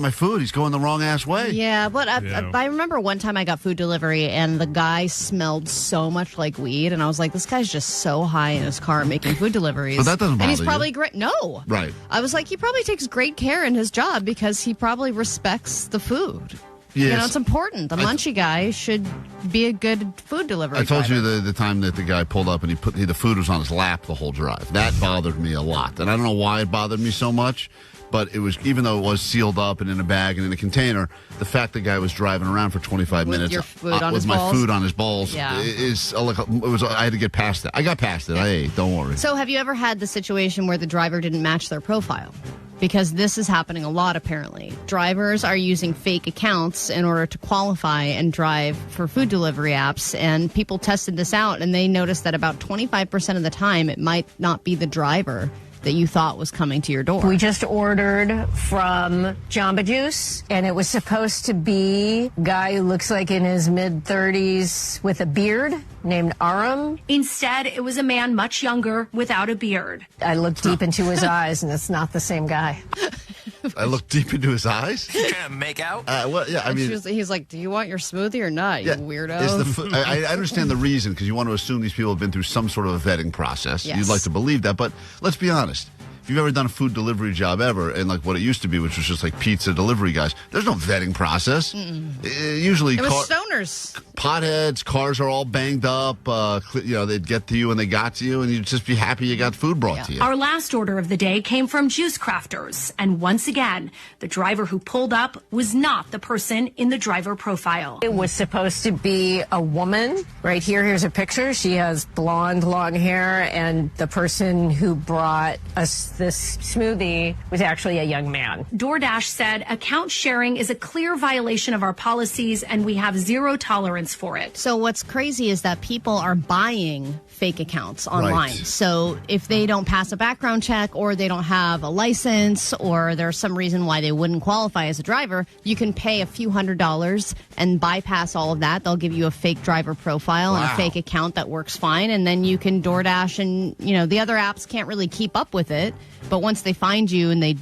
Speaker 3: my food. He's going the wrong ass way.
Speaker 4: Yeah, but I remember one time I got food delivery and the guy smelled so much like weed, and I was like, this guy's just so high in his car making food deliveries.
Speaker 3: But that doesn't bother
Speaker 4: And he's probably
Speaker 3: you.
Speaker 4: great. No.
Speaker 3: Right.
Speaker 4: I was like, he probably takes great care in his job because he probably respects the food.
Speaker 3: Yes.
Speaker 4: You know, it's important. The munchy guy should be a good food delivery
Speaker 3: I told
Speaker 4: driver.
Speaker 3: you the time that the guy pulled up and the food was on his lap the whole drive. That bothered me a lot. And I don't know why it bothered me so much, but it was, even though it was sealed up and in a bag and in a container, the fact the guy was driving around for 25
Speaker 4: With
Speaker 3: minutes
Speaker 4: your food on
Speaker 3: with
Speaker 4: his
Speaker 3: my
Speaker 4: balls?
Speaker 3: food on his balls
Speaker 4: Yeah.
Speaker 3: I had to get past that. I got past it. I ate. Don't worry.
Speaker 4: So have you ever had the situation where the driver didn't match their profile? Because this is happening a lot, apparently. Drivers are using fake accounts in order to qualify and drive for food delivery apps. And people tested this out, and they noticed that about 25% of the time, it might not be the driver that you thought was coming to your door.
Speaker 12: We just ordered from Jamba Juice, and it was supposed to be a guy who looks like in his mid-30s with a beard named Aram.
Speaker 15: Instead, it was a man much younger without a beard.
Speaker 12: I looked deep into his eyes, and it's not the same guy.
Speaker 3: I looked deep into his eyes?
Speaker 7: You trying to make out?
Speaker 3: Well, yeah, I mean...
Speaker 4: He's like, do you want your smoothie or not, you weirdo?
Speaker 3: I understand the reason, because you want to assume these people have been through some sort of a vetting process.
Speaker 4: Yes.
Speaker 3: You'd like to believe that, but let's be honest. If you've ever done a food delivery job ever, and like what it used to be, which was just like pizza delivery guys, there's no vetting process. Usually,
Speaker 4: It was stoners.
Speaker 3: Potheads, cars are all banged up. They'd get to you and they got to you, and you'd just be happy you got food brought to you.
Speaker 15: Our last order of the day came from Juice Crafters, and once again, the driver who pulled up was not the person in the driver profile.
Speaker 12: It was supposed to be a woman. Right here, here's a picture. She has blonde, long hair, and the person who brought us this smoothie was actually a young man.
Speaker 15: DoorDash said account sharing is a clear violation of our policies, and we have zero tolerance for it.
Speaker 4: So what's crazy is that people are buying fake accounts online.
Speaker 15: Right.
Speaker 4: So if they don't pass a background check or they don't have a license or there's some reason why they wouldn't qualify as a driver, you can pay a few $100s and bypass all of that. They'll give you a fake driver profile and a fake account that works fine, and then you can DoorDash, and the other apps can't really keep up with it. But once they find you and they,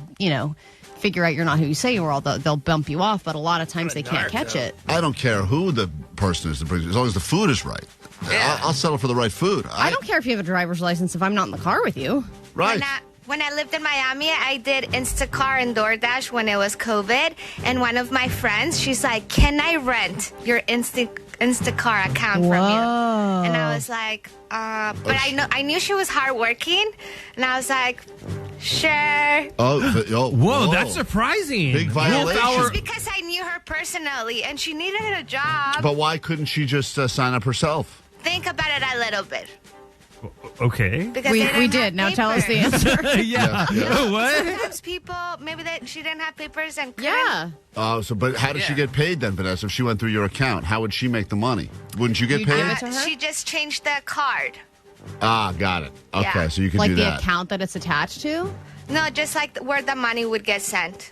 Speaker 4: figure out you're not who you say you are, they'll bump you off. But a lot of times they can't catch it.
Speaker 3: I don't care who the person is, as long as the food is right. I'll settle for the right food.
Speaker 4: I don't care if you have a driver's license if I'm not in the car with you.
Speaker 3: Right.
Speaker 5: When I lived in Miami, I did Instacart and DoorDash when it was COVID. And one of my friends, she's like, can I rent your Instacart account from you? And I was like, but I knew she was hardworking. And I was like, sure.
Speaker 9: Whoa, that's surprising.
Speaker 3: Big violation.
Speaker 5: It's because I knew her personally and she needed a job.
Speaker 3: But why couldn't she just sign up herself?
Speaker 5: Think about it a little bit.
Speaker 9: Okay.
Speaker 5: Because
Speaker 4: we did. Now tell us the answer.
Speaker 9: Yeah. What?
Speaker 5: Sometimes people, maybe she didn't have papers and
Speaker 4: yeah.
Speaker 3: But how did she get paid then, Vanessa? If she went through your account, how would she make the money? Wouldn't you get paid?
Speaker 5: She just changed the card.
Speaker 3: Got it. Okay,
Speaker 5: Yeah.
Speaker 3: so you can
Speaker 4: Like
Speaker 3: do
Speaker 4: the
Speaker 3: that.
Speaker 4: account that it's attached to?
Speaker 5: No, just like where the money would get sent.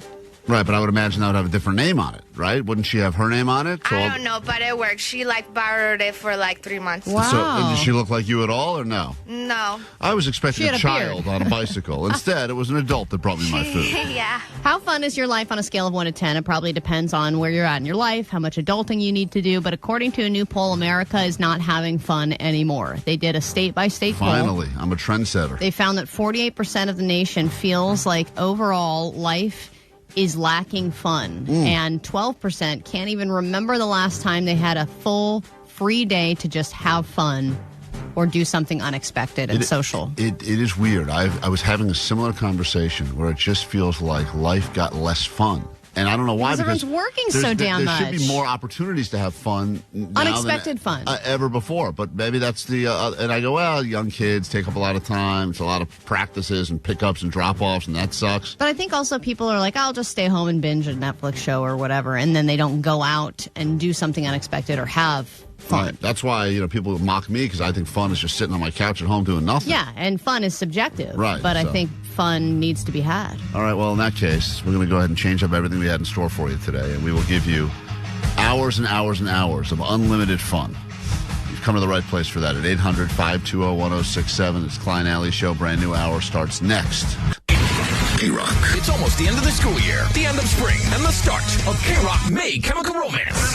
Speaker 3: Right, but I would imagine that would have a different name on it, right? Wouldn't she have her name on it?
Speaker 5: I don't know, but it worked. She borrowed it for 3 months.
Speaker 3: So did she look like you at all or no?
Speaker 5: No.
Speaker 3: I was expecting
Speaker 4: She
Speaker 3: a
Speaker 4: had a
Speaker 3: child
Speaker 4: beard.
Speaker 3: on a bicycle. Instead, it was an adult that brought me my food.
Speaker 5: Yeah.
Speaker 4: How fun is your life on a scale of 1 to 10? It probably depends on where you're at in your life, how much adulting you need to do. But according to a new poll, America is not having fun anymore. They did a state-by-state poll.
Speaker 3: Finally, I'm a trendsetter.
Speaker 4: They found that 48% of the nation feels like overall life is lacking fun. And 12% can't even remember the last time they had a full free day to just have fun or do something unexpected and social.
Speaker 3: It is weird. I was having a similar conversation where it just feels like life got less fun. And I don't know why.
Speaker 4: Because everyone's working so damn
Speaker 3: much. There should be more opportunities to have fun.
Speaker 4: Unexpected fun.
Speaker 3: Ever before. But maybe that's the... and I go, well, young kids take up a lot of time. It's a lot of practices and pickups and drop-offs, and that sucks.
Speaker 4: But I think also people are like, I'll just stay home and binge a Netflix show or whatever, and then they don't go out and do something unexpected or have fun.
Speaker 3: Right. That's why, people mock me, because I think fun is just sitting on my couch at home doing nothing.
Speaker 4: Yeah, and fun is subjective.
Speaker 3: Right.
Speaker 4: But I think fun needs to be had.
Speaker 3: All right, well, in that case, we're going to go ahead and change up everything we had in store for you today, and we will give you hours and hours and hours of unlimited fun. You've come to the right place for that at 800-520-1067. It's Klein Alley Show. Brand new hour starts next.
Speaker 6: K-Rock. It's almost the end of the school year, the end of spring, and the start of K-Rock May Chemical Romance.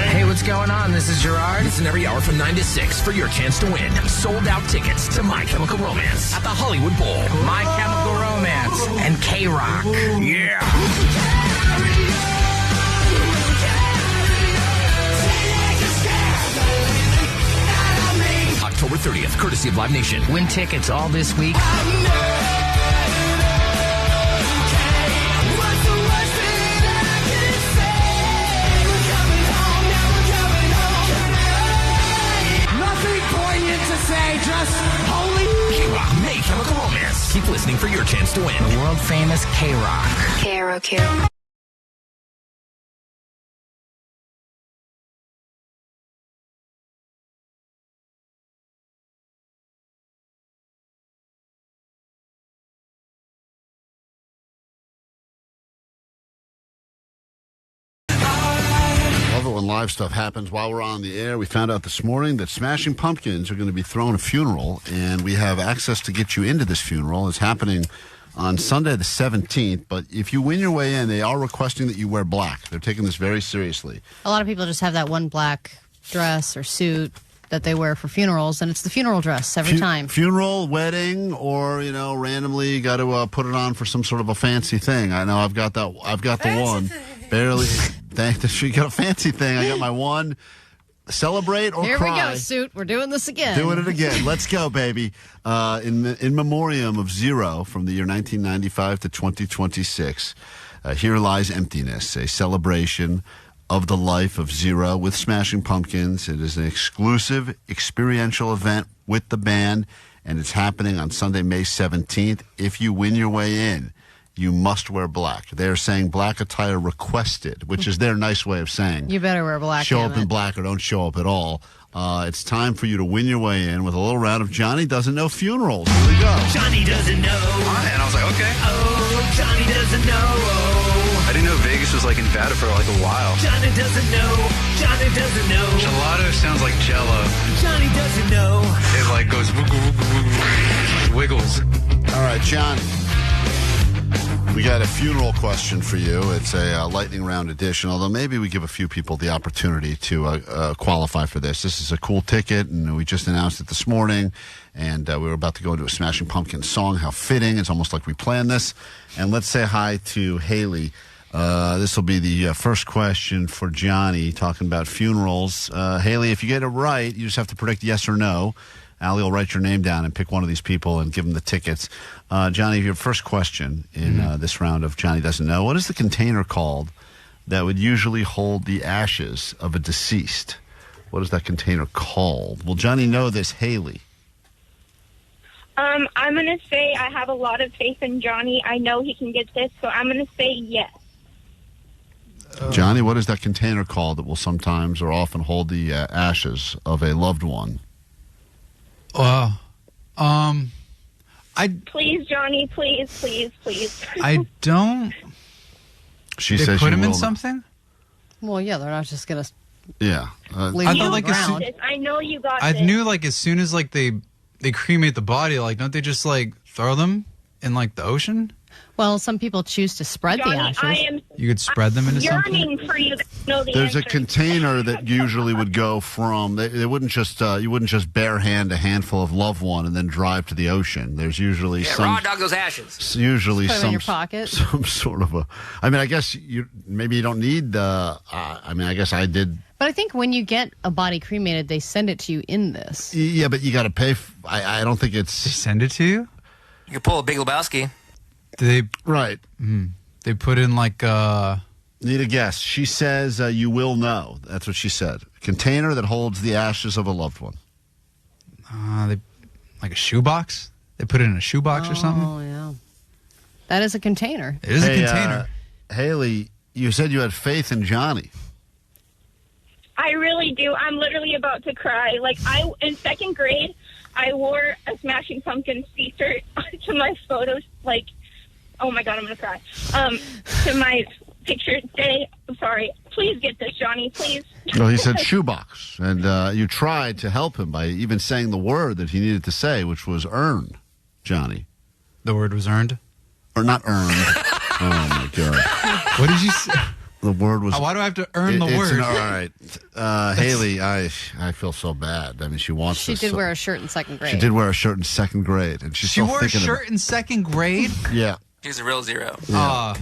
Speaker 13: Hey, what's going on? This is Gerard.
Speaker 6: Listen every hour from 9 to 6 for your chance to win sold-out tickets to My Chemical Romance at the Hollywood Bowl.
Speaker 13: My Chemical Romance and K-Rock.
Speaker 6: Yeah! October 30th, courtesy of Live Nation.
Speaker 13: Win tickets all this week.
Speaker 6: Just holy K-Rock May Chemical Romance. Keep listening for your chance to win.
Speaker 13: The world famous K-Rock.
Speaker 5: K-Rock.
Speaker 3: When live stuff happens while we're on the air. We found out this morning that Smashing Pumpkins are going to be throwing a funeral, and we have access to get you into this funeral. It's happening on Sunday the 17th, but if you win your way in, they are requesting that you wear black. They're taking this very seriously.
Speaker 4: A lot of people just have that one black dress or suit that they wear for funerals, and it's the funeral dress every time. Funeral,
Speaker 3: wedding, or randomly you got to put it on for some sort of a fancy thing. I know I've got that. I've got the one. Barely. You got a fancy thing. I got my one. Celebrate or
Speaker 4: Here
Speaker 3: cry.
Speaker 4: we go, suit. We're doing this again.
Speaker 3: Doing it again. Let's go, baby. In memoriam of Zero from the year 1995 to 2026. Here Lies Emptiness, a celebration of the life of Zero with Smashing Pumpkins. It is an exclusive experiential event with the band, and it's happening on Sunday, May 17th. If you win your way in, you must wear black. They're saying black attire requested, which is their nice way of saying
Speaker 4: you better wear black.
Speaker 3: Show up in black or don't show up at all. It's time for you to win your way in with a little round of Johnny Doesn't Know Funerals. Here we go.
Speaker 14: Johnny doesn't know.
Speaker 22: And I was like, okay.
Speaker 14: Oh, Johnny doesn't know.
Speaker 22: I didn't know Vegas was like in Nevada for like a while.
Speaker 14: Johnny doesn't know. Johnny doesn't know.
Speaker 22: Gelato sounds like Jello.
Speaker 14: Johnny doesn't know.
Speaker 22: It like goes wiggles.
Speaker 3: All right, Johnny. We got a funeral question for you. It's a lightning round edition, although maybe we give a few people the opportunity to qualify for this. This is a cool ticket, and we just announced it this morning, and we were about to go into a Smashing Pumpkins song. How fitting. It's almost like we planned this. And let's say hi to Haley. This will be the first question for Johnny, talking about funerals. Haley, if you get it right, you just have to predict yes or no. Allie will write your name down and pick one of these people and give them the tickets. Johnny, your first question in this round of Johnny Doesn't Know. What is the container called that would usually hold the ashes of a deceased? What is that container called? Will Johnny know this, Haley?
Speaker 8: I'm going to say I have a lot of faith in Johnny. I know he can get this, so I'm going to say yes.
Speaker 3: Johnny, what is that container called that will sometimes or often hold the ashes of a loved one?
Speaker 8: Please, Johnny, please.
Speaker 22: I don't.
Speaker 3: She
Speaker 22: they
Speaker 3: says
Speaker 22: put
Speaker 3: you
Speaker 22: him in
Speaker 3: will.
Speaker 22: something.
Speaker 4: Well, yeah, they're not just gonna.
Speaker 3: Yeah,
Speaker 4: leave
Speaker 22: I
Speaker 4: you
Speaker 22: thought like
Speaker 4: around.
Speaker 8: I know you got
Speaker 22: I
Speaker 8: this.
Speaker 22: knew like as soon as like they cremate the body, like don't they just like throw them in like the ocean?
Speaker 4: Well, some people choose to spread
Speaker 8: Johnny,
Speaker 4: the ashes.
Speaker 8: I am
Speaker 22: You could spread them into something.
Speaker 8: yearning for you to know the
Speaker 3: There's a
Speaker 8: answer.
Speaker 3: container that usually would go from. They wouldn't just you wouldn't just bare hand a handful of loved one and then drive to the ocean. There's usually
Speaker 7: raw dog those ashes.
Speaker 3: Usually
Speaker 4: Put 'em in
Speaker 3: some
Speaker 4: your pocket.
Speaker 3: some sort of a. I mean, I guess maybe you don't need. I mean, I guess I did.
Speaker 4: But I think when you get a body cremated, they send it to you in this.
Speaker 3: Yeah, but you got to pay. I don't think it's.
Speaker 22: They send it to you.
Speaker 7: You can pull a Big Lebowski.
Speaker 22: Do they
Speaker 3: right?
Speaker 22: They
Speaker 16: They put in like
Speaker 3: Need a guess. She says you will know. That's what she said. A container that holds the ashes of a loved one.
Speaker 16: Like a shoebox? They put it in a shoebox or something?
Speaker 4: Oh, yeah. That is a container.
Speaker 16: It is a container.
Speaker 3: Haley, you said you had faith in Johnny.
Speaker 8: I really do. I'm literally about to cry. Like, in second grade, I wore a Smashing Pumpkins t-shirt to my photos. Like, oh my God, I'm going to cry. To my picture day. I'm sorry. Please get this, Johnny, please.
Speaker 3: Well, he said shoebox. And you tried to help him by even saying the word that he needed to say, which was earn, Johnny.
Speaker 16: The word was earned?
Speaker 3: Or not earned. Oh, my God.
Speaker 16: What did you say?
Speaker 3: The word was...
Speaker 16: why do I have to earn the word?
Speaker 3: All right. Haley, I feel so bad. I mean, she wants
Speaker 4: She
Speaker 3: this.
Speaker 4: did wear a shirt in second grade.
Speaker 3: She did wear a shirt in second grade. And she's
Speaker 16: She
Speaker 3: still
Speaker 16: wore a
Speaker 3: thinking
Speaker 16: shirt in second grade?
Speaker 3: Yeah.
Speaker 7: He's a real zero.
Speaker 3: Yeah.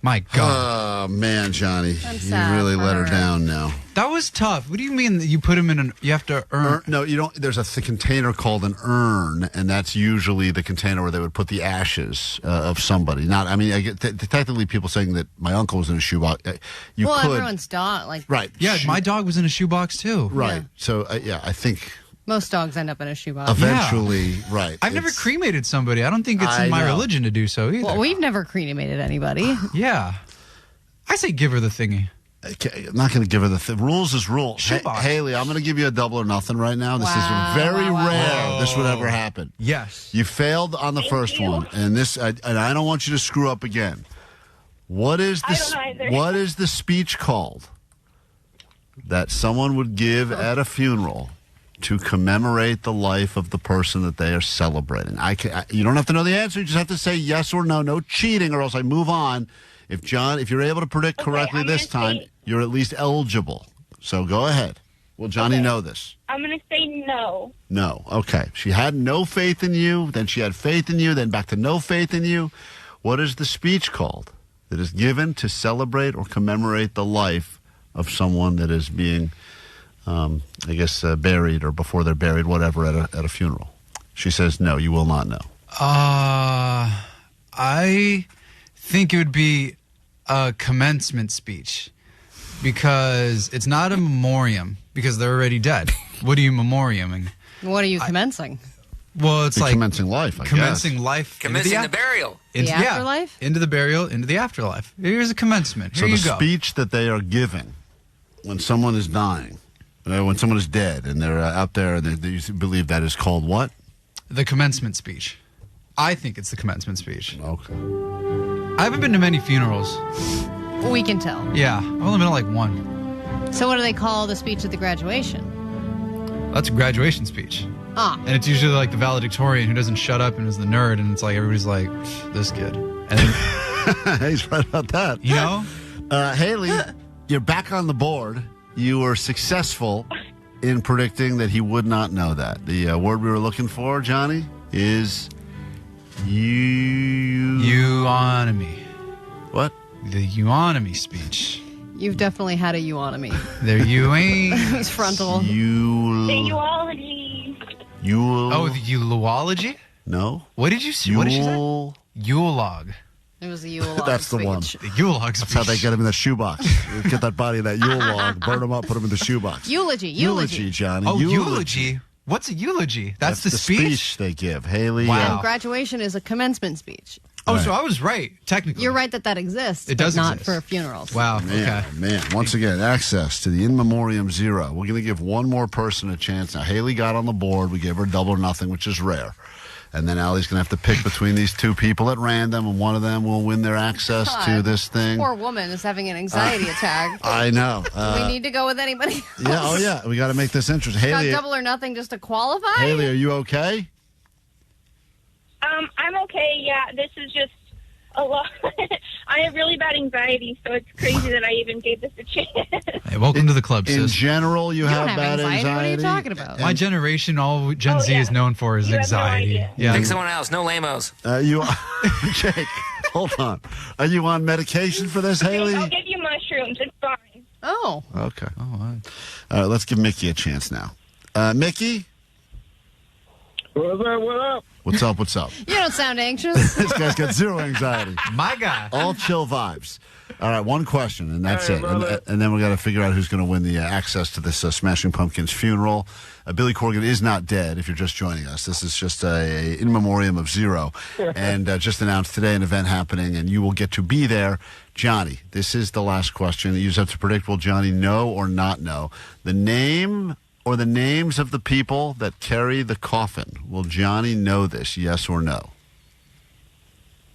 Speaker 16: My God.
Speaker 3: Oh, man, Johnny.
Speaker 16: I'm
Speaker 3: You
Speaker 16: sad
Speaker 3: really
Speaker 16: for
Speaker 3: let her
Speaker 16: her.
Speaker 3: down now.
Speaker 16: That was tough. What do you mean that you put him in you have to earn?
Speaker 3: No, you don't. There's a container called an urn, and that's usually the container where they would put the ashes of somebody. Not, I mean, I get technically people saying that my uncle was in a shoebox. You
Speaker 4: well,
Speaker 3: could.
Speaker 4: everyone's dog, like
Speaker 3: Right.
Speaker 16: Yeah, my dog was in a shoebox too.
Speaker 3: Right. So, yeah, I think
Speaker 4: most dogs end up in a shoebox.
Speaker 3: eventually, right.
Speaker 16: I've never cremated somebody. I don't think it's in my religion to do so either.
Speaker 4: Well, we've never cremated anybody.
Speaker 16: Yeah. I say give her the thingy.
Speaker 3: Okay, I'm not going to give her the rules is rules. Haley, I'm going to give you a double or nothing right now. This is very rare. This would ever happen.
Speaker 16: Yes.
Speaker 3: You failed on the first one, and I don't want you to screw up again. What is the speech called that someone would give at a funeral to commemorate the life of the person that they are celebrating? You don't have to know the answer. You just have to say yes or no. No cheating, or else I move on. If you're able to predict correctly this time, you're at least eligible. So go ahead. Will Johnny know this?
Speaker 8: I'm going to say no.
Speaker 3: No. Okay. She had no faith in you, then she had faith in you, then back to no faith in you. What is the speech called that is given to celebrate or commemorate the life of someone that is being, buried or before they're buried, whatever, at a funeral? She says no, you will not know.
Speaker 16: I think it would be a commencement speech because it's not a memoriam because they're already dead. What are you memoriaming?
Speaker 4: What are you commencing?
Speaker 16: Well, it's like
Speaker 3: commencing life.
Speaker 16: Commencing life.
Speaker 7: Commencing the burial.
Speaker 4: The afterlife?
Speaker 16: Into the burial, into the afterlife. Here's a commencement. Here
Speaker 3: So
Speaker 16: you
Speaker 3: the
Speaker 16: go.
Speaker 3: speech that they are giving when someone is dying, when someone is dead, and they're out there, they believe that is called what?
Speaker 16: The commencement speech. I think it's the commencement speech.
Speaker 3: Okay.
Speaker 16: I haven't been to many funerals.
Speaker 4: We can tell.
Speaker 16: Yeah, I've only been to like one.
Speaker 4: So what do they call the speech at the graduation?
Speaker 16: That's a graduation speech.
Speaker 4: Ah.
Speaker 16: And it's usually like the valedictorian who doesn't shut up and is the nerd, and it's like everybody's like, this kid. And then,
Speaker 3: he's right about that.
Speaker 16: You know?
Speaker 3: Haley, you're back on the board. You were successful in predicting that he would not know that. The word we were looking for, Johnny, is
Speaker 16: euonymy.
Speaker 3: What?
Speaker 16: The euonymy speech.
Speaker 4: You've definitely had a euonymy.
Speaker 16: There you ain't.
Speaker 4: It was frontal.
Speaker 8: The eulogy.
Speaker 16: Oh, the eulogy?
Speaker 3: No.
Speaker 16: What did you say? What did she say? Eulog.
Speaker 4: It was a Yule
Speaker 3: That's the one.
Speaker 16: The Yule log speech.
Speaker 3: That's how they get him in the shoebox. Get that body in that Yule log, burn him up, put him in the shoebox.
Speaker 4: Eulogy,
Speaker 3: Johnny.
Speaker 16: Oh, eulogy. What's a eulogy? That's the speech
Speaker 3: they give. Haley.
Speaker 4: And graduation is a commencement speech.
Speaker 16: Oh,
Speaker 3: Right.
Speaker 16: so I was right, technically.
Speaker 4: You're right that exists.
Speaker 16: It does
Speaker 4: but not
Speaker 16: exist.
Speaker 4: for funerals.
Speaker 16: Wow.
Speaker 3: Man,
Speaker 16: Okay.
Speaker 3: man. Once again, access to the In Memoriam Zero. We're going to give one more person a chance. Now, Haley got on the board. We gave her double or nothing, which is rare. And then Allie's going to have to pick between these two people at random, and one of them will win their access to this thing.
Speaker 4: Poor woman is having an anxiety attack.
Speaker 3: I know.
Speaker 4: Do we need to go with anybody else?
Speaker 3: Yeah, oh yeah. We got to make this interesting. Haley,
Speaker 4: Got double or nothing just to qualify?
Speaker 3: Haley, are you okay?
Speaker 8: I'm okay. Yeah, this is just a lot. I have really bad anxiety, so it's crazy that I even gave this a chance.
Speaker 16: Hey, welcome to the club,
Speaker 3: In
Speaker 16: sis.
Speaker 3: general, you have bad anxiety.
Speaker 4: What are you talking about?
Speaker 16: My generation, all Gen Z is known for is
Speaker 8: You have no
Speaker 16: anxiety.
Speaker 8: idea.
Speaker 16: Yeah.
Speaker 7: Pick someone else. No lamos.
Speaker 3: Jake, hold on. Are you on medication for this, Haley?
Speaker 8: I'll give you mushrooms. It's fine.
Speaker 4: Oh.
Speaker 3: Okay. All right, let's give Mickey a chance now. Mickey?
Speaker 10: What's up? What up?
Speaker 3: What's up? What's up?
Speaker 4: You don't sound anxious.
Speaker 3: This guy's got zero anxiety.
Speaker 9: My guy.
Speaker 3: All chill vibes. All right, one question, and that's
Speaker 22: Hey,
Speaker 3: it.
Speaker 22: brother.
Speaker 3: And then we got to figure out who's going to win the access to this Smashing Pumpkins funeral. Billy Corgan is not dead, if you're just joining us. This is just a in memoriam of Zero. And just announced today an event happening, and you will get to be there. Johnny, this is the last question. You just have to predict, will Johnny know or not know the name or the names of the people that carry the coffin? Will Johnny know this, yes or no?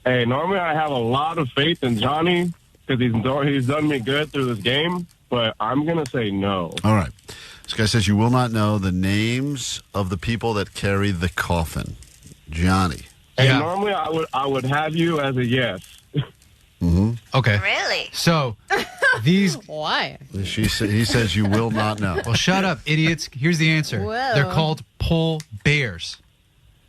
Speaker 22: Hey, normally I have a lot of faith in Johnny because he's done me good through this game, but I'm going to say no.
Speaker 3: All right. This guy says you will not know the names of the people that carry the coffin. Johnny.
Speaker 22: Hey, normally I would have you as a yes.
Speaker 3: Mm-hmm.
Speaker 16: Okay.
Speaker 5: Really?
Speaker 16: So, these...
Speaker 4: Why?
Speaker 3: He says you will not know.
Speaker 16: Well, shut up, idiots. Here's the answer.
Speaker 4: Whoa.
Speaker 16: They're called pole bears.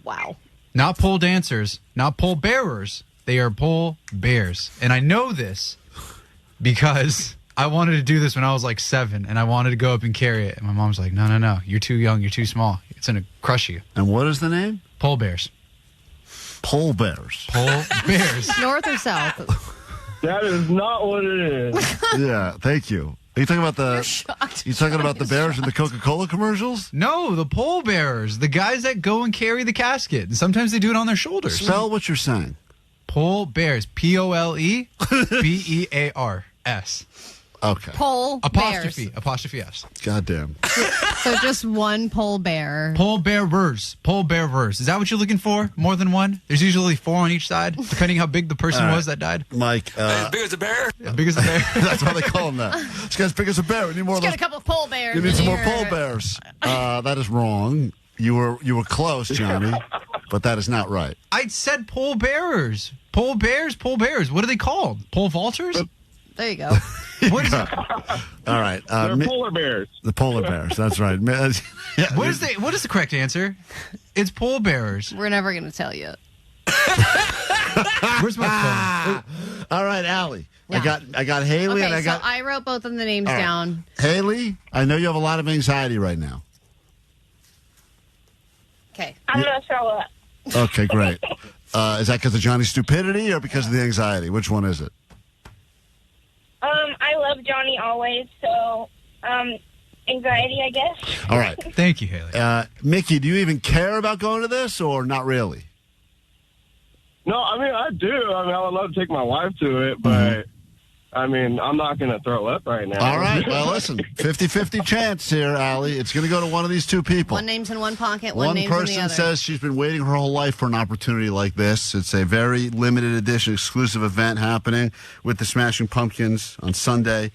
Speaker 4: Wow.
Speaker 16: Not pole dancers, not pole bearers. They are pole bears. And I know this because I wanted to do this when I was like 7, and I wanted to go up and carry it. And my mom's like, no. You're too young. You're too small. It's going to crush you.
Speaker 3: And what is the name?
Speaker 16: Pole bears.
Speaker 3: Pole bears.
Speaker 16: Pole bears.
Speaker 4: North or south?
Speaker 22: That is not what it is.
Speaker 3: Yeah, thank you. Are you talking about the?
Speaker 4: You're shocked.
Speaker 3: You talking about the bears in the Coca-Cola commercials?
Speaker 16: No, the pole bearers. The guys that go and carry the casket. And sometimes they do it on their shoulders.
Speaker 3: Spell what you're saying.
Speaker 16: Pole bears. POLEBEARS.
Speaker 3: Okay.
Speaker 4: Pole
Speaker 16: Apostrophe.
Speaker 4: bears.
Speaker 16: Apostrophe S.
Speaker 3: Goddamn.
Speaker 4: So just one pole bear.
Speaker 16: Pole bearers. Pole bearers. Is that what you're looking for? More than one? There's usually 4 on each side, depending how big the person was that died.
Speaker 3: Mike.
Speaker 6: As big as a bear?
Speaker 16: As big as a bear.
Speaker 3: That's why they call him that. This guy's big as a bear. We need more
Speaker 4: Just
Speaker 3: of
Speaker 4: got
Speaker 3: those.
Speaker 4: a couple of pole bears.
Speaker 3: You need
Speaker 4: in
Speaker 3: some more
Speaker 4: here.
Speaker 3: pole bears. That is wrong. You were close, Johnny, but that is not right.
Speaker 16: I said pole bearers. Pole bears, pole bears. What are they called? Pole vaulters?
Speaker 4: There you go.
Speaker 16: What is it?
Speaker 3: All right.
Speaker 22: They're polar bears.
Speaker 3: The polar bears. That's right. Yeah,
Speaker 16: What is the correct answer? It's pole bearers.
Speaker 4: We're never going to tell you.
Speaker 16: Where's my phone?
Speaker 3: All right, Allie.
Speaker 4: Yeah.
Speaker 3: I got Haley
Speaker 4: Okay,
Speaker 3: and I got
Speaker 4: so I wrote both of the names
Speaker 3: All right.
Speaker 4: down.
Speaker 3: Haley. I know you have a lot of anxiety right now.
Speaker 4: Okay.
Speaker 8: I'm going to throw up.
Speaker 3: Okay, great. Is that because of Johnny's stupidity or because of the anxiety? Which one is it?
Speaker 8: I love Johnny always, so anxiety, I guess.
Speaker 3: All right.
Speaker 16: Thank you, Haley.
Speaker 3: Mickey, do you even care about going to this or not really?
Speaker 22: No, I mean, I do. I mean, I would love to take my wife to it, but, I mean, I'm not going to throw up right now.
Speaker 3: All right. Well, listen, 50-50 chance here, Allie. It's going to go to one of these two people.
Speaker 4: One name's in one pocket, one name's in the
Speaker 3: person
Speaker 4: other.
Speaker 3: says she's been waiting her whole life for an opportunity like this. It's a very limited edition, exclusive event happening with the Smashing Pumpkins on Sunday.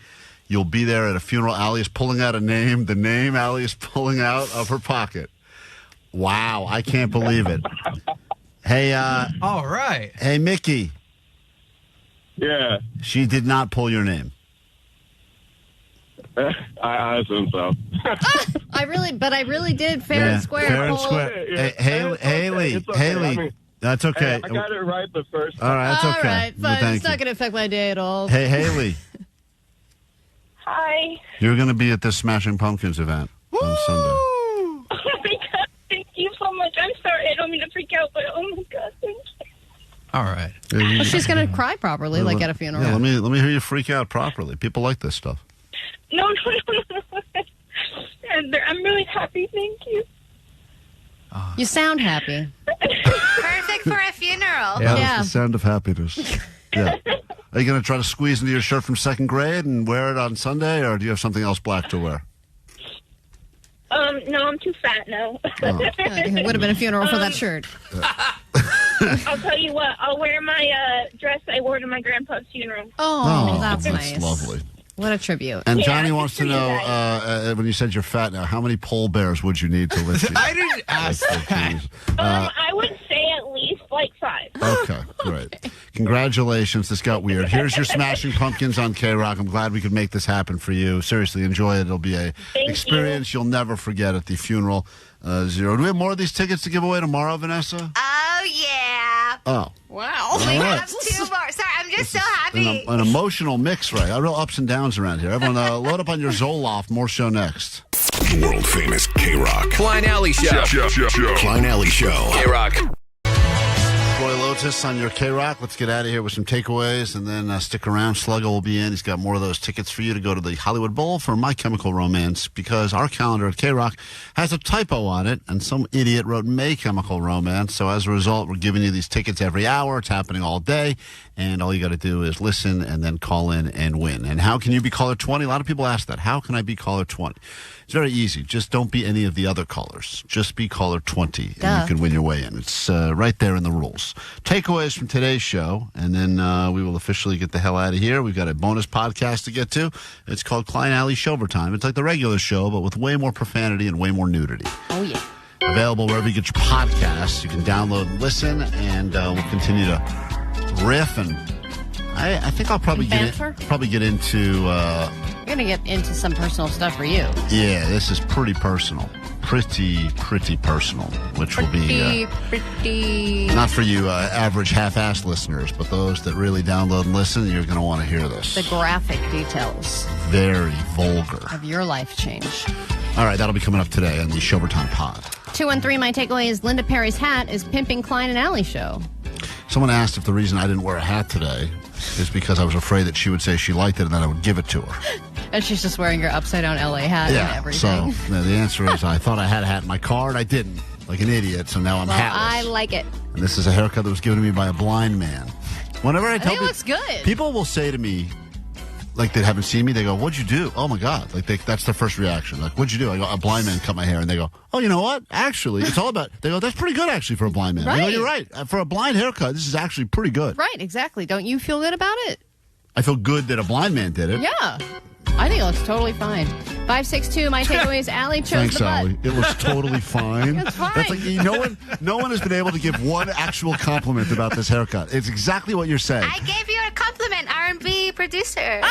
Speaker 3: You'll be there at a funeral. Allie is pulling out a name. The name Allie is pulling out of her pocket. Wow. I can't believe it. Hey,
Speaker 16: all right.
Speaker 3: Hey, Mickey.
Speaker 22: Yeah.
Speaker 3: She did not pull your name.
Speaker 22: I assume so.
Speaker 4: I really did fair and square.
Speaker 3: Fair and
Speaker 4: pull.
Speaker 3: square.
Speaker 22: Yeah,
Speaker 3: Haley,
Speaker 22: it's okay.
Speaker 3: Haley.
Speaker 22: I mean,
Speaker 3: That's okay.
Speaker 22: Hey, I got it right the first
Speaker 3: All
Speaker 22: time.
Speaker 3: right, that's
Speaker 4: All
Speaker 3: okay.
Speaker 4: right,
Speaker 3: Well,
Speaker 4: fine.
Speaker 3: thank
Speaker 4: It's not
Speaker 3: you.
Speaker 4: going to affect my day at all.
Speaker 3: Hey, Haley,
Speaker 8: Hi.
Speaker 3: you're going to be at this Smashing Pumpkins event on Sunday.
Speaker 8: Oh my God, thank you so much. I'm sorry. I don't mean to freak out, but oh my God, thank you.
Speaker 16: All right.
Speaker 4: Well, she's going to cry properly, like at a funeral.
Speaker 3: Yeah, let me hear you freak out properly. People like this stuff.
Speaker 8: No. And I'm really happy. Thank you.
Speaker 4: You sound happy.
Speaker 5: Perfect for a funeral.
Speaker 3: Yeah,
Speaker 4: Yeah.
Speaker 3: that's the sound of happiness. Yeah. Are you going to try to squeeze into your shirt from second grade and wear it on Sunday, or do you have something else black to wear?
Speaker 8: No, I'm too fat now.
Speaker 4: It would have been a funeral for that shirt.
Speaker 8: I'll tell you what. I'll wear my dress I wore to my grandpa's funeral.
Speaker 4: Oh, that's nice.
Speaker 3: Lovely.
Speaker 4: What a tribute.
Speaker 3: And
Speaker 8: Yeah,
Speaker 3: Johnny
Speaker 8: it's
Speaker 3: wants to
Speaker 8: pretty
Speaker 3: know, when you said you're fat now, how many pole bears would you need to lift you?
Speaker 16: I didn't ask that.
Speaker 8: I would say at least like 5.
Speaker 3: Okay, great. Congratulations. This got weird. Here's your Smashing Pumpkins on K-Rock. I'm glad we could make this happen for you. Seriously, enjoy it. It'll be a
Speaker 8: Thank
Speaker 3: experience you'll never forget at the funeral. Zero. Do we have more of these tickets to give away tomorrow, Vanessa?
Speaker 5: Oh, yeah.
Speaker 3: Oh.
Speaker 5: Wow.
Speaker 3: All
Speaker 5: We
Speaker 3: right.
Speaker 5: have 2 more. Sorry, I'm just so happy.
Speaker 3: An emotional mix, right? Real ups and downs around here. Everyone, load up on your Zoloft. More show next.
Speaker 1: World famous K-Rock.
Speaker 6: Klein Alley Show.
Speaker 1: Klein Alley Show.
Speaker 6: K-Rock.
Speaker 3: Roy Lotus on your K-Rock. Let's get out of here with some takeaways, and then stick around. Sluggo will be in. He's got more of those tickets for you to go to the Hollywood Bowl for My Chemical Romance, because our calendar at K-Rock has a typo on it, and some idiot wrote May Chemical Romance. So as a result, we're giving you these tickets every hour. It's happening all day, and all you got to do is listen and then call in and win. And how can you be caller 20? A lot of people ask that. How can I be caller 20? It's very easy. Just don't be any of the other callers. Just be caller 20, and you can win your way in. It's right there in the rules. Takeaways from today's show, and then we will officially get the hell out of here. We've got a bonus podcast to get to. It's called Klein Alley Showtime. It's like the regular show, but with way more profanity and way more nudity.
Speaker 4: Oh, yeah.
Speaker 3: Available wherever you get your podcasts. You can download and listen, and we'll continue to riff. And I think I'll probably get into...
Speaker 4: You're going to get into some personal stuff for you.
Speaker 3: Yeah, this is pretty personal. Pretty personal, which will be not for you average half-assed listeners, but those that really download and listen, you're going to want to hear this.
Speaker 4: The graphic details.
Speaker 3: Very vulgar.
Speaker 4: Of your life change.
Speaker 3: All right, that'll be coming up today on the Showtime Pod.
Speaker 4: 213, my takeaway is Linda Perry's hat is pimping Klein and Alley show.
Speaker 3: Someone asked if the reason I didn't wear a hat today is because I was afraid that she would say she liked it and then I would give it to her.
Speaker 4: And she's just wearing her upside-down LA hat and everything.
Speaker 3: So the answer is I thought I had a hat in my car and I didn't, like an idiot, so now I'm hatless.
Speaker 4: I like it.
Speaker 3: And this is a haircut that was given to me by a blind man. Whenever I tell
Speaker 4: think it looks good.
Speaker 3: People will say to me, like they haven't seen me, they go, "What'd you do?" Oh my God. Like that's their first reaction. Like, "What'd you do?" I go, "A blind man cut my hair." And they go, "Oh, you know what? Actually, it's all about," they go, "That's pretty good actually for a blind man."
Speaker 4: Right.
Speaker 3: I go, "You're right. For a blind haircut, this is actually pretty good."
Speaker 4: Right, exactly. Don't you feel good about it?
Speaker 3: I feel good that a blind man did it.
Speaker 4: Yeah. I think it looks totally fine. 562, my takeaway is Allie chose
Speaker 3: Thanks,
Speaker 4: the butt.
Speaker 3: Allie. It looks totally fine.
Speaker 4: It's fine.
Speaker 3: That's like, no one has been able to give one actual compliment about this haircut. It's exactly what you're saying.
Speaker 5: I gave you a compliment, R&B producer.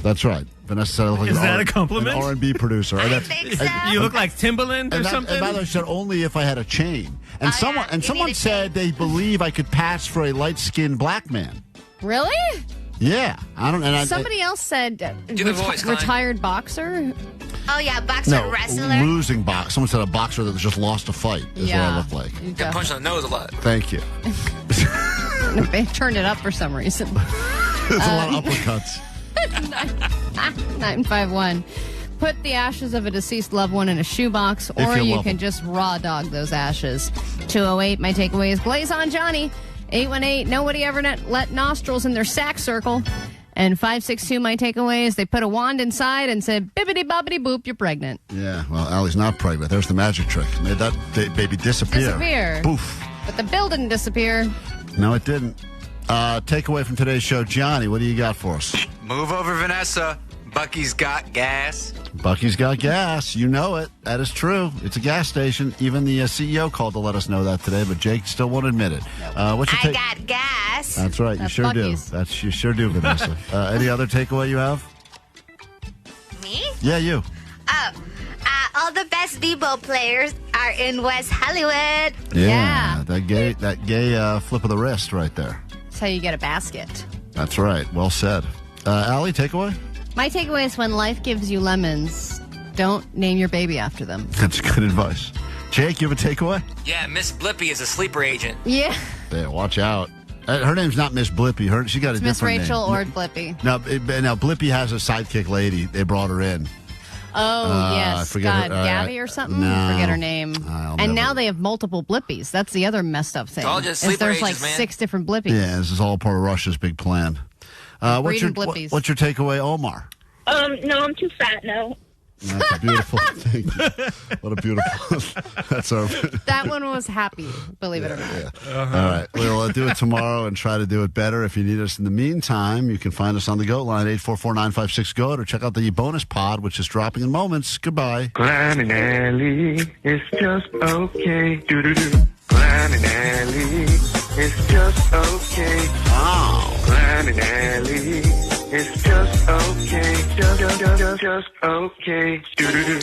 Speaker 3: That's right. Vanessa said I look like
Speaker 9: Is that a compliment?
Speaker 3: an R&B producer.
Speaker 5: I think so.
Speaker 9: You look like Timbaland or something?
Speaker 3: And by the way, she said only if I had a chain. And someone said they believe I could pass for a light-skinned black man.
Speaker 4: Really?
Speaker 3: Yeah.
Speaker 4: Somebody else said
Speaker 7: Do the voice, Klein.
Speaker 4: retired boxer.
Speaker 5: Oh, yeah, boxer wrestler.
Speaker 3: Losing boxer. Someone said a boxer that just lost a fight is what I look like.
Speaker 7: Got punched on the nose a lot.
Speaker 3: Thank you.
Speaker 4: They turned it up for some reason.
Speaker 3: There's a lot of uppercuts.
Speaker 4: 951. Put the ashes of a deceased loved one in a shoebox, or you can just raw dog those ashes. 208, my takeaway is Blaze on Johnny. 818, nobody ever let nostrils in their sack circle. And 562, my takeaway is they put a wand inside and said, bibbidi bobbidi boop, you're pregnant.
Speaker 3: Yeah, well, Allie's not pregnant. There's the magic trick. Made that baby disappear. Poof.
Speaker 4: But the bill didn't disappear.
Speaker 3: No, it didn't. Takeaway from today's show, Johnny, what do you got for us?
Speaker 18: Move over, Vanessa. Buc-ee's got gas.
Speaker 3: Buc-ee's got gas. You know it. That is true. It's a gas station. Even the CEO called to let us know that today, but Jake still won't admit it.
Speaker 5: I got gas.
Speaker 3: That's right. You sure
Speaker 5: Buc-ee's.
Speaker 3: do. You sure do, Vanessa. Any other takeaway you have?
Speaker 5: Me?
Speaker 3: Yeah, you.
Speaker 5: Oh, all the best b-ball players are in West Hollywood.
Speaker 3: Yeah. That gay flip of the wrist right there.
Speaker 4: That's how you get a basket.
Speaker 3: That's right. Well said. Allie, takeaway?
Speaker 4: My takeaway is when life gives you lemons, don't name your baby after them.
Speaker 3: That's good advice. Jake, you have a takeaway?
Speaker 7: Yeah, Miss Blippy is a sleeper agent.
Speaker 4: Yeah.
Speaker 3: Yeah, watch out. Her name's not Miss Blippy. She got a
Speaker 4: It's Miss
Speaker 3: different
Speaker 4: Rachel
Speaker 3: name.
Speaker 4: or Blippy.
Speaker 3: Now Blippy has a sidekick lady. They brought her in.
Speaker 4: Oh, yes.
Speaker 3: forget her-
Speaker 4: Gabby or something?
Speaker 3: no.
Speaker 4: Forget her name. And now they have multiple Blippies. That's the other messed up thing.
Speaker 7: It's all just
Speaker 4: is
Speaker 7: sleeper
Speaker 4: there's like
Speaker 7: agents, man.
Speaker 4: 6 different Blippies.
Speaker 3: Yeah, this is all part of Russia's big plan. What's your
Speaker 4: Blippies.
Speaker 3: what's your takeaway, Omar?
Speaker 8: No, I'm too fat. No.
Speaker 3: That's a beautiful. Thank you. What a beautiful. That's our.
Speaker 4: That one was happy, believe it or not.
Speaker 3: All right. We'll do it tomorrow and try to do it better. If you need us in the meantime, you can find us on the GOAT line, 844-956-GOAT, or check out the bonus pod, which is dropping in moments. Goodbye.
Speaker 22: Klein and Alley, it's just okay. Do-do-do. Klein and Alley, it's just okay.
Speaker 3: Oh.
Speaker 22: Klein and Alley, it's just okay. Just okay. Do-do-do.